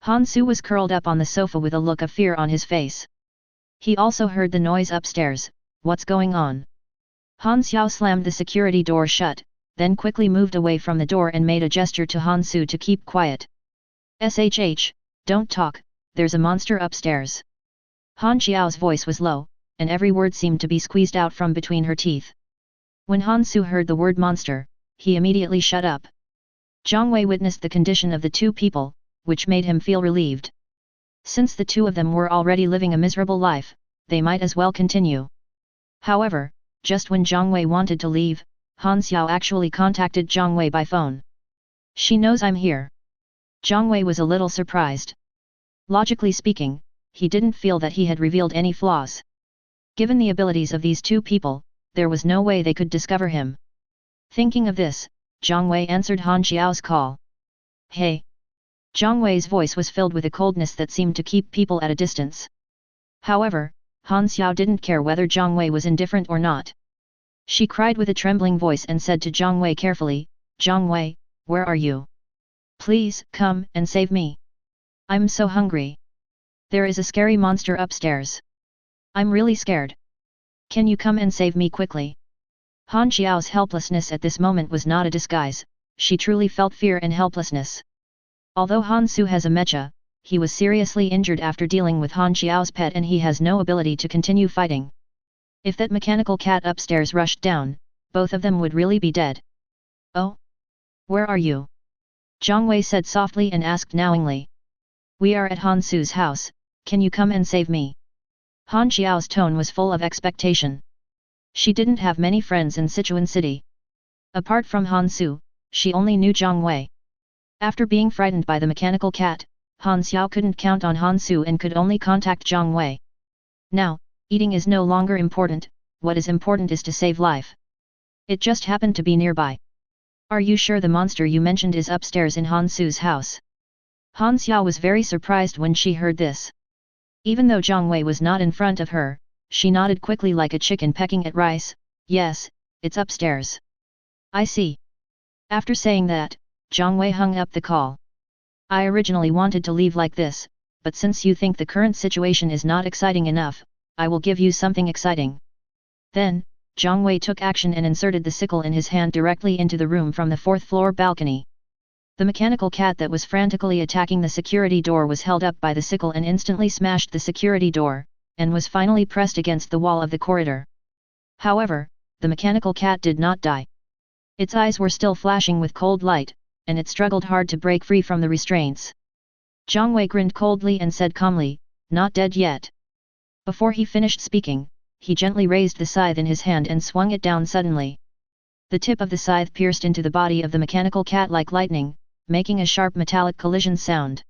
Han Su was curled up on the sofa with a look of fear on his face. He also heard the noise upstairs. What's going on? Han Xiao slammed the security door shut, then quickly moved away from the door and made a gesture to Han Su to keep quiet. "Shh, don't talk, there's a monster upstairs." Han Xiao's voice was low, and every word seemed to be squeezed out from between her teeth. When Han Su heard the word monster, he immediately shut up. Zhang Wei witnessed the condition of the 2 people, which made him feel relieved. Since the 2 of them were already living a miserable life, they might as well continue. However, just when Zhang Wei wanted to leave, Han Xiao actually contacted Zhang Wei by phone. "She knows I'm here." Zhang Wei was a little surprised. Logically speaking, he didn't feel that he had revealed any flaws. Given the abilities of these 2 people, there was no way they could discover him. Thinking of this, Zhang Wei answered Han Xiao's call. "Hey!" Zhang Wei's voice was filled with a coldness that seemed to keep people at a distance. However, Han Xiao didn't care whether Zhang Wei was indifferent or not. She cried with a trembling voice and said to Zhang Wei carefully, "Zhang Wei, where are you? Please, come and save me. I'm so hungry. There is a scary monster upstairs. I'm really scared. Can you come and save me quickly?" Han Xiao's helplessness at this moment was not a disguise, she truly felt fear and helplessness. Although Han Su has a mecha, he was seriously injured after dealing with Han Xiao's pet and he has no ability to continue fighting. If that mechanical cat upstairs rushed down, both of them would really be dead. "Oh? Where are you?" Zhang Wei said softly and asked knowingly. "We are at Han Su's house, can you come and save me?" Han Xiao's tone was full of expectation. She didn't have many friends in Sichuan City. Apart from Han Su, she only knew Zhang Wei. After being frightened by the mechanical cat, Han Xiao couldn't count on Han Su and could only contact Zhang Wei. Now, eating is no longer important, what is important is to save life. It just happened to be nearby. "Are you sure the monster you mentioned is upstairs in Han Su's house?" Han Xiao was very surprised when she heard this. Even though Zhang Wei was not in front of her, she nodded quickly like a chicken pecking at rice. "Yes, it's upstairs." "I see." After saying that, Zhang Wei hung up the call. "I originally wanted to leave like this, but since you think the current situation is not exciting enough, I will give you something exciting." Then, Zhang Wei took action and inserted the sickle in his hand directly into the room from the 4th floor balcony. The mechanical cat that was frantically attacking the security door was held up by the sickle and instantly smashed the security door, and was finally pressed against the wall of the corridor. However, the mechanical cat did not die. Its eyes were still flashing with cold light, and it struggled hard to break free from the restraints. Zhang Wei grinned coldly and said calmly, "Not dead yet." Before he finished speaking, he gently raised the scythe in his hand and swung it down suddenly. The tip of the scythe pierced into the body of the mechanical cat like lightning, making a sharp metallic collision sound.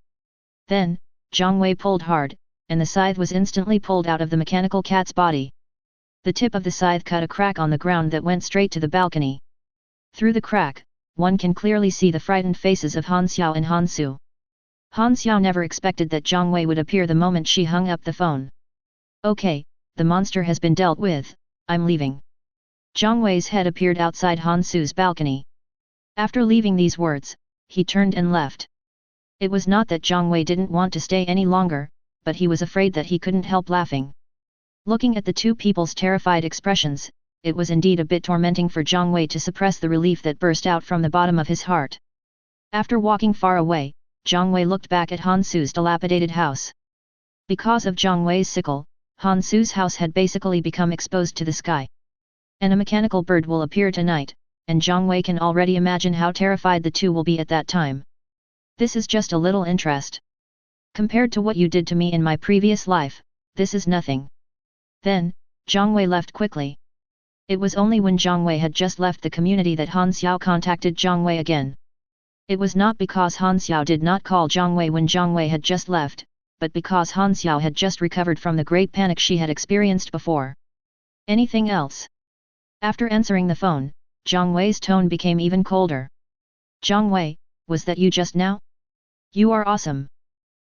Then, Zhang Wei pulled hard, and the scythe was instantly pulled out of the mechanical cat's body. The tip of the scythe cut a crack on the ground that went straight to the balcony. Through the crack, one can clearly see the frightened faces of Han Xiao and Han Su. Han Xiao never expected that Zhang Wei would appear the moment she hung up the phone. Okay, the monster has been dealt with, I'm leaving. Zhang Wei's head appeared outside Han Su's balcony. After leaving these words, he turned and left. It was not that Zhang Wei didn't want to stay any longer, but he was afraid that he couldn't help laughing. Looking at the two people's terrified expressions, it was indeed a bit tormenting for Zhang Wei to suppress the relief that burst out from the bottom of his heart. After walking far away, Zhang Wei looked back at Han Su's dilapidated house. Because of Zhang Wei's sickle, Han Su's house had basically become exposed to the sky. And a mechanical bird will appear tonight, and Zhang Wei can already imagine how terrified the two will be at that time. This is just a little interest. Compared to what you did to me in my previous life, this is nothing. Then, Zhang Wei left quickly. It was only when Zhang Wei had just left the community that Han Xiao contacted Zhang Wei again. It was not because Han Xiao did not call Zhang Wei when Zhang Wei had just left, but because Han Xiao had just recovered from the great panic she had experienced before. Anything else? After answering the phone, Zhang Wei's tone became even colder. Zhang Wei, was that you just now? You are awesome.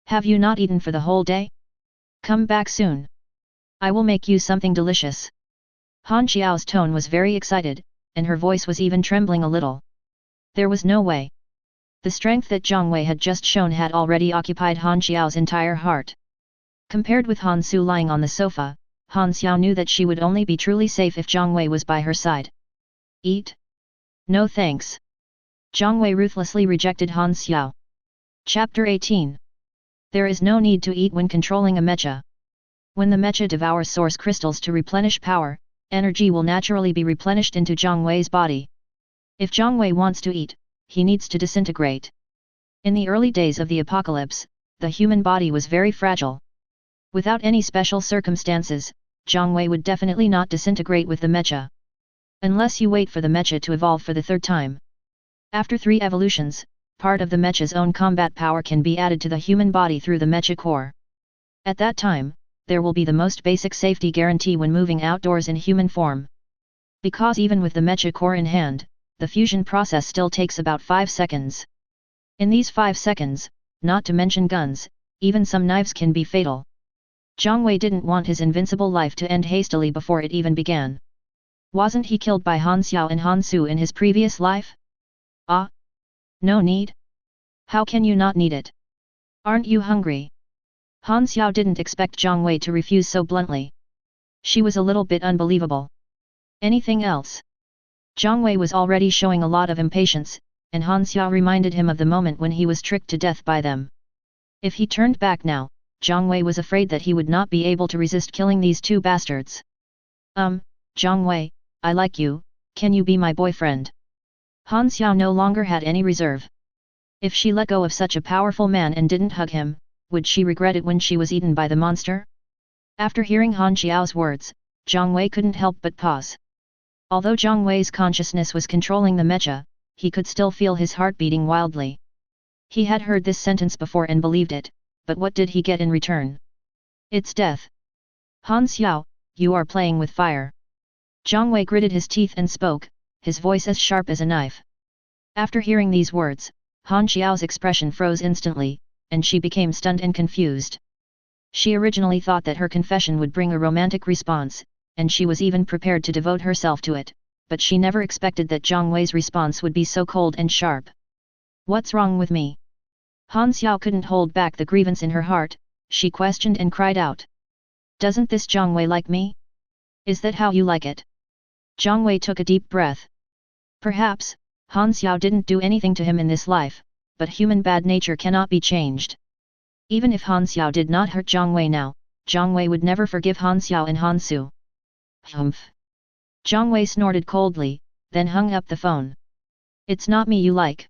Have you not eaten for the whole day? Come back soon. I will make you something delicious. Han Xiao's tone was very excited, and her voice was even trembling a little. There was no way. The strength that Zhang Wei had just shown had already occupied Han Xiao's entire heart. Compared with Han Su lying on the sofa, Han Xiao knew that she would only be truly safe if Zhang Wei was by her side. Eat? No thanks. Zhang Wei ruthlessly rejected Han Xiao. Chapter 18. There is no need to eat when controlling a mecha. When the mecha devours source crystals to replenish power, energy will naturally be replenished into Zhang Wei's body. If Zhang Wei wants to eat, he needs to disintegrate. In the early days of the apocalypse, the human body was very fragile. Without any special circumstances, Zhang Wei would definitely not disintegrate with the mecha. Unless you wait for the mecha to evolve for the third time. After 3 evolutions, part of the mecha's own combat power can be added to the human body through the mecha core. At that time, there will be the most basic safety guarantee when moving outdoors in human form. Because even with the mecha core in hand, the fusion process still takes about 5 seconds. In these 5 seconds, not to mention guns, even some knives can be fatal. Zhang Wei didn't want his invincible life to end hastily before it even began. Wasn't he killed by Han Xiao and Han Su in his previous life? Ah? No need? How can you not need it? Aren't you hungry? Han Xiao didn't expect Zhang Wei to refuse so bluntly. She was a little bit unbelievable. Anything else? Zhang Wei was already showing a lot of impatience, and Han Xiao reminded him of the moment when he was tricked to death by them. If he turned back now, Zhang Wei was afraid that he would not be able to resist killing these two bastards. Zhang Wei, I like you, can you be my boyfriend? Han Xiao no longer had any reserve. If she let go of such a powerful man and didn't hug him, would she regret it when she was eaten by the monster? After hearing Han Xiao's words, Zhang Wei couldn't help but pause. Although Zhang Wei's consciousness was controlling the mecha, he could still feel his heart beating wildly. He had heard this sentence before and believed it, but what did he get in return? It's death. Han Xiao, you are playing with fire. Zhang Wei gritted his teeth and spoke, his voice as sharp as a knife. After hearing these words, Han Xiao's expression froze instantly, and she became stunned and confused. She originally thought that her confession would bring a romantic response, and she was even prepared to devote herself to it, but she never expected that Zhang Wei's response would be so cold and sharp. What's wrong with me? Han Xiao couldn't hold back the grievance in her heart, she questioned and cried out. Doesn't this Zhang Wei like me? Is that how you like it? Zhang Wei took a deep breath. Perhaps, Han Xiao didn't do anything to him in this life, but human bad nature cannot be changed. Even if Han Xiao did not hurt Zhang Wei now, Zhang Wei would never forgive Han Xiao and Han Su. Humph. Zhang Wei snorted coldly, then hung up the phone. It's not me you like.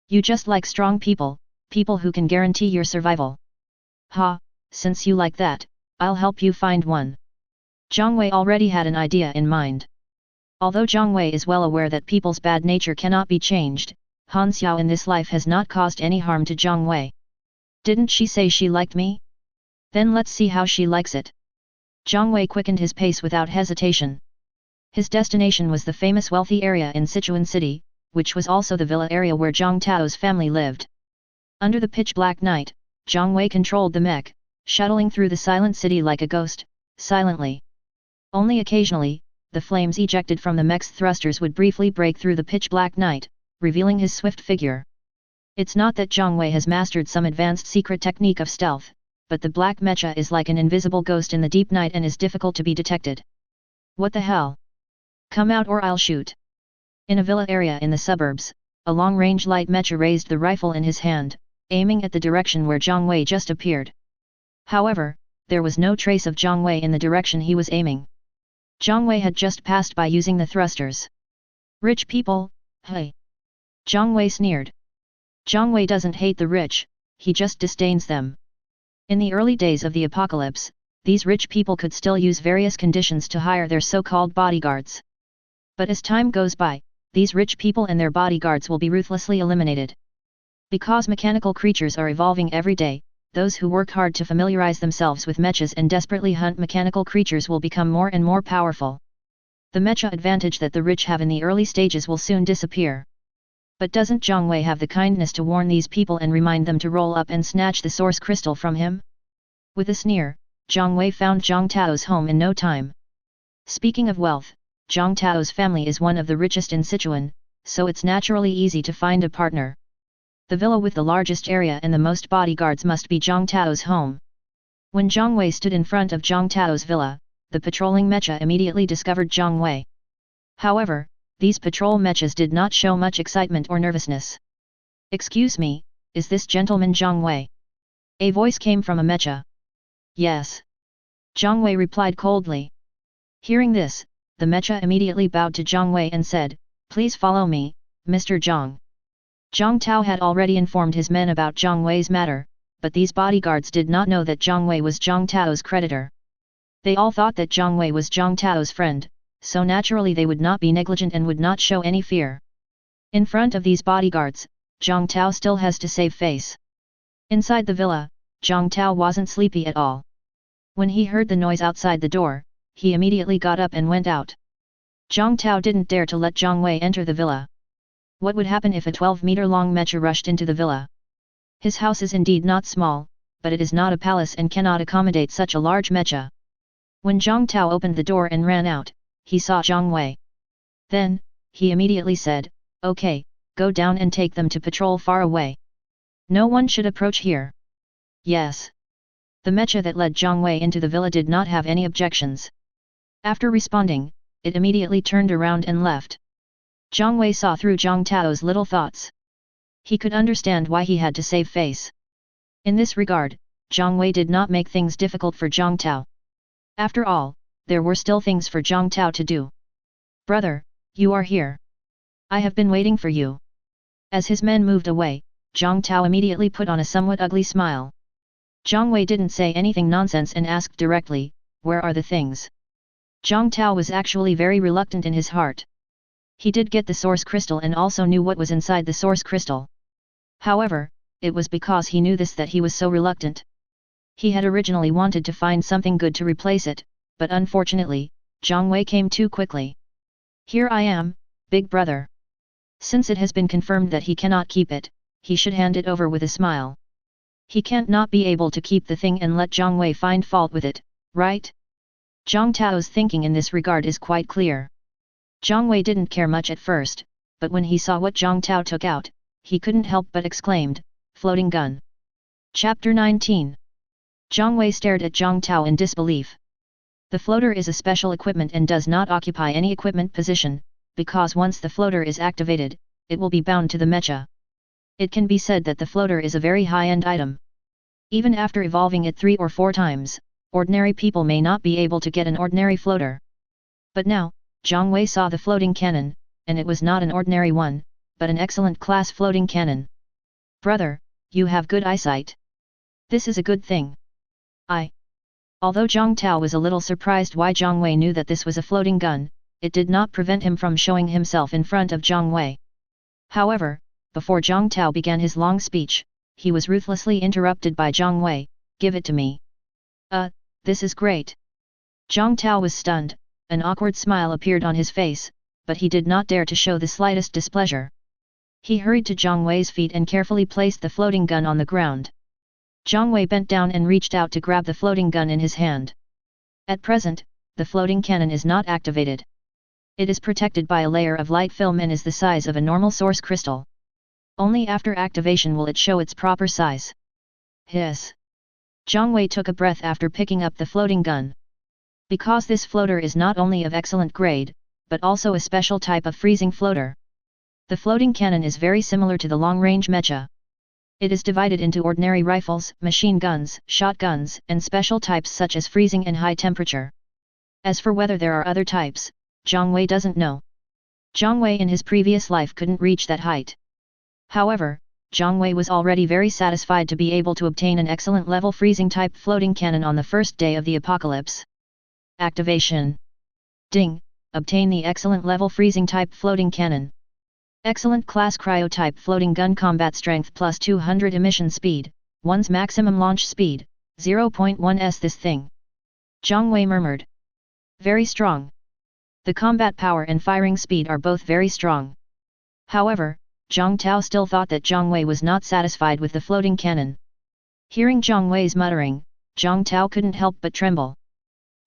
You just like strong people, people who can guarantee your survival. Ha, since you like that, I'll help you find one. Zhang Wei already had an idea in mind. Although Zhang Wei is well aware that people's bad nature cannot be changed, Han Xiao in this life has not caused any harm to Zhang Wei. Didn't she say she liked me? Then let's see how she likes it. Zhang Wei quickened his pace without hesitation. His destination was the famous wealthy area in Sichuan City, which was also the villa area where Zhang Tao's family lived. Under the pitch-black night, Zhang Wei controlled the mech, shuttling through the silent city like a ghost, silently. Only occasionally, the flames ejected from the mech's thrusters would briefly break through the pitch-black night, revealing his swift figure. It's not that Zhang Wei has mastered some advanced secret technique of stealth, but the black mecha is like an invisible ghost in the deep night and is difficult to be detected. What the hell? Come out or I'll shoot. In a villa area in the suburbs, a long-range light mecha raised the rifle in his hand, aiming at the direction where Zhang Wei just appeared. However, there was no trace of Zhang Wei in the direction he was aiming. Zhang Wei had just passed by using the thrusters. Rich people, hey! Zhang Wei sneered. Zhang Wei doesn't hate the rich, he just disdains them. In the early days of the apocalypse, these rich people could still use various conditions to hire their so-called bodyguards. But as time goes by, these rich people and their bodyguards will be ruthlessly eliminated. Because mechanical creatures are evolving every day, those who work hard to familiarize themselves with mechas and desperately hunt mechanical creatures will become more and more powerful. The mecha advantage that the rich have in the early stages will soon disappear. But doesn't Zhang Wei have the kindness to warn these people and remind them to roll up and snatch the source crystal from him? With a sneer, Zhang Wei found Zhang Tao's home in no time. Speaking of wealth, Zhang Tao's family is one of the richest in Sichuan, so it's naturally easy to find a partner. The villa with the largest area and the most bodyguards must be Zhang Tao's home. When Zhang Wei stood in front of Zhang Tao's villa, the patrolling mecha immediately discovered Zhang Wei. However, these patrol mechas did not show much excitement or nervousness. Excuse me, is this gentleman Zhang Wei? A voice came from a mecha. Yes. Zhang Wei replied coldly. Hearing this, the mecha immediately bowed to Zhang Wei and said, "Please follow me, Mr. Zhang." Zhang Tao had already informed his men about Zhang Wei's matter, but these bodyguards did not know that Zhang Wei was Zhang Tao's creditor. They all thought that Zhang Wei was Zhang Tao's friend, so naturally they would not be negligent and would not show any fear. In front of these bodyguards, Zhang Tao still has to save face. Inside the villa, Zhang Tao wasn't sleepy at all. When he heard the noise outside the door, he immediately got up and went out. Zhang Tao didn't dare to let Zhang Wei enter the villa. What would happen if a 12-meter-long mecha rushed into the villa? His house is indeed not small, but it is not a palace and cannot accommodate such a large mecha. When Zhang Tao opened the door and ran out, he saw Zhang Wei. Then, he immediately said, "Okay, go down and take them to patrol far away. No one should approach here." Yes. The mecha that led Zhang Wei into the villa did not have any objections. After responding, it immediately turned around and left. Zhang Wei saw through Zhang Tao's little thoughts. He could understand why he had to save face. In this regard, Zhang Wei did not make things difficult for Zhang Tao. After all, there were still things for Zhang Tao to do. "Brother, you are here. I have been waiting for you." As his men moved away, Zhang Tao immediately put on a somewhat ugly smile. Zhang Wei didn't say anything nonsense and asked directly, "Where are the things?" Zhang Tao was actually very reluctant in his heart. He did get the source crystal and also knew what was inside the source crystal. However, it was because he knew this that he was so reluctant. He had originally wanted to find something good to replace it, but unfortunately, Zhang Wei came too quickly. "Here I am, big brother." Since it has been confirmed that he cannot keep it, he should hand it over with a smile. He can't not be able to keep the thing and let Zhang Wei find fault with it, right? Zhang Tao's thinking in this regard is quite clear. Zhang Wei didn't care much at first, but when he saw what Zhang Tao took out, he couldn't help but exclaimed, "Floating gun." Chapter 19. Zhang Wei stared at Zhang Tao in disbelief. The floater is a special equipment and does not occupy any equipment position, because once the floater is activated, it will be bound to the mecha. It can be said that the floater is a very high-end item. Even after evolving it 3 or 4 times, ordinary people may not be able to get an ordinary floater. But now, Zhang Wei saw the floating cannon, and it was not an ordinary one, but an excellent class floating cannon. "Brother, you have good eyesight. This is a good thing." Although Zhang Tao was a little surprised why Zhang Wei knew that this was a floating gun, it did not prevent him from showing himself in front of Zhang Wei. However, before Zhang Tao began his long speech, he was ruthlessly interrupted by Zhang Wei. Give it to me. This is great. Zhang Tao was stunned, an awkward smile appeared on his face, but he did not dare to show the slightest displeasure. He hurried to Zhang Wei's feet and carefully placed the floating gun on the ground. Zhang Wei bent down and reached out to grab the floating gun in his hand. At present, the floating cannon is not activated. It is protected by a layer of light film and is the size of a normal source crystal. Only after activation will it show its proper size. Hiss. Zhang Wei took a breath after picking up the floating gun. Because this floater is not only of excellent grade, but also a special type of freezing floater. The floating cannon is very similar to the long-range mecha. It is divided into ordinary rifles, machine guns, shotguns, and special types such as freezing and high temperature. As for whether there are other types, Zhang Wei doesn't know. Zhang Wei in his previous life couldn't reach that height. However, Zhang Wei was already very satisfied to be able to obtain an excellent level freezing type floating cannon on the first day of the apocalypse. Activation. Ding! Obtain the excellent level freezing type floating cannon. Excellent class cryo type floating gun combat strength plus 200 emission speed, 1's maximum launch speed, 0.1s this thing. Zhang Wei murmured. Very strong. The combat power and firing speed are both very strong. However, Zhang Tao still thought that Zhang Wei was not satisfied with the floating cannon. Hearing Zhang Wei's muttering, Zhang Tao couldn't help but tremble.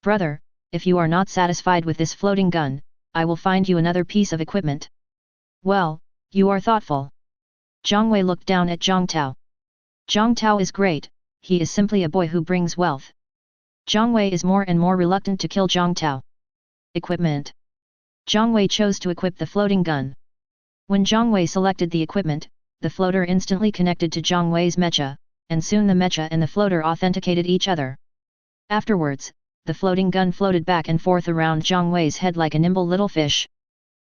Brother, if you are not satisfied with this floating gun, I will find you another piece of equipment. Well, you are thoughtful. Zhang Wei looked down at Zhang Tao. Zhang Tao is great, he is simply a boy who brings wealth. Zhang Wei is more and more reluctant to kill Zhang Tao. Equipment. Zhang Wei chose to equip the floating gun. When Zhang Wei selected the equipment, the floater instantly connected to Zhang Wei's mecha, and soon the mecha and the floater authenticated each other. Afterwards, the floating gun floated back and forth around Zhang Wei's head like a nimble little fish.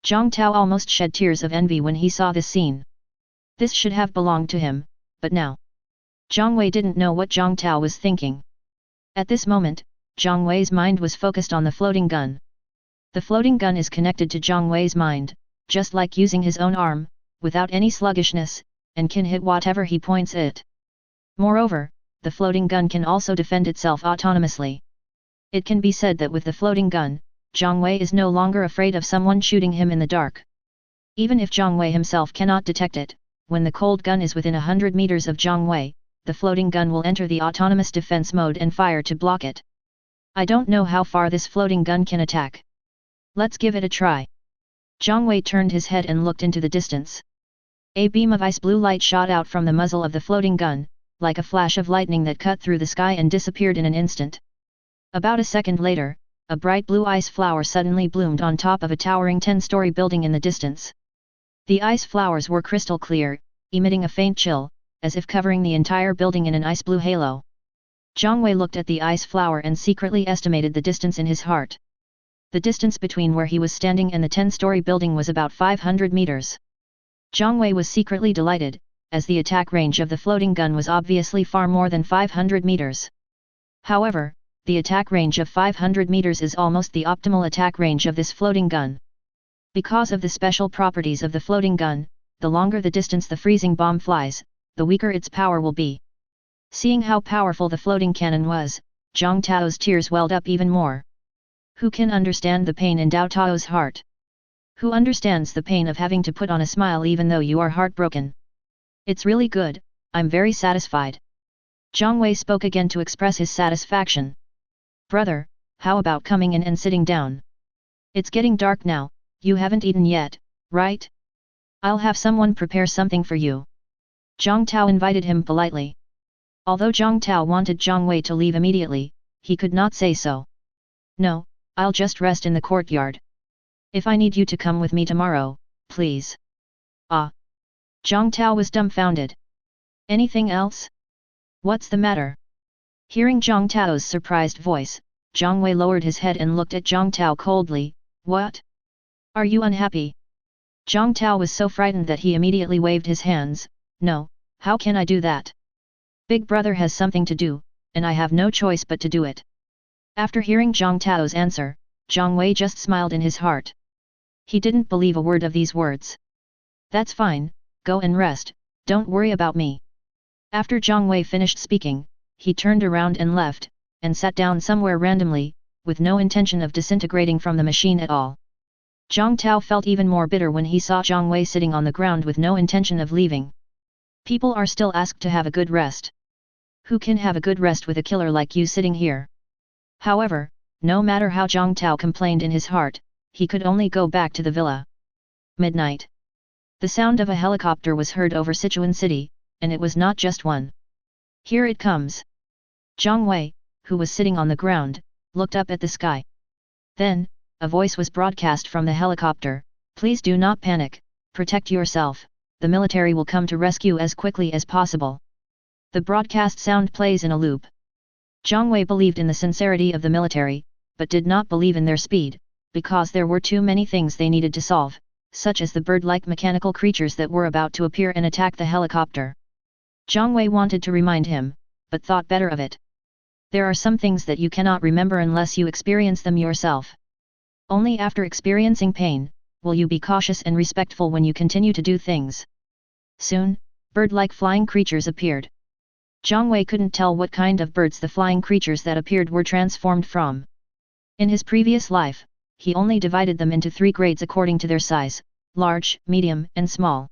Zhang Tao almost shed tears of envy when he saw this scene. This should have belonged to him, but now. Zhang Wei didn't know what Zhang Tao was thinking. At this moment, Zhang Wei's mind was focused on the floating gun. The floating gun is connected to Zhang Wei's mind, just like using his own arm, without any sluggishness, and can hit whatever he points it. Moreover, the floating gun can also defend itself autonomously. It can be said that with the floating gun, Zhang Wei is no longer afraid of someone shooting him in the dark. Even if Zhang Wei himself cannot detect it, when the cold gun is within 100 meters of Zhang Wei, the floating gun will enter the autonomous defense mode and fire to block it. I don't know how far this floating gun can attack. Let's give it a try. Zhang Wei turned his head and looked into the distance. A beam of ice blue light shot out from the muzzle of the floating gun, like a flash of lightning that cut through the sky and disappeared in an instant. About a second later, a bright blue ice flower suddenly bloomed on top of a towering 10-story building in the distance. The ice flowers were crystal clear, emitting a faint chill, as if covering the entire building in an ice blue halo. Zhang Wei looked at the ice flower and secretly estimated the distance in his heart. The distance between where he was standing and the 10-story building was about 500 meters. Zhang Wei was secretly delighted, as the attack range of the floating gun was obviously far more than 500 meters. However, the attack range of 500 meters is almost the optimal attack range of this floating gun. Because of the special properties of the floating gun, the longer the distance the freezing bomb flies, the weaker its power will be. Seeing how powerful the floating cannon was, Zhang Tao's tears welled up even more. Who can understand the pain in Dao Tao's heart? Who understands the pain of having to put on a smile even though you are heartbroken? It's really good, I'm very satisfied. Zhang Wei spoke again to express his satisfaction. Brother, how about coming in and sitting down? It's getting dark now, you haven't eaten yet, right? I'll have someone prepare something for you. Zhang Tao invited him politely. Although Zhang Tao wanted Zhang Wei to leave immediately, he could not say so. No, I'll just rest in the courtyard. If I need you to come with me tomorrow, please. Ah. Zhang Tao was dumbfounded. Anything else? What's the matter? Hearing Zhang Tao's surprised voice, Zhang Wei lowered his head and looked at Zhang Tao coldly. What? Are you unhappy? Zhang Tao was so frightened that he immediately waved his hands. No, how can I do that? Big brother has something to do, and I have no choice but to do it. After hearing Zhang Tao's answer, Zhang Wei just smiled in his heart. He didn't believe a word of these words. That's fine, Go and rest, don't worry about me. After Zhang Wei finished speaking, he turned around and left, and sat down somewhere randomly, with no intention of disintegrating from the machine at all. Zhang Tao felt even more bitter when he saw Zhang Wei sitting on the ground with no intention of leaving. People are still asked to have a good rest. Who can have a good rest with a killer like you sitting here? However, no matter how Zhang Tao complained in his heart, he could only go back to the villa. Midnight. The sound of a helicopter was heard over Sichuan City, and it was not just one. Here it comes. Zhang Wei, who was sitting on the ground, looked up at the sky. Then, a voice was broadcast from the helicopter, "Please do not panic, protect yourself, the military will come to rescue as quickly as possible." The broadcast sound plays in a loop. Zhang Wei believed in the sincerity of the military, but did not believe in their speed, because there were too many things they needed to solve, such as the bird-like mechanical creatures that were about to appear and attack the helicopter. Zhang Wei wanted to remind him, but thought better of it. There are some things that you cannot remember unless you experience them yourself. Only after experiencing pain, will you be cautious and respectful when you continue to do things. Soon, bird-like flying creatures appeared. Zhang Wei couldn't tell what kind of birds the flying creatures that appeared were transformed from. In his previous life, he only divided them into 3 grades according to their size: large, medium, and small.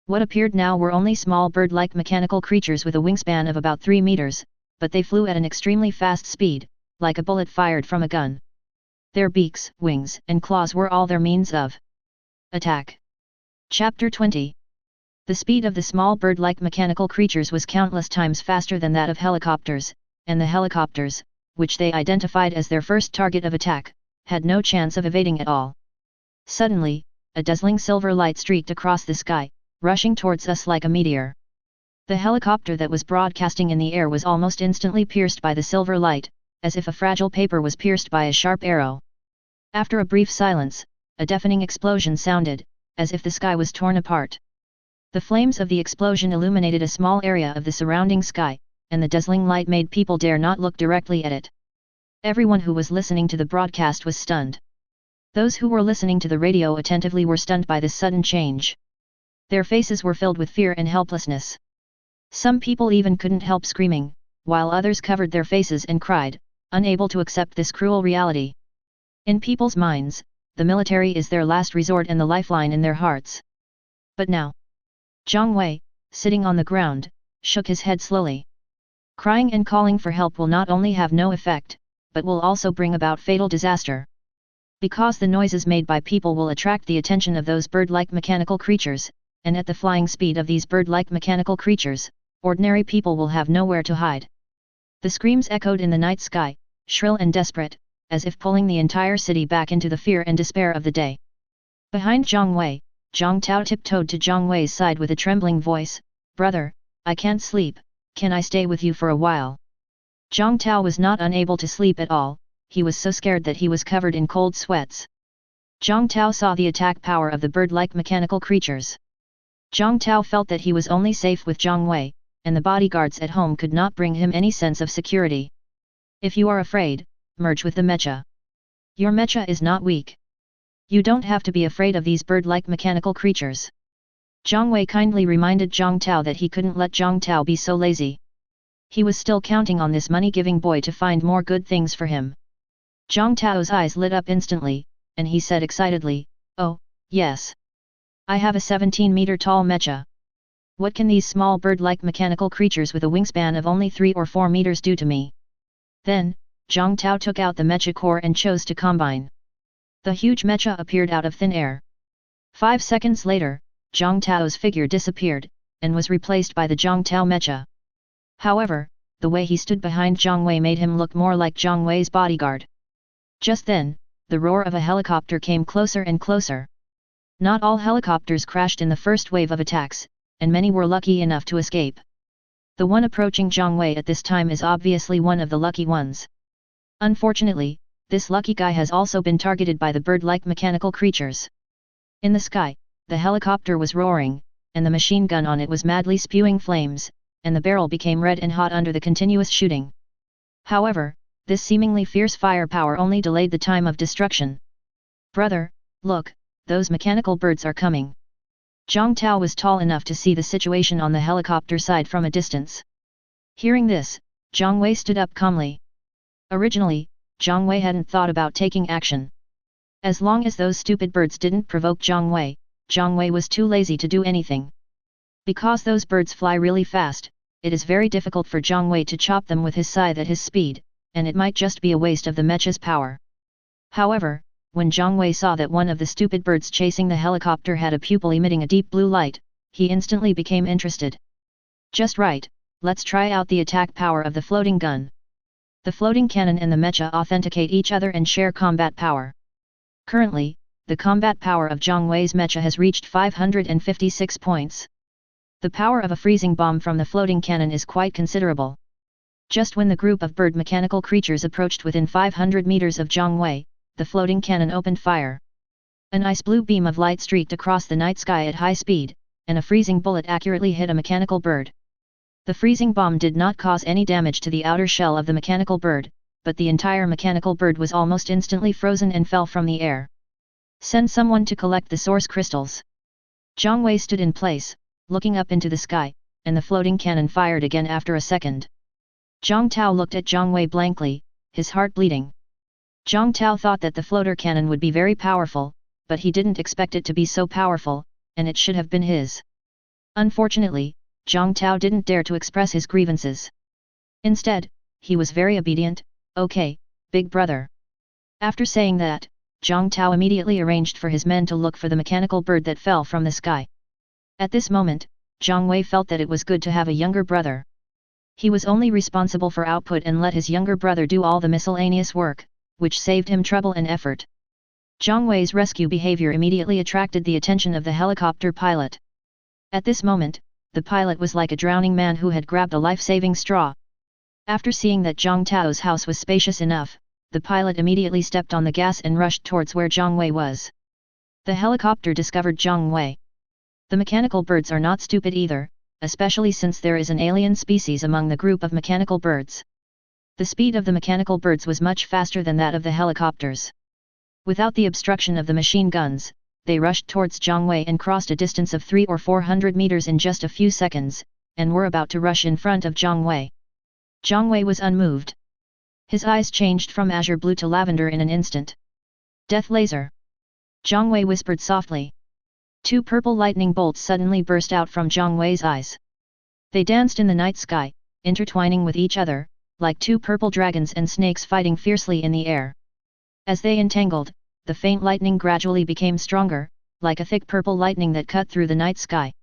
What appeared now were only small bird-like mechanical creatures with a wingspan of about 3 meters, but they flew at an extremely fast speed, like a bullet fired from a gun. Their beaks, wings, and claws were all their means of attack. Chapter 20. The speed of the small bird-like mechanical creatures was countless times faster than that of helicopters, and the helicopters, which they identified as their first target of attack, had no chance of evading at all. Suddenly, a dazzling silver light streaked across the sky, rushing towards us like a meteor. The helicopter that was broadcasting in the air was almost instantly pierced by the silver light, as if a fragile paper was pierced by a sharp arrow. After a brief silence, a deafening explosion sounded, as if the sky was torn apart. The flames of the explosion illuminated a small area of the surrounding sky, and the dazzling light made people dare not look directly at it. Everyone who was listening to the broadcast was stunned. Those who were listening to the radio attentively were stunned by this sudden change. Their faces were filled with fear and helplessness. Some people even couldn't help screaming, while others covered their faces and cried, unable to accept this cruel reality. In people's minds, the military is their last resort and the lifeline in their hearts. But now, Zhang Wei, sitting on the ground, shook his head slowly. Crying and calling for help will not only have no effect, but will also bring about fatal disaster. Because the noises made by people will attract the attention of those bird-like mechanical creatures, and at the flying speed of these bird-like mechanical creatures, ordinary people will have nowhere to hide. The screams echoed in the night sky, shrill and desperate, as if pulling the entire city back into the fear and despair of the day. Behind Zhang Wei, Zhang Tao tiptoed to Zhang Wei's side with a trembling voice, "Brother, I can't sleep, can I stay with you for a while?" Zhang Tao was not unable to sleep at all, he was so scared that he was covered in cold sweats. Zhang Tao saw the attack power of the bird-like mechanical creatures. Zhang Tao felt that he was only safe with Zhang Wei, and the bodyguards at home could not bring him any sense of security. If you are afraid, merge with the mecha. Your mecha is not weak. You don't have to be afraid of these bird-like mechanical creatures. Zhang Wei kindly reminded Zhang Tao that he couldn't let Zhang Tao be so lazy. He was still counting on this money-giving boy to find more good things for him. Zhang Tao's eyes lit up instantly, and he said excitedly, "Oh, yes. I have a 17-meter-tall mecha. What can these small bird-like mechanical creatures with a wingspan of only 3 or 4 meters do to me?" Then, Zhang Tao took out the mecha core and chose to combine. The huge mecha appeared out of thin air. 5 seconds later, Zhang Tao's figure disappeared, and was replaced by the Zhang Tao mecha. However, the way he stood behind Zhang Wei made him look more like Zhang Wei's bodyguard. Just then, the roar of a helicopter came closer and closer. Not all helicopters crashed in the first wave of attacks, and many were lucky enough to escape. The one approaching Zhang Wei at this time is obviously one of the lucky ones. Unfortunately, this lucky guy has also been targeted by the bird-like mechanical creatures. In the sky, the helicopter was roaring, and the machine gun on it was madly spewing flames, and the barrel became red and hot under the continuous shooting. However, this seemingly fierce firepower only delayed the time of destruction. "Brother, look, those mechanical birds are coming." Zhang Tao was tall enough to see the situation on the helicopter side from a distance. Hearing this, Zhang Wei stood up calmly. Originally, Zhang Wei hadn't thought about taking action. As long as those stupid birds didn't provoke Zhang Wei was too lazy to do anything. Because those birds fly really fast, it is very difficult for Zhang Wei to chop them with his scythe at his speed, and it might just be a waste of the mecha's power. However, when Zhang Wei saw that one of the stupid birds chasing the helicopter had a pupil emitting a deep blue light, he instantly became interested. Just right, let's try out the attack power of the floating gun. The floating cannon and the mecha authenticate each other and share combat power. Currently, the combat power of Zhang Wei's mecha has reached 556 points. The power of a freezing bomb from the floating cannon is quite considerable. Just when the group of bird mechanical creatures approached within 500 meters of Zhang Wei, the floating cannon opened fire. An ice blue beam of light streaked across the night sky at high speed, and a freezing bullet accurately hit a mechanical bird. The freezing bomb did not cause any damage to the outer shell of the mechanical bird, but the entire mechanical bird was almost instantly frozen and fell from the air. Send someone to collect the source crystals. Zhang Wei stood in place, looking up into the sky, and the floating cannon fired again after a second. Zhang Tao looked at Zhang Wei blankly, his heart bleeding. Zhang Tao thought that the floater cannon would be very powerful, but he didn't expect it to be so powerful, and it should have been his. Unfortunately, Zhang Tao didn't dare to express his grievances. Instead, he was very obedient. Okay, big brother. After saying that, Zhang Tao immediately arranged for his men to look for the mechanical bird that fell from the sky. At this moment, Zhang Wei felt that it was good to have a younger brother. He was only responsible for output and let his younger brother do all the miscellaneous work, which saved him trouble and effort. Zhang Wei's rescue behavior immediately attracted the attention of the helicopter pilot. At this moment, the pilot was like a drowning man who had grabbed a life-saving straw. After seeing that Zhang Tao's house was spacious enough, the pilot immediately stepped on the gas and rushed towards where Zhang Wei was. The helicopter discovered Zhang Wei. The mechanical birds are not stupid either, especially since there is an alien species among the group of mechanical birds. The speed of the mechanical birds was much faster than that of the helicopters. Without the obstruction of the machine guns, they rushed towards Zhang Wei and crossed a distance of 300 or 400 meters in just a few seconds, and were about to rush in front of Zhang Wei. Zhang Wei was unmoved. His eyes changed from azure blue to lavender in an instant. Death laser. Zhang Wei whispered softly. 2 purple lightning bolts suddenly burst out from Zhang Wei's eyes. They danced in the night sky, intertwining with each other, like 2 purple dragons and snakes fighting fiercely in the air. As they entangled, the faint lightning gradually became stronger, like a thick purple lightning that cut through the night sky.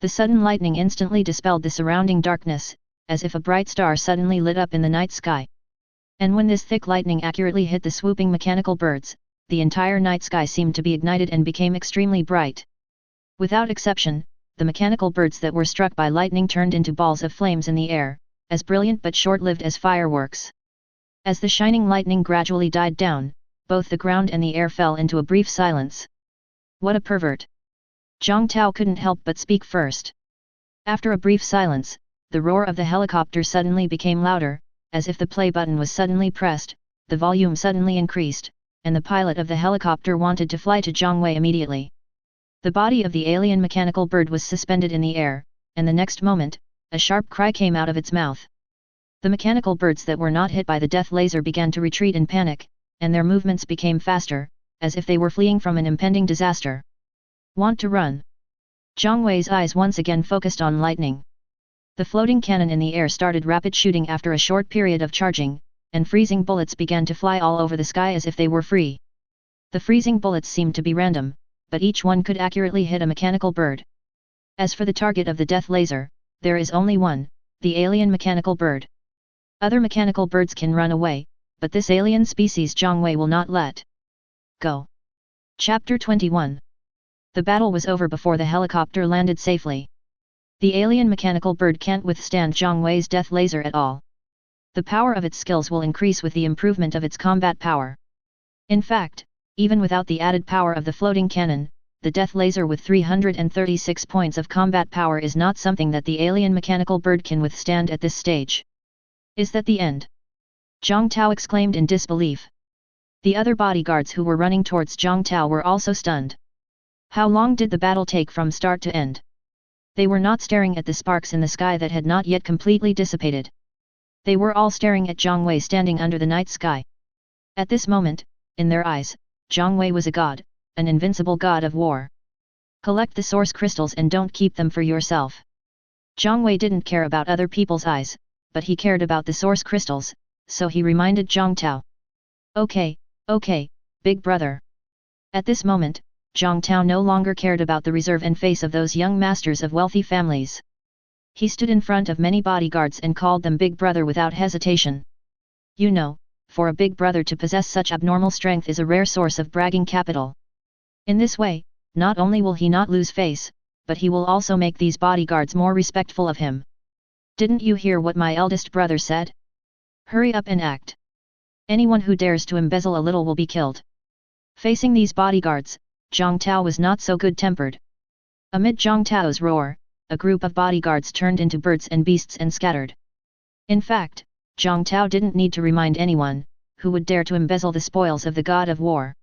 The sudden lightning instantly dispelled the surrounding darkness, as if a bright star suddenly lit up in the night sky. And when this thick lightning accurately hit the swooping mechanical birds, the entire night sky seemed to be ignited and became extremely bright. Without exception, the mechanical birds that were struck by lightning turned into balls of flames in the air, as brilliant but short-lived as fireworks. As the shining lightning gradually died down, both the ground and the air fell into a brief silence. What a pervert! Zhang Tao couldn't help but speak first. After a brief silence, the roar of the helicopter suddenly became louder, as if the play button was suddenly pressed, the volume suddenly increased, and the pilot of the helicopter wanted to fly to Zhang Wei immediately. The body of the alien mechanical bird was suspended in the air, and the next moment, a sharp cry came out of its mouth. The mechanical birds that were not hit by the death laser began to retreat in panic, and their movements became faster, as if they were fleeing from an impending disaster. Want to run? Zhang Wei's eyes once again focused on lightning. The floating cannon in the air started rapid shooting after a short period of charging, and freezing bullets began to fly all over the sky as if they were free. The freezing bullets seemed to be random, but each one could accurately hit a mechanical bird. As for the target of the death laser, there is only one, the alien mechanical bird. Other mechanical birds can run away, but this alien species Zhang Wei will not let go. Chapter 21. The battle was over before the helicopter landed safely. The alien mechanical bird can't withstand Zhang Wei's death laser at all. The power of its skills will increase with the improvement of its combat power. In fact, even without the added power of the floating cannon, the death laser with 336 points of combat power is not something that the alien mechanical bird can withstand at this stage. Is that the end? Zhang Tao exclaimed in disbelief. The other bodyguards who were running towards Zhang Tao were also stunned. How long did the battle take from start to end? They were not staring at the sparks in the sky that had not yet completely dissipated. They were all staring at Zhang Wei standing under the night sky. At this moment, in their eyes, Zhang Wei was a god, an invincible god of war. Collect the source crystals and don't keep them for yourself. Zhang Wei didn't care about other people's eyes, but he cared about the source crystals, so he reminded Zhang Tao. Okay, big brother. At this moment, Zhang Tao no longer cared about the reserve and face of those young masters of wealthy families. He stood in front of many bodyguards and called them big brother without hesitation. You know, for a big brother to possess such abnormal strength is a rare source of bragging capital. In this way, not only will he not lose face, but he will also make these bodyguards more respectful of him. Didn't you hear what my eldest brother said? Hurry up and act. Anyone who dares to embezzle a little will be killed. Facing these bodyguards, Zhang Tao was not so good-tempered. Amid Zhang Tao's roar, a group of bodyguards turned into birds and beasts and scattered. In fact, Zhang Tao didn't need to remind anyone, who would dare to embezzle the spoils of the god of war.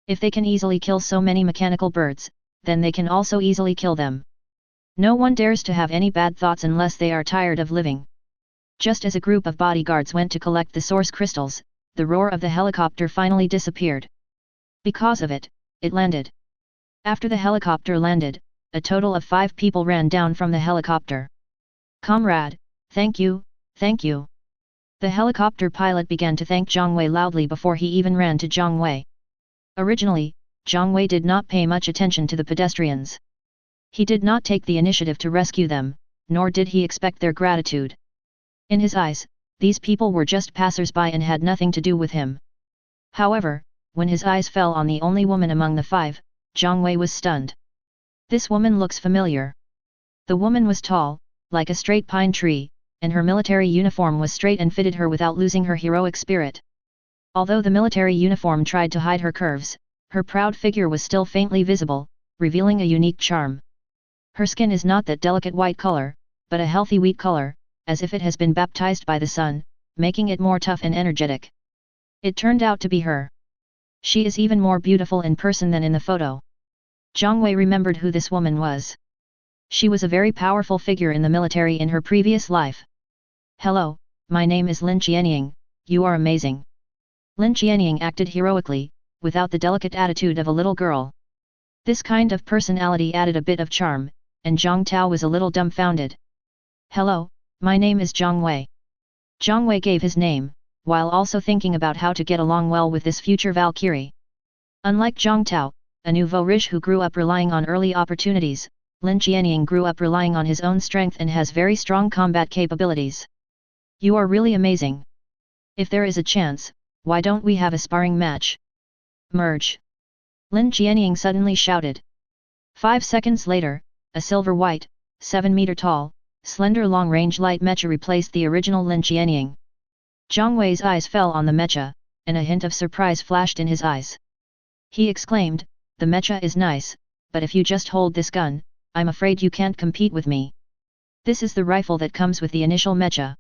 If they can easily kill so many mechanical birds, then they can also easily kill them. No one dares to have any bad thoughts unless they are tired of living. Just as a group of bodyguards went to collect the source crystals, the roar of the helicopter finally disappeared. Because of it, it landed. After the helicopter landed, a total of 5 people ran down from the helicopter. Comrade, thank you, thank you. The helicopter pilot began to thank Zhang Wei loudly before he even ran to Zhang Wei. Originally, Zhang Wei did not pay much attention to the pedestrians. He did not take the initiative to rescue them, nor did he expect their gratitude. In his eyes, these people were just passers-by and had nothing to do with him. However, when his eyes fell on the only woman among the 5, Zhang Wei was stunned. This woman looks familiar. The woman was tall, like a straight pine tree, and her military uniform was straight and fitted her without losing her heroic spirit. Although the military uniform tried to hide her curves, her proud figure was still faintly visible, revealing a unique charm. Her skin is not that delicate white color, but a healthy wheat color, as if it has been baptized by the sun, making it more tough and energetic. It turned out to be her. She is even more beautiful in person than in the photo. Zhang Wei remembered who this woman was. She was a very powerful figure in the military in her previous life. Hello, my name is Lin Qianying, you are amazing. Lin Qianying acted heroically, without the delicate attitude of a little girl. This kind of personality added a bit of charm, and Zhang Tao was a little dumbfounded. Hello, my name is Zhang Wei. Zhang Wei gave his name, while also thinking about how to get along well with this future Valkyrie. Unlike Zhang Tao, a nouveau riche who grew up relying on early opportunities, Lin Qianying grew up relying on his own strength and has very strong combat capabilities. You are really amazing. If there is a chance, why don't we have a sparring match? Merge. Lin Qianying suddenly shouted. 5 seconds later, a silver-white, 7-meter-tall, slender long-range light mecha replaced the original Lin Qianying. Zhang Wei's eyes fell on the mecha, and a hint of surprise flashed in his eyes. He exclaimed, the mecha is nice, but if you just hold this gun, I'm afraid you can't compete with me. This is the rifle that comes with the initial mecha.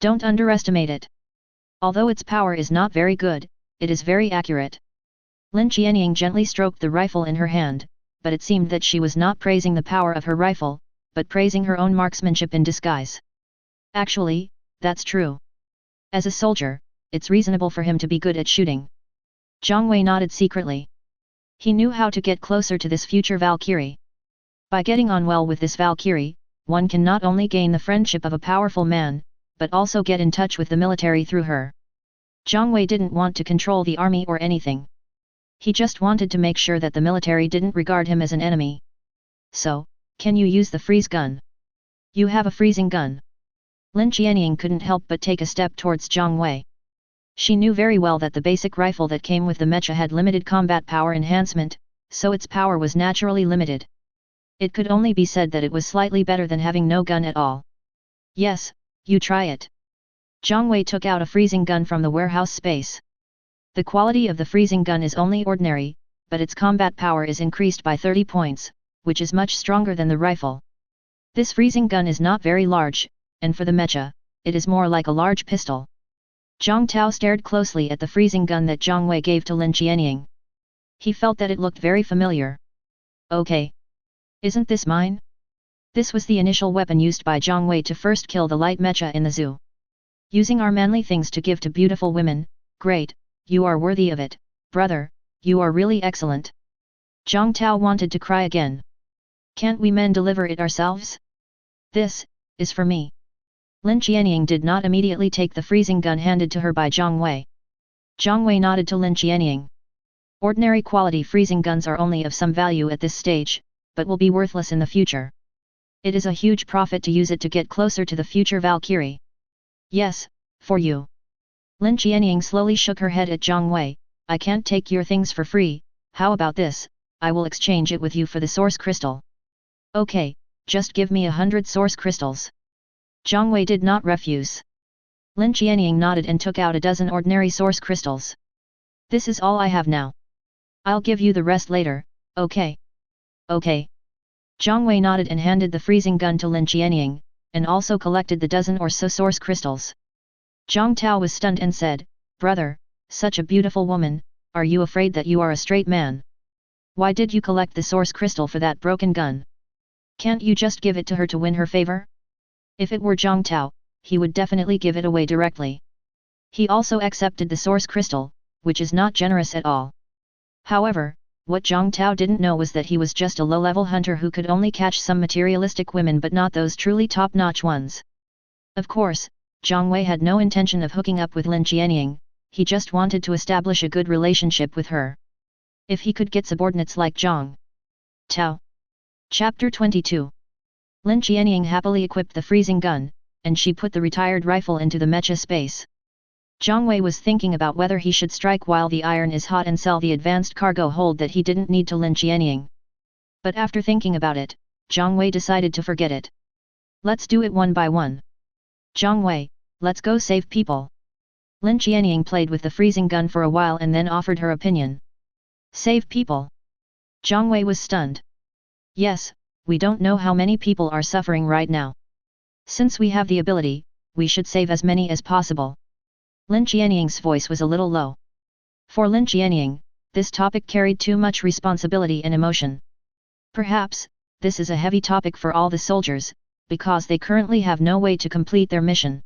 Don't underestimate it. Although its power is not very good, it is very accurate. Lin Qianying gently stroked the rifle in her hand, but it seemed that she was not praising the power of her rifle, but praising her own marksmanship in disguise. Actually, that's true. As a soldier, it's reasonable for him to be good at shooting. Zhang Wei nodded secretly. He knew how to get closer to this future Valkyrie. By getting on well with this Valkyrie, one can not only gain the friendship of a powerful man, but also get in touch with the military through her. Zhang Wei didn't want to control the army or anything. He just wanted to make sure that the military didn't regard him as an enemy. So, can you use the freeze gun? You have a freezing gun. Lin Qianying couldn't help but take a step towards Zhang Wei. She knew very well that the basic rifle that came with the mecha had limited combat power enhancement, so its power was naturally limited. It could only be said that it was slightly better than having no gun at all. Yes, you try it. Zhang Wei took out a freezing gun from the warehouse space. The quality of the freezing gun is only ordinary, but its combat power is increased by 30 points, which is much stronger than the rifle. This freezing gun is not very large, and for the mecha, it is more like a large pistol. Zhang Tao stared closely at the freezing gun that Zhang Wei gave to Lin Qianying. He felt that it looked very familiar. Okay. Isn't this mine? This was the initial weapon used by Zhang Wei to first kill the light mecha in the zoo. Using our manly things to give to beautiful women, great, you are worthy of it, brother, you are really excellent. Zhang Tao wanted to cry again. Can't we men deliver it ourselves? This is for me. Lin Qianying did not immediately take the freezing gun handed to her by Zhang Wei. Zhang Wei nodded to Lin Qianying. Ordinary quality freezing guns are only of some value at this stage, but will be worthless in the future. It is a huge profit to use it to get closer to the future Valkyrie. Yes, for you. Lin Qianying slowly shook her head at Zhang Wei. I can't take your things for free, how about this, I will exchange it with you for the source crystal. Okay, just give me 100 source crystals. Zhang Wei did not refuse. Lin Qianying nodded and took out a dozen ordinary source crystals. This is all I have now. I'll give you the rest later, okay? Okay. Zhang Wei nodded and handed the freezing gun to Lin Qianying, and also collected the dozen or so source crystals. Zhang Tao was stunned and said, Brother, such a beautiful woman, are you afraid that you are a straight man? Why did you collect the source crystal for that broken gun? Can't you just give it to her to win her favor? If it were Zhang Tao, he would definitely give it away directly. He also accepted the source crystal, which is not generous at all. However, what Zhang Tao didn't know was that he was just a low-level hunter who could only catch some materialistic women but not those truly top-notch ones. Of course, Zhang Wei had no intention of hooking up with Lin Qianying, he just wanted to establish a good relationship with her. If he could get subordinates like Zhang Tao. Chapter 22. Lin Qianying happily equipped the freezing gun, and she put the retired rifle into the mecha space. Zhang Wei was thinking about whether he should strike while the iron is hot and sell the advanced cargo hold that he didn't need to Lin Qianying. But after thinking about it, Zhang Wei decided to forget it. Let's do it one by one. Zhang Wei, let's go save people. Lin Qianying played with the freezing gun for a while and then offered her opinion. Save people? Zhang Wei was stunned. Yes, we don't know how many people are suffering right now. Since we have the ability, we should save as many as possible. Lin Qianying's voice was a little low. For Lin Qianying, this topic carried too much responsibility and emotion. Perhaps, this is a heavy topic for all the soldiers, because they currently have no way to complete their mission.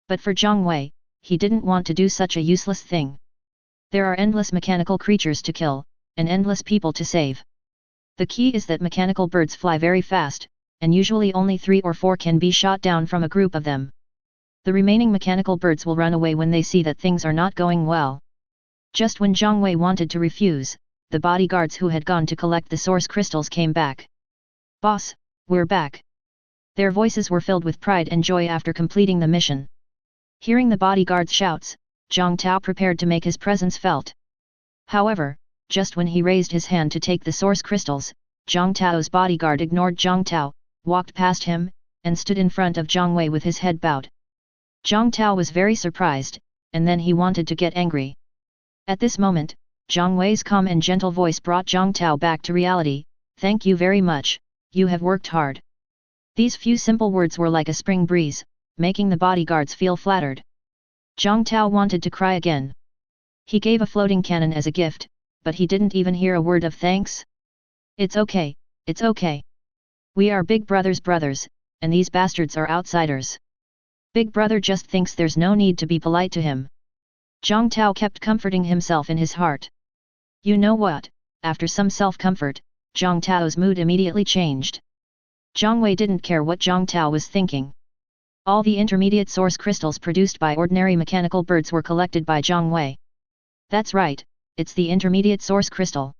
But for Zhang Wei, he didn't want to do such a useless thing. There are endless mechanical creatures to kill, and endless people to save. The key is that mechanical birds fly very fast, and usually only 3 or 4 can be shot down from a group of them. The remaining mechanical birds will run away when they see that things are not going well. Just when Zhang Wei wanted to refuse, the bodyguards who had gone to collect the source crystals came back. Boss, we're back. Their voices were filled with pride and joy after completing the mission. Hearing the bodyguards' shouts, Zhang Tao prepared to make his presence felt. However, just when he raised his hand to take the source crystals, Zhang Tao's bodyguard ignored Zhang Tao, walked past him, and stood in front of Zhang Wei with his head bowed. Zhang Tao was very surprised, and then he wanted to get angry. At this moment, Zhang Wei's calm and gentle voice brought Zhang Tao back to reality. Thank you very much, you have worked hard. These few simple words were like a spring breeze, making the bodyguards feel flattered. Zhang Tao wanted to cry again. He gave a floating cannon as a gift, but he didn't even hear a word of thanks. It's okay, it's okay. We are Big Brother's brothers, and these bastards are outsiders. Big Brother just thinks there's no need to be polite to him. Zhang Tao kept comforting himself in his heart. You know what, after some self-comfort, Zhang Tao's mood immediately changed. Zhang Wei didn't care what Zhang Tao was thinking. All the intermediate source crystals produced by ordinary mechanical birds were collected by Zhang Wei. That's right, it's the intermediate source crystal.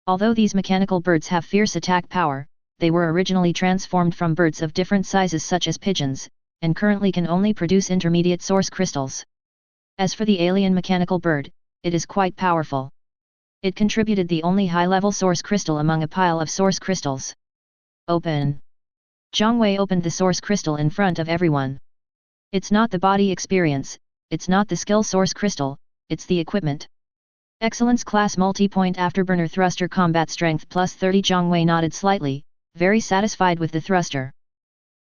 Although these mechanical birds have fierce attack power, they were originally transformed from birds of different sizes such as pigeons, and currently can only produce intermediate source crystals. As for the alien mechanical bird, it is quite powerful. It contributed the only high-level source crystal among a pile of source crystals. Open. Zhang Wei opened the source crystal in front of everyone. It's not the body experience, it's not the skill source crystal, it's the equipment. Excellence class multi-point afterburner thruster combat strength plus 30. Zhang Wei nodded slightly, very satisfied with the thruster.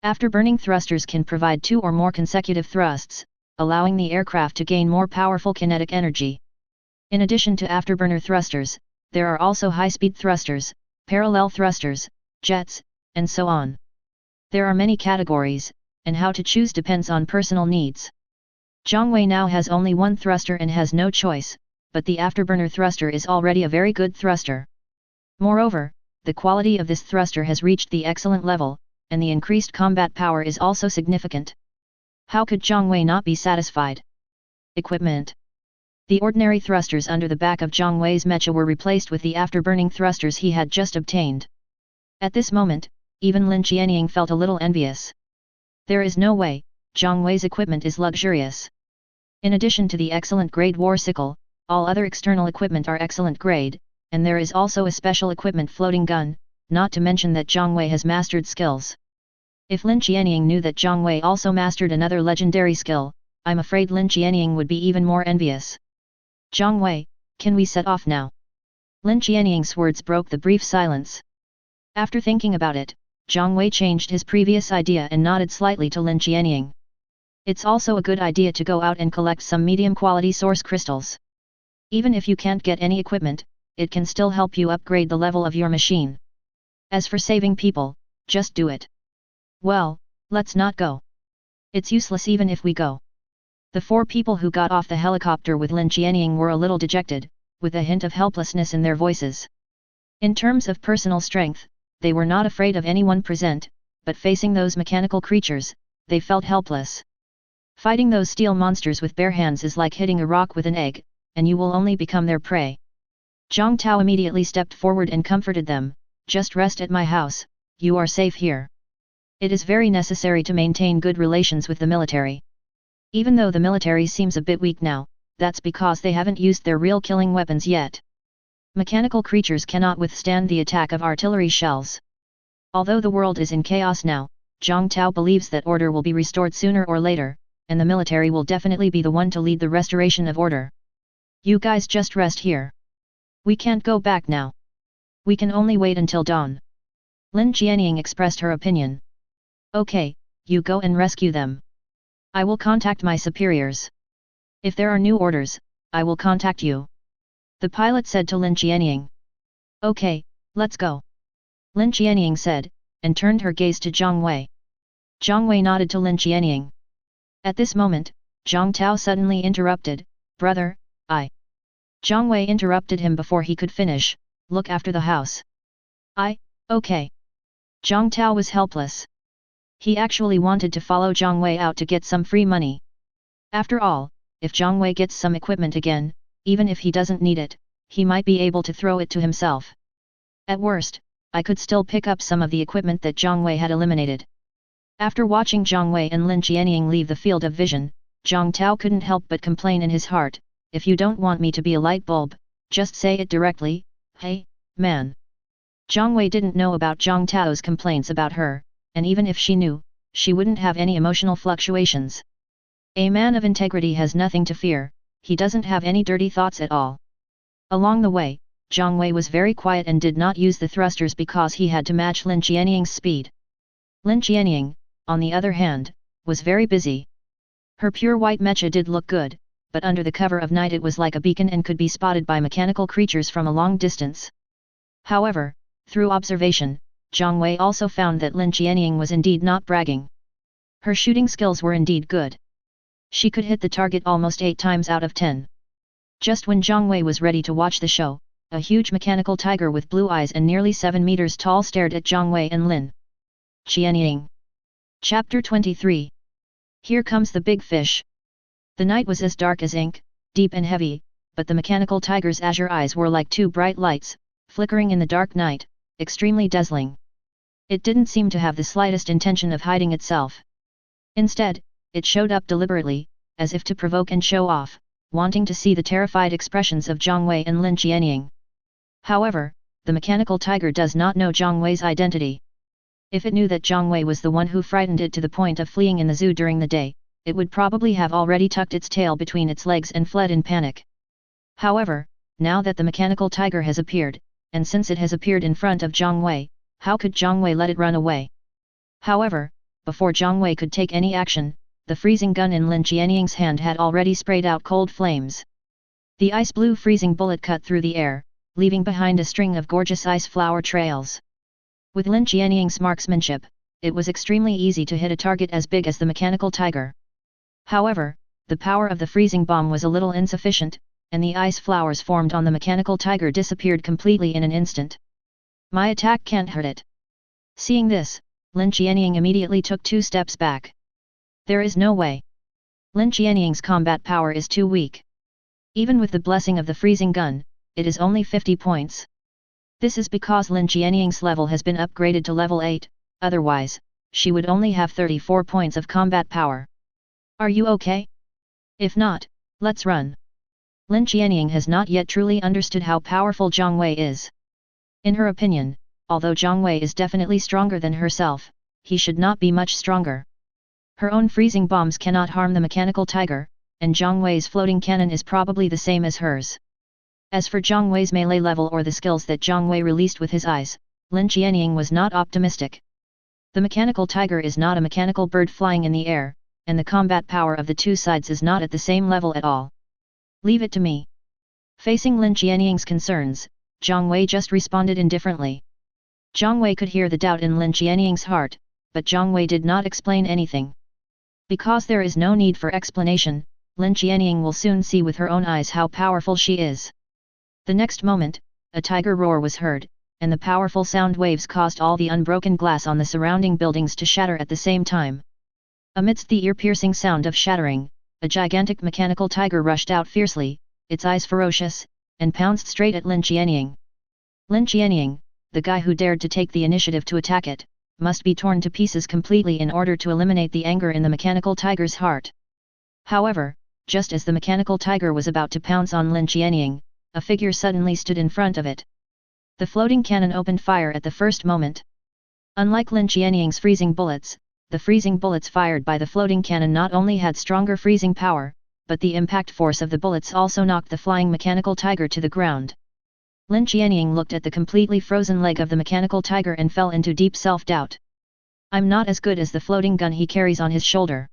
Afterburning thrusters can provide 2 or more consecutive thrusts, allowing the aircraft to gain more powerful kinetic energy. In addition to afterburner thrusters, there are also high-speed thrusters, parallel thrusters, jets, and so on. There are many categories, and how to choose depends on personal needs. Zhang Wei now has only one thruster and has no choice, but the afterburner thruster is already a very good thruster. Moreover, the quality of this thruster has reached the excellent level, and the increased combat power is also significant. How could Zhang Wei not be satisfied? Equipment. The ordinary thrusters under the back of Zhang Wei's mecha were replaced with the afterburning thrusters he had just obtained. At this moment, even Lin Qianying felt a little envious. There is no way, Zhang Wei's equipment is luxurious. In addition to the excellent grade war sickle, all other external equipment are excellent grade, and there is also a special equipment floating gun, not to mention that Zhang Wei has mastered skills. If Lin Qianying knew that Zhang Wei also mastered another legendary skill, I'm afraid Lin Qianying would be even more envious. Zhang Wei, can we set off now? Lin Qianying's words broke the brief silence. After thinking about it, Zhang Wei changed his previous idea and nodded slightly to Lin Qianying. It's also a good idea to go out and collect some medium-quality source crystals. Even if you can't get any equipment, it can still help you upgrade the level of your machine. As for saving people, just do it. Well, let's not go. It's useless even if we go. The four people who got off the helicopter with Lin Qianying were a little dejected, with a hint of helplessness in their voices. In terms of personal strength, they were not afraid of anyone present, but facing those mechanical creatures, they felt helpless. Fighting those steel monsters with bare hands is like hitting a rock with an egg, and you will only become their prey. Zhang Tao immediately stepped forward and comforted them, just rest at my house, you are safe here. It is very necessary to maintain good relations with the military. Even though the military seems a bit weak now, that's because they haven't used their real killing weapons yet. Mechanical creatures cannot withstand the attack of artillery shells. Although the world is in chaos now, Zhang Tao believes that order will be restored sooner or later, and the military will definitely be the one to lead the restoration of order. You guys just rest here. We can't go back now. We can only wait until dawn. Lin Qianying expressed her opinion. Okay, you go and rescue them. I will contact my superiors. If there are new orders, I will contact you. The pilot said to Lin Qianying. Okay, let's go. Lin Qianying said, and turned her gaze to Zhang Wei. Zhang Wei nodded to Lin Qianying. At this moment, Zhang Tao suddenly interrupted, Brother, Zhang Wei interrupted him before he could finish, look after the house. Okay. Zhang Tao was helpless. He actually wanted to follow Zhang Wei out to get some free money. After all, if Zhang Wei gets some equipment again, even if he doesn't need it, he might be able to throw it to himself. At worst, I could still pick up some of the equipment that Zhang Wei had eliminated. After watching Zhang Wei and Lin Qianying leave the field of vision, Zhang Tao couldn't help but complain in his heart, if you don't want me to be a light bulb, just say it directly, hey, man. Zhang Wei didn't know about Zhang Tao's complaints about her, and even if she knew, she wouldn't have any emotional fluctuations. A man of integrity has nothing to fear, he doesn't have any dirty thoughts at all. Along the way, Zhang Wei was very quiet and did not use the thrusters because he had to match Lin Qianying's speed. Lin Qianying, on the other hand, was very busy. Her pure white mecha did look good, but under the cover of night it was like a beacon and could be spotted by mechanical creatures from a long distance. However, through observation, Zhang Wei also found that Lin Qianying was indeed not bragging. Her shooting skills were indeed good. She could hit the target almost 8 times out of 10. Just when Zhang Wei was ready to watch the show, a huge mechanical tiger with blue eyes and nearly 7 meters tall stared at Zhang Wei and Lin Qianying. Chapter 23. Here comes the big fish. The night was as dark as ink, deep and heavy, but the mechanical tiger's azure eyes were like 2 bright lights, flickering in the dark night, extremely dazzling. It didn't seem to have the slightest intention of hiding itself. Instead, it showed up deliberately, as if to provoke and show off, wanting to see the terrified expressions of Zhang Wei and Lin Qianying. However, the mechanical tiger does not know Zhang Wei's identity. If it knew that Zhang Wei was the one who frightened it to the point of fleeing in the zoo during the day, it would probably have already tucked its tail between its legs and fled in panic. However, now that the mechanical tiger has appeared, and since it has appeared in front of Zhang Wei, how could Zhang Wei let it run away? However, before Zhang Wei could take any action, the freezing gun in Lin Qianying's hand had already sprayed out cold flames. The ice blue freezing bullet cut through the air, leaving behind a string of gorgeous ice flower trails. With Lin Qianying's marksmanship, it was extremely easy to hit a target as big as the mechanical tiger. However, the power of the freezing bomb was a little insufficient, and the ice flowers formed on the mechanical tiger disappeared completely in an instant. My attack can't hurt it. Seeing this, Lin Qianying immediately took 2 steps back. There is no way. Lin Qianying's combat power is too weak. Even with the blessing of the freezing gun, it is only 50 points. This is because Lin Qianying's level has been upgraded to level 8, otherwise, she would only have 34 points of combat power. Are you okay? If not, let's run. Lin Qianying has not yet truly understood how powerful Zhang Wei is. In her opinion, although Zhang Wei is definitely stronger than herself, he should not be much stronger. Her own freezing bombs cannot harm the mechanical tiger, and Zhang Wei's floating cannon is probably the same as hers. As for Zhang Wei's melee level or the skills that Zhang Wei released with his eyes, Lin Qianying was not optimistic. The mechanical tiger is not a mechanical bird flying in the air, and the combat power of the 2 sides is not at the same level at all. Leave it to me. Facing Lin Qianying's concerns, Zhang Wei just responded indifferently. Zhang Wei could hear the doubt in Lin Qianying's heart, but Zhang Wei did not explain anything. Because there is no need for explanation, Lin Qianying will soon see with her own eyes how powerful she is. The next moment, a tiger roar was heard, and the powerful sound waves caused all the unbroken glass on the surrounding buildings to shatter at the same time. Amidst the ear-piercing sound of shattering, a gigantic mechanical tiger rushed out fiercely, its eyes ferocious, and pounced straight at Lin Qianying. Lin Qianying, the guy who dared to take the initiative to attack it, must be torn to pieces completely in order to eliminate the anger in the mechanical tiger's heart. However, just as the mechanical tiger was about to pounce on Lin Qianying, a figure suddenly stood in front of it. The floating cannon opened fire at the first moment. Unlike Lin Qianying's freezing bullets, the freezing bullets fired by the floating cannon not only had stronger freezing power, but the impact force of the bullets also knocked the flying mechanical tiger to the ground. Lin Qianying looked at the completely frozen leg of the mechanical tiger and fell into deep self-doubt. I'm not as good as the floating gun he carries on his shoulder.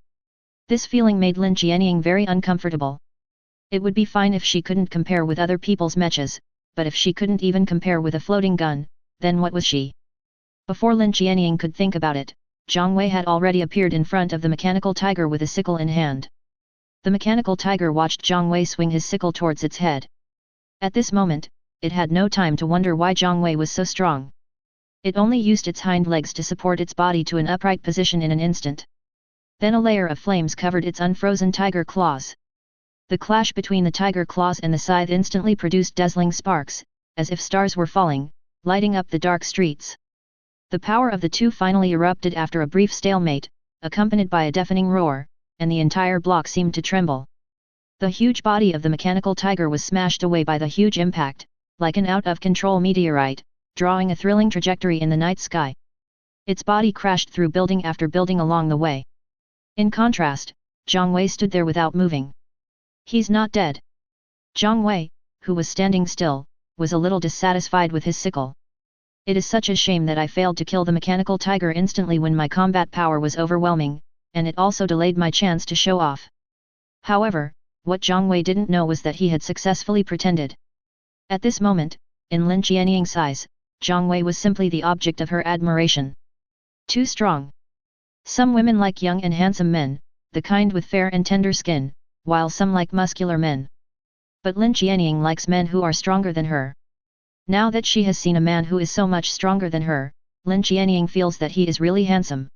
This feeling made Lin Qianying very uncomfortable. It would be fine if she couldn't compare with other people's mechas, but if she couldn't even compare with a floating gun, then what was she? Before Lin Qianying could think about it, Zhang Wei had already appeared in front of the mechanical tiger with a sickle in hand. The mechanical tiger watched Zhang Wei swing his sickle towards its head. At this moment, it had no time to wonder why Zhang Wei was so strong. It only used its hind legs to support its body to an upright position in an instant. Then a layer of flames covered its unfrozen tiger claws. The clash between the tiger claws and the scythe instantly produced dazzling sparks, as if stars were falling, lighting up the dark streets. The power of the 2 finally erupted after a brief stalemate, accompanied by a deafening roar, and the entire block seemed to tremble. The huge body of the mechanical tiger was smashed away by the huge impact, like an out-of-control meteorite, drawing a thrilling trajectory in the night sky. Its body crashed through building after building along the way. In contrast, Zhang Wei stood there without moving. He's not dead. Zhang Wei, who was standing still, was a little dissatisfied with his sickle. It is such a shame that I failed to kill the mechanical tiger instantly when my combat power was overwhelming, and it also delayed my chance to show off. However, what Zhang Wei didn't know was that he had successfully pretended. At this moment, in Lin Qianying's eyes, Zhang Wei was simply the object of her admiration. Too strong. Some women like young and handsome men, the kind with fair and tender skin, while some like muscular men. But Lin Qianying likes men who are stronger than her. Now that she has seen a man who is so much stronger than her, Lin Qianying feels that he is really handsome.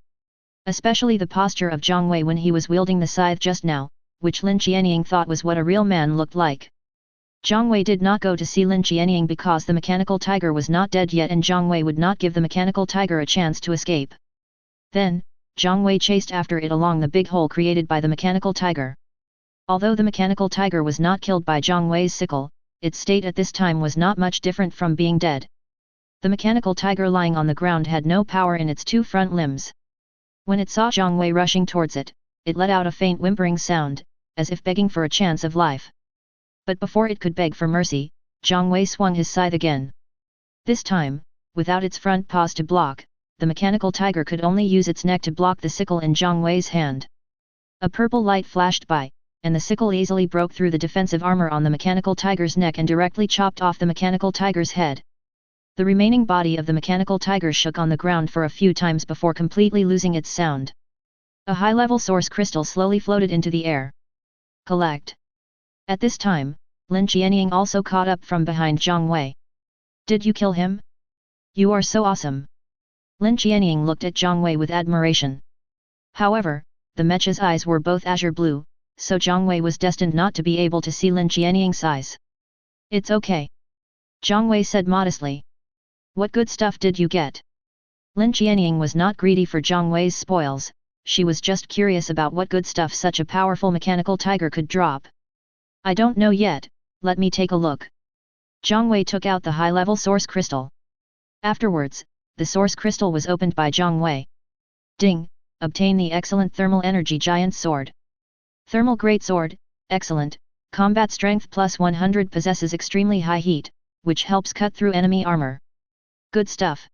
Especially the posture of Zhang Wei when he was wielding the scythe just now, which Lin Qianying thought was what a real man looked like. Zhang Wei did not go to see Lin Qianying because the mechanical tiger was not dead yet and Zhang Wei would not give the mechanical tiger a chance to escape. Then, Zhang Wei chased after it along the big hole created by the mechanical tiger. Although the mechanical tiger was not killed by Zhang Wei's sickle, its state at this time was not much different from being dead. The mechanical tiger lying on the ground had no power in its 2 front limbs. When it saw Zhang Wei rushing towards it, it let out a faint whimpering sound, as if begging for a chance of life. But before it could beg for mercy, Zhang Wei swung his scythe again. This time, without its front paws to block, the mechanical tiger could only use its neck to block the sickle in Zhang Wei's hand. A purple light flashed by, and the sickle easily broke through the defensive armor on the mechanical tiger's neck and directly chopped off the mechanical tiger's head. The remaining body of the mechanical tiger shook on the ground for a few times before completely losing its sound. A high-level source crystal slowly floated into the air. Collect. At this time, Lin Qianying also caught up from behind Zhang Wei. Did you kill him? You are so awesome. Lin Qianying looked at Zhang Wei with admiration. However, the mecha's eyes were both azure blue, so Zhang Wei was destined not to be able to see Lin Qianying's eyes. It's okay. Zhang Wei said modestly. What good stuff did you get? Lin Qianying was not greedy for Zhang Wei's spoils, she was just curious about what good stuff such a powerful mechanical tiger could drop. I don't know yet, let me take a look. Zhang Wei took out the high-level source crystal. Afterwards, the source crystal was opened by Zhang Wei. Ding! Obtain the excellent thermal energy giant sword. Thermal great sword, excellent, combat strength plus 100 possesses extremely high heat, which helps cut through enemy armor. Good stuff.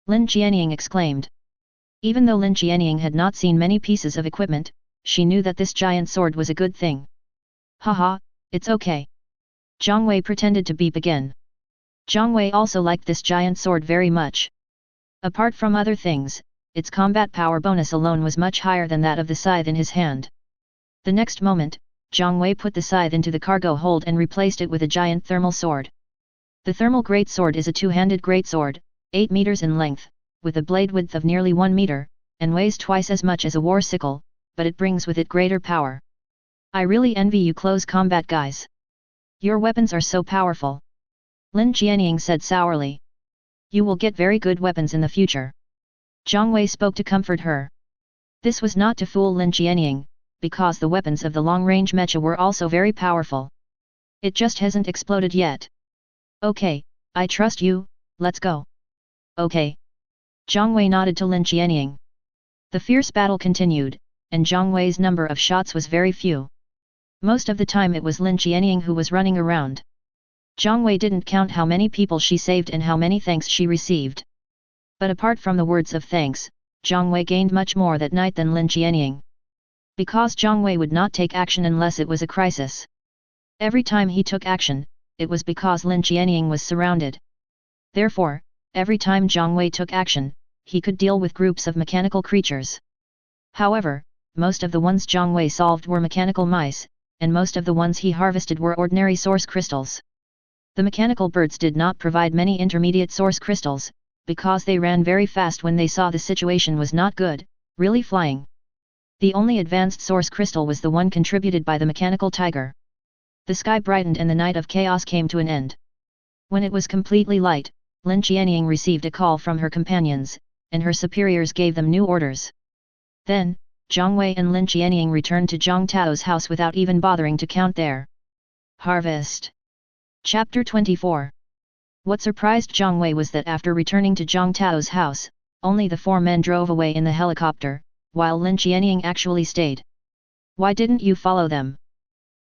Lin Qianying exclaimed. Even though Lin Qianying had not seen many pieces of equipment, she knew that this giant sword was a good thing. Haha, it's okay. Zhang Wei pretended to beep again. Zhang Wei also liked this giant sword very much. Apart from other things, its combat power bonus alone was much higher than that of the scythe in his hand. The next moment, Zhang Wei put the scythe into the cargo hold and replaced it with a giant thermal sword. The thermal greatsword is a two-handed greatsword, 8 meters in length, with a blade width of nearly 1 meter, and weighs twice as much as a war sickle, but it brings with it greater power. I really envy you close combat guys. Your weapons are so powerful. Lin Qianying said sourly. You will get very good weapons in the future. Zhang Wei spoke to comfort her. This was not to fool Lin Qianying, because the weapons of the long-range mecha were also very powerful. It just hasn't exploded yet. Okay, I trust you, let's go. Okay. Zhang Wei nodded to Lin Qianying. The fierce battle continued, and Zhang Wei's number of shots was very few. Most of the time it was Lin Qianying who was running around. Zhang Wei didn't count how many people she saved and how many thanks she received. But apart from the words of thanks, Zhang Wei gained much more that night than Lin Qianying. Because Zhang Wei would not take action unless it was a crisis. Every time he took action, it was because Lin Qianying was surrounded. Therefore, every time Zhang Wei took action, he could deal with groups of mechanical creatures. However, most of the ones Zhang Wei solved were mechanical mice, and most of the ones he harvested were ordinary source crystals. The mechanical birds did not provide many intermediate source crystals, because they ran very fast when they saw the situation was not good, really flying. The only advanced source crystal was the one contributed by the mechanical tiger. The sky brightened and the night of chaos came to an end. When it was completely light, Lin Qianying received a call from her companions, and her superiors gave them new orders. Then, Zhang Wei and Lin Qianying returned to Zhang Tao's house without even bothering to count their harvest. Chapter 24. What surprised Zhang Wei was that after returning to Zhang Tao's house, only the 4 men drove away in the helicopter, while Lin Qianying actually stayed. Why didn't you follow them?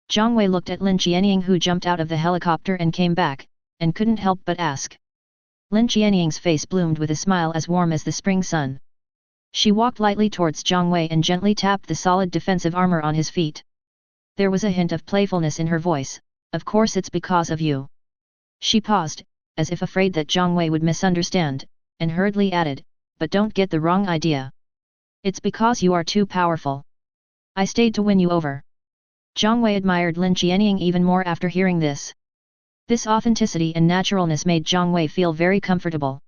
Zhang Wei looked at Lin Qianying who jumped out of the helicopter and came back, and couldn't help but ask. Lin Qianying's face bloomed with a smile as warm as the spring sun. She walked lightly towards Zhang Wei and gently tapped the solid defensive armor on his feet. There was a hint of playfulness in her voice. Of course it's because of you. She paused, as if afraid that Zhang Wei would misunderstand, and hurriedly added, but don't get the wrong idea. It's because you are too powerful. I stayed to win you over. Zhang Wei admired Lin Qianying even more after hearing this. This authenticity and naturalness made Zhang Wei feel very comfortable.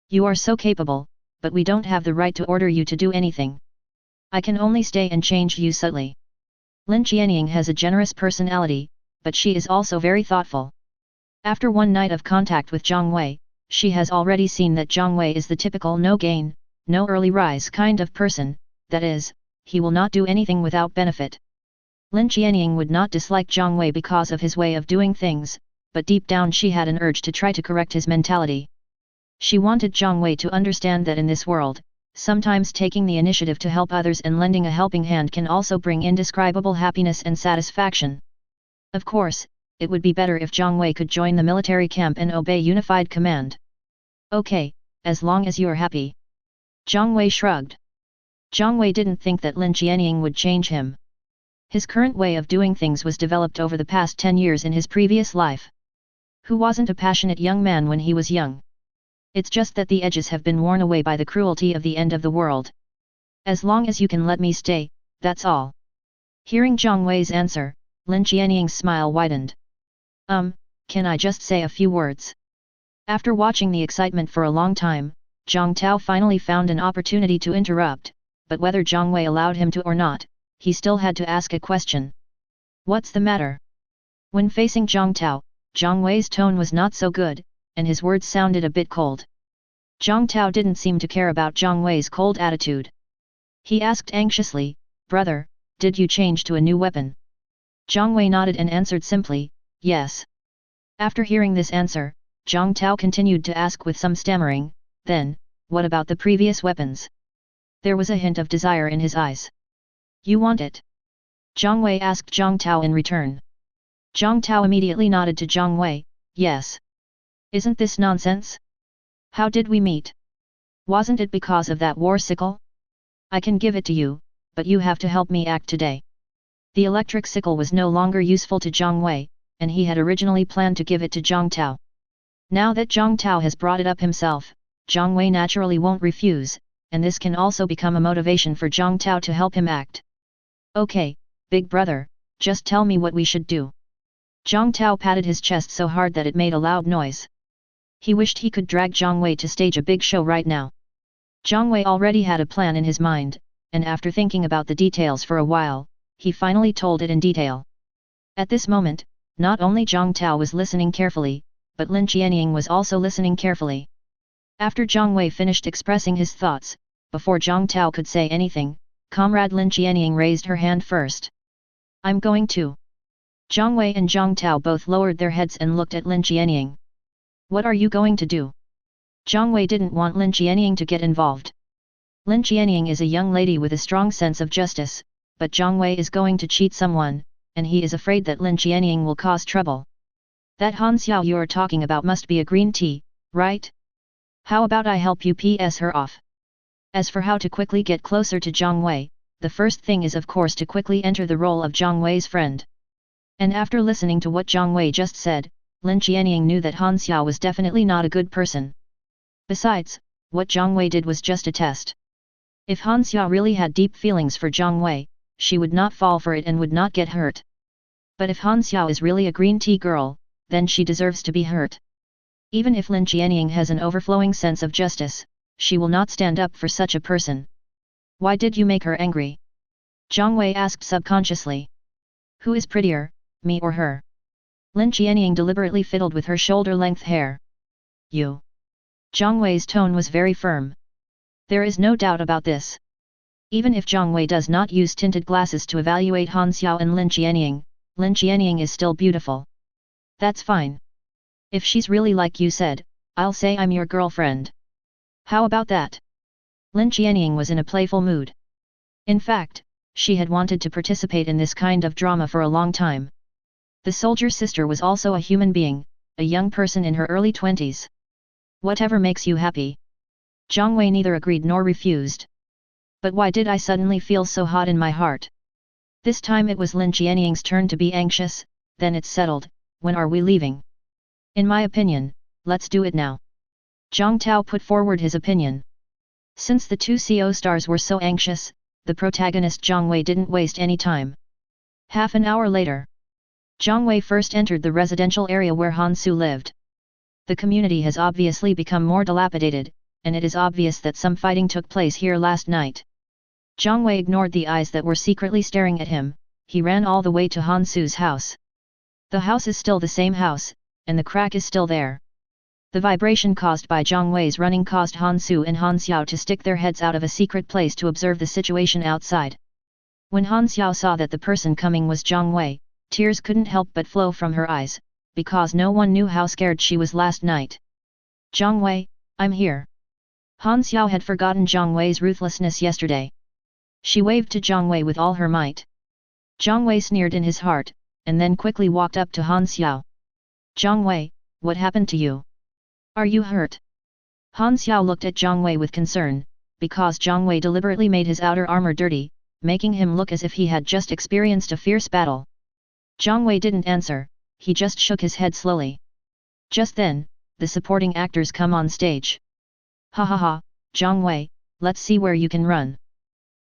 You are so capable, but we don't have the right to order you to do anything. I can only stay and change you subtly. Lin Qianying has a generous personality, but she is also very thoughtful. After one night of contact with Zhang Wei, she has already seen that Zhang Wei is the typical no gain, no early rise kind of person, that is, he will not do anything without benefit. Lin Qianying would not dislike Zhang Wei because of his way of doing things, but deep down she had an urge to try to correct his mentality. She wanted Zhang Wei to understand that in this world, sometimes taking the initiative to help others and lending a helping hand can also bring indescribable happiness and satisfaction. Of course, it would be better if Zhang Wei could join the military camp and obey unified command. Okay, as long as you're happy. Zhang Wei shrugged. Zhang Wei didn't think that Lin Qianying would change him. His current way of doing things was developed over the past 10 years in his previous life. Who wasn't a passionate young man when he was young? It's just that the edges have been worn away by the cruelty of the end of the world. As long as you can let me stay, that's all. Hearing Zhang Wei's answer, Lin Qianying's smile widened. Can I just say a few words? After watching the excitement for a long time, Zhang Tao finally found an opportunity to interrupt, but whether Zhang Wei allowed him to or not, he still had to ask a question. What's the matter? When facing Zhang Tao, Zhang Wei's tone was not so good, and his words sounded a bit cold. Zhang Tao didn't seem to care about Zhang Wei's cold attitude. He asked anxiously, "Brother, did you change to a new weapon?" Zhang Wei nodded and answered simply, "Yes." After hearing this answer, Zhang Tao continued to ask with some stammering, "Then, what about the previous weapons?" There was a hint of desire in his eyes. "You want it?" Zhang Wei asked Zhang Tao in return. Zhang Tao immediately nodded to Zhang Wei, "Yes. Isn't this nonsense? How did we meet? Wasn't it because of that war sickle? I can give it to you, but you have to help me act today." The electric sickle was no longer useful to Zhang Wei, and he had originally planned to give it to Zhang Tao. Now that Zhang Tao has brought it up himself, Zhang Wei naturally won't refuse, and this can also become a motivation for Zhang Tao to help him act. "Okay, big brother, just tell me what we should do." Zhang Tao patted his chest so hard that it made a loud noise. He wished he could drag Zhang Wei to stage a big show right now. Zhang Wei already had a plan in his mind, and after thinking about the details for a while, he finally told it in detail. At this moment, not only Zhang Tao was listening carefully, but Lin Qianying was also listening carefully. After Zhang Wei finished expressing his thoughts, before Zhang Tao could say anything, Comrade Lin Qianying raised her hand first. "I'm going to." Zhang Wei and Zhang Tao both lowered their heads and looked at Lin Qianying. "What are you going to do?" Zhang Wei didn't want Lin Qianying to get involved. Lin Qianying is a young lady with a strong sense of justice, but Zhang Wei is going to cheat someone, and he is afraid that Lin Qianying will cause trouble. "That Han Xiao you're talking about must be a green tea, right? How about I help you PS her off?" As for how to quickly get closer to Zhang Wei, the first thing is of course to quickly enter the role of Zhang Wei's friend. And after listening to what Zhang Wei just said, Lin Qianying knew that Han Xiao was definitely not a good person. Besides, what Zhang Wei did was just a test. If Han Xiao really had deep feelings for Zhang Wei, she would not fall for it and would not get hurt. But if Han Xiao is really a green tea girl, then she deserves to be hurt. Even if Lin Qianying has an overflowing sense of justice, she will not stand up for such a person. "Why did you make her angry?" Zhang Wei asked subconsciously. "Who is prettier, me or her?" Lin Qianying deliberately fiddled with her shoulder-length hair. "You." Zhang Wei's tone was very firm. There is no doubt about this. Even if Zhang Wei does not use tinted glasses to evaluate Han Xiao and Lin Qianying is still beautiful. "That's fine. If she's really like you said, I'll say I'm your girlfriend. How about that?" Lin Qianying was in a playful mood. In fact, she had wanted to participate in this kind of drama for a long time. The soldier sister was also a human being, a young person in her early 20s. "Whatever makes you happy." Zhang Wei neither agreed nor refused. "But why did I suddenly feel so hot in my heart?" This time it was Lin Qianying's turn to be anxious. "Then it's settled, when are we leaving?" "In my opinion, let's do it now." Zhang Tao put forward his opinion. Since the two CO stars were so anxious, the protagonist Zhang Wei didn't waste any time. Half an hour later, Zhang Wei first entered the residential area where Han Su lived. The community has obviously become more dilapidated, and it is obvious that some fighting took place here last night. Zhang Wei ignored the eyes that were secretly staring at him. He ran all the way to Han Su's house. The house is still the same house, and the crack is still there. The vibration caused by Zhang Wei's running caused Han Su and Han Xiao to stick their heads out of a secret place to observe the situation outside. When Han Xiao saw that the person coming was Zhang Wei, tears couldn't help but flow from her eyes, because no one knew how scared she was last night. "Zhang Wei, I'm here." Han Xiao had forgotten Zhang Wei's ruthlessness yesterday. She waved to Zhang Wei with all her might. Zhang Wei sneered in his heart, and then quickly walked up to Han Xiao. "Zhang Wei, what happened to you? Are you hurt?" Han Xiao looked at Zhang Wei with concern, because Zhang Wei deliberately made his outer armor dirty, making him look as if he had just experienced a fierce battle. Zhang Wei didn't answer, he just shook his head slowly. Just then, the supporting actors come on stage. Ha ha ha, Zhang Wei, let's see where you can run.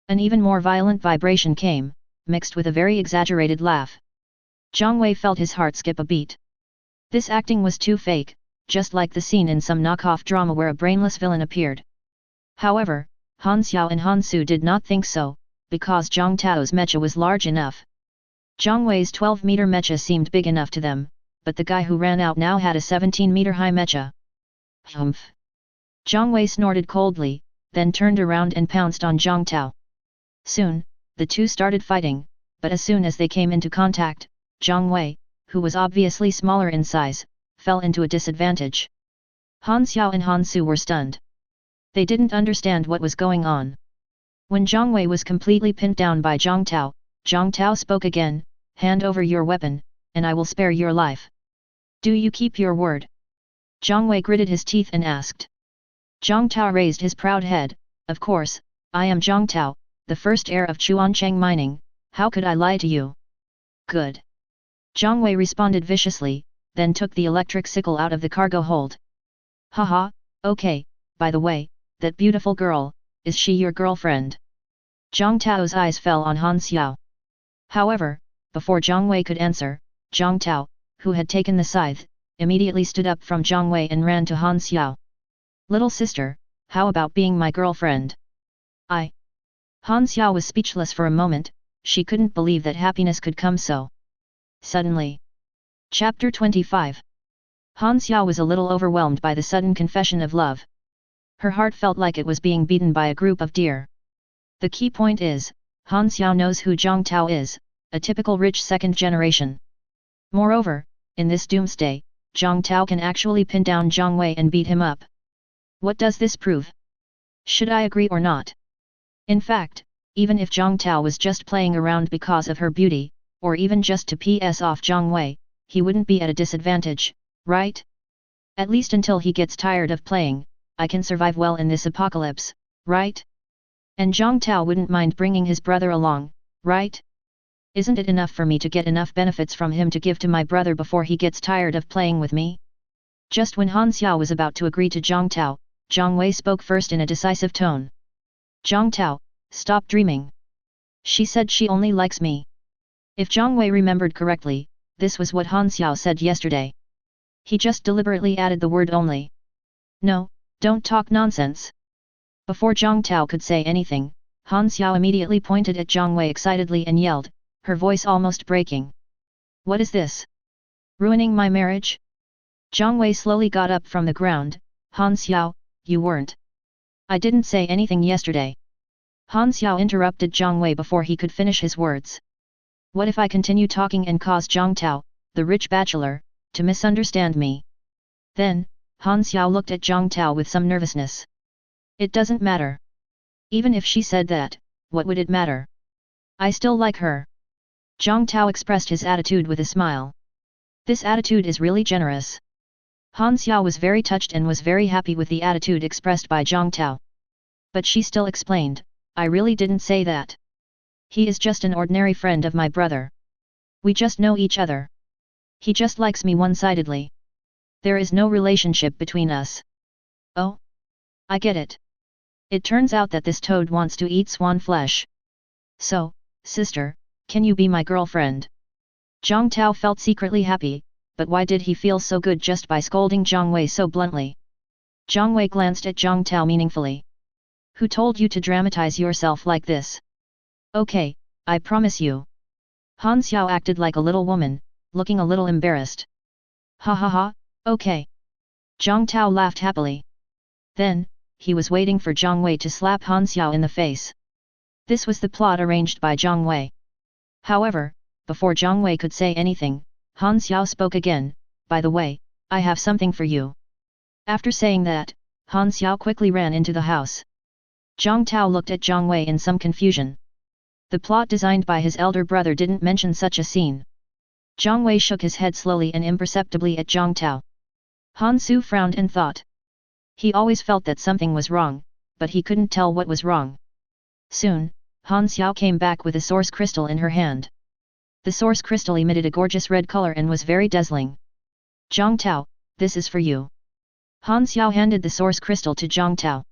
An even more violent vibration came, mixed with a very exaggerated laugh. Zhang Wei felt his heart skip a beat. This acting was too fake, just like the scene in some knockoff drama where a brainless villain appeared. However, Han Xiao and Han Su did not think so, because Zhang Tao's mecha was large enough. Zhang Wei's 12-meter mecha seemed big enough to them, but the guy who ran out now had a 17-meter high mecha. Humph! Zhang Wei snorted coldly, then turned around and pounced on Zhang Tao. Soon, the two started fighting, but as soon as they came into contact, Zhang Wei, who was obviously smaller in size, fell into a disadvantage. Han Xiao and Han Su were stunned. They didn't understand what was going on. When Zhang Wei was completely pinned down by Zhang Tao spoke again, "Hand over your weapon, and I will spare your life. Do you keep your word?" Zhang Wei gritted his teeth and asked. Zhang Tao raised his proud head, "Of course, I am Zhang Tao, the first heir of Chuancheng Mining, how could I lie to you?" "Good." Zhang Wei responded viciously, then took the electric sickle out of the cargo hold. "Haha, okay, by the way, that beautiful girl, is she your girlfriend?" Zhang Tao's eyes fell on Han Xiao. However, before Zhang Wei could answer, Zhang Tao, who had taken the scythe, immediately stood up from Zhang Wei and ran to Han Xiao. "Little sister, how about being my girlfriend?" "I..." Han Xiao was speechless for a moment, she couldn't believe that happiness could come so suddenly. Chapter 25. Han Xiao was a little overwhelmed by the sudden confession of love. Her heart felt like it was being beaten by a group of deer. The key point is, Han Xiao knows who Zhang Tao is, a typical rich second generation. Moreover, in this doomsday, Zhang Tao can actually pin down Zhang Wei and beat him up. What does this prove? Should I agree or not? In fact, even if Zhang Tao was just playing around because of her beauty, or even just to piss off Zhang Wei, he wouldn't be at a disadvantage, right? At least until he gets tired of playing, I can survive well in this apocalypse, right? And Zhang Tao wouldn't mind bringing his brother along, right? Isn't it enough for me to get enough benefits from him to give to my brother before he gets tired of playing with me? Just when Han Xiao was about to agree to Zhang Tao, Zhang Wei spoke first in a decisive tone. "Zhang Tao, stop dreaming. She said she only likes me." If Zhang Wei remembered correctly, this was what Han Xiao said yesterday. He just deliberately added the word only. "No, don't talk nonsense." Before Zhang Tao could say anything, Han Xiao immediately pointed at Zhang Wei excitedly and yelled, her voice almost breaking. "What is this? Ruining my marriage?" Zhang Wei slowly got up from the ground. "Han Xiao, you weren't. I didn't say anything yesterday." Han Xiao interrupted Zhang Wei before he could finish his words. "What if I continue talking and cause Zhang Tao, the rich bachelor, to misunderstand me?" Then, Han Xiao looked at Zhang Tao with some nervousness. "It doesn't matter. Even if she said that, what would it matter? I still like her." Zhang Tao expressed his attitude with a smile. This attitude is really generous. Han Xiao was very touched and was very happy with the attitude expressed by Zhang Tao. But she still explained, "I really didn't say that. He is just an ordinary friend of my brother. We just know each other. He just likes me one-sidedly. There is no relationship between us." "Oh? I get it. It turns out that this toad wants to eat swan flesh. So, sister, can you be my girlfriend?" Zhang Tao felt secretly happy, but why did he feel so good just by scolding Zhang Wei so bluntly? Zhang Wei glanced at Zhang Tao meaningfully. "Who told you to dramatize yourself like this?" "Okay, I promise you." Han Xiao acted like a little woman, looking a little embarrassed. "Ha ha ha, okay." Zhang Tao laughed happily. Then, he was waiting for Zhang Wei to slap Han Xiao in the face. This was the plot arranged by Zhang Wei. However, before Zhang Wei could say anything, Han Xiao spoke again, "By the way, I have something for you." After saying that, Han Xiao quickly ran into the house. Zhang Tao looked at Zhang Wei in some confusion. The plot designed by his elder brother didn't mention such a scene. Zhang Wei shook his head slowly and imperceptibly at Zhang Tao. Han Su frowned and thought. He always felt that something was wrong, but he couldn't tell what was wrong. Soon, Han Xiao came back with a source crystal in her hand. The source crystal emitted a gorgeous red color and was very dazzling. Zhang Tao, this is for you. Han Xiao handed the source crystal to Zhang Tao.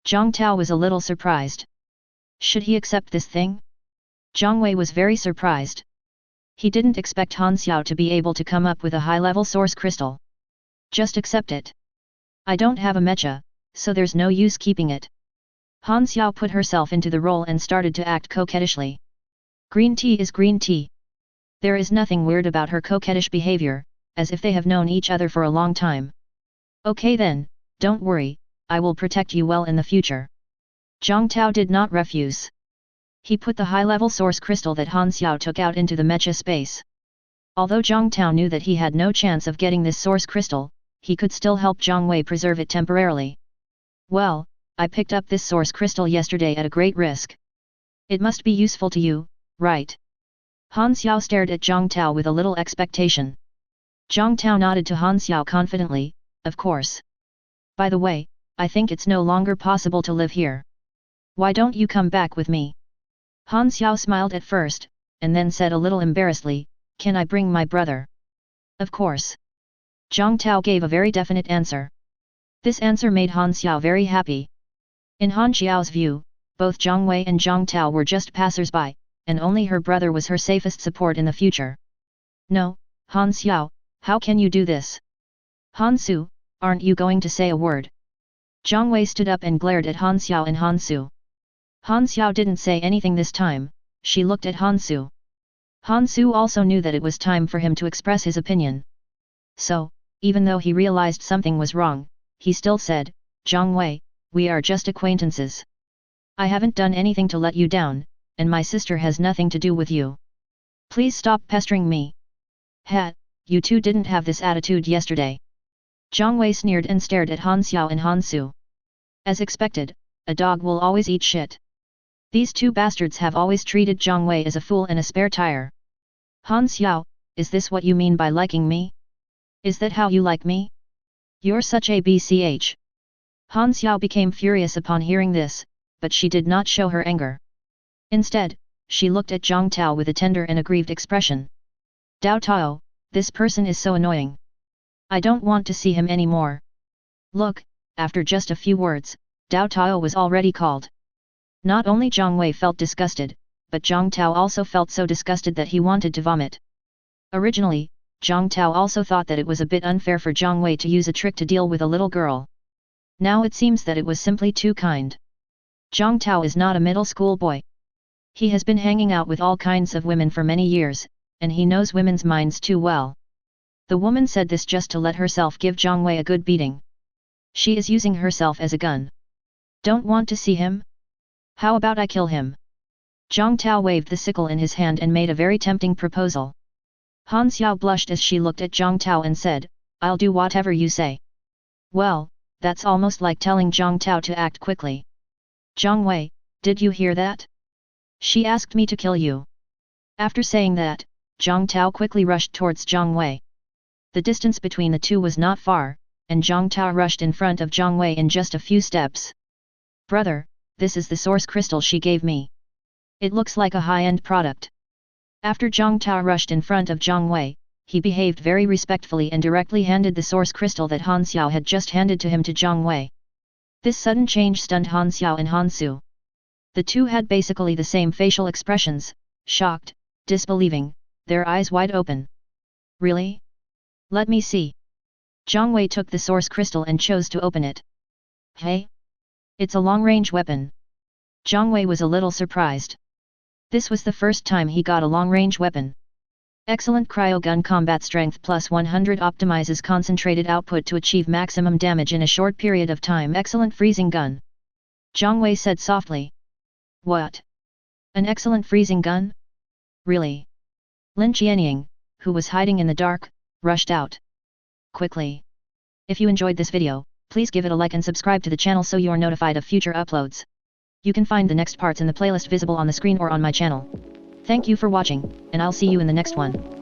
Zhang Tao was a little surprised. Should he accept this thing? Zhang Wei was very surprised. He didn't expect Han Xiao to be able to come up with a high-level source crystal. Just accept it. I don't have a mecha, so there's no use keeping it. Han Xiao put herself into the role and started to act coquettishly. Green tea is green tea. There is nothing weird about her coquettish behavior, as if they have known each other for a long time. Okay then, don't worry, I will protect you well in the future. Zhang Tao did not refuse. He put the high-level source crystal that Han Xiao took out into the mecha space. Although Zhang Tao knew that he had no chance of getting this source crystal, he could still help Zhang Wei preserve it temporarily. Well, I picked up this source crystal yesterday at a great risk. It must be useful to you, right? Han Xiao stared at Zhang Tao with a little expectation. Zhang Tao nodded to Han Xiao confidently, of course. By the way, I think it's no longer possible to live here. Why don't you come back with me? Han Xiao smiled at first, and then said a little embarrassedly, can I bring my brother? Of course. Zhang Tao gave a very definite answer. This answer made Han Xiao very happy. In Han Xiao's view, both Zhang Wei and Zhang Tao were just passers-by, and only her brother was her safest support in the future. No, Han Xiao, how can you do this? Han Su, aren't you going to say a word? Zhang Wei stood up and glared at Han Xiao and Han Su. Han Xiao didn't say anything this time, she looked at Han Su. Han Su also knew that it was time for him to express his opinion. So, even though he realized something was wrong, he still said, Zhang Wei, we are just acquaintances. I haven't done anything to let you down, and my sister has nothing to do with you. Please stop pestering me. Ha, you two didn't have this attitude yesterday. Zhang Wei sneered and stared at Han Xiao and Han Su. As expected, a dog will always eat shit. These two bastards have always treated Zhang Wei as a fool and a spare tire. Han Xiao, is this what you mean by liking me? Is that how you like me? You're such a bch. Han Xiao became furious upon hearing this, but she did not show her anger. Instead, she looked at Zhang Tao with a tender and aggrieved expression. Dao Tao, this person is so annoying. I don't want to see him anymore. Look, after just a few words, Dao Tao was already called. Not only Zhang Wei felt disgusted, but Zhang Tao also felt so disgusted that he wanted to vomit. Originally, Zhang Tao also thought that it was a bit unfair for Zhang Wei to use a trick to deal with a little girl. Now it seems that it was simply too kind. Zhang Tao is not a middle school boy. He has been hanging out with all kinds of women for many years, and he knows women's minds too well. The woman said this just to let herself give Zhang Wei a good beating. She is using herself as a gun. Don't want to see him? How about I kill him? Zhang Tao waved the sickle in his hand and made a very tempting proposal. Han Xiao blushed as she looked at Zhang Tao and said, I'll do whatever you say. Well, that's almost like telling Zhang Tao to act quickly. Zhang Wei, did you hear that? She asked me to kill you. After saying that, Zhang Tao quickly rushed towards Zhang Wei. The distance between the two was not far, and Zhang Tao rushed in front of Zhang Wei in just a few steps. Brother, this is the source crystal she gave me. It looks like a high-end product. After Zhang Tao rushed in front of Zhang Wei, he behaved very respectfully and directly handed the source crystal that Han Xiao had just handed to him to Zhang Wei. This sudden change stunned Han Xiao and Han Su. The two had basically the same facial expressions, shocked, disbelieving, their eyes wide open. Really? Let me see. Zhang Wei took the source crystal and chose to open it. Hey? It's a long-range weapon. Zhang Wei was a little surprised. This was the first time he got a long-range weapon. Excellent cryogun combat strength plus 100 optimizes concentrated output to achieve maximum damage in a short period of time. Excellent freezing gun. Zhang Wei said softly. What? An excellent freezing gun? Really? Lin Qianying, who was hiding in the dark, rushed out quickly. If you enjoyed this video, please give it a like and subscribe to the channel so you're notified of future uploads. You can find the next parts in the playlist visible on the screen or on my channel. Thank you for watching, and I'll see you in the next one.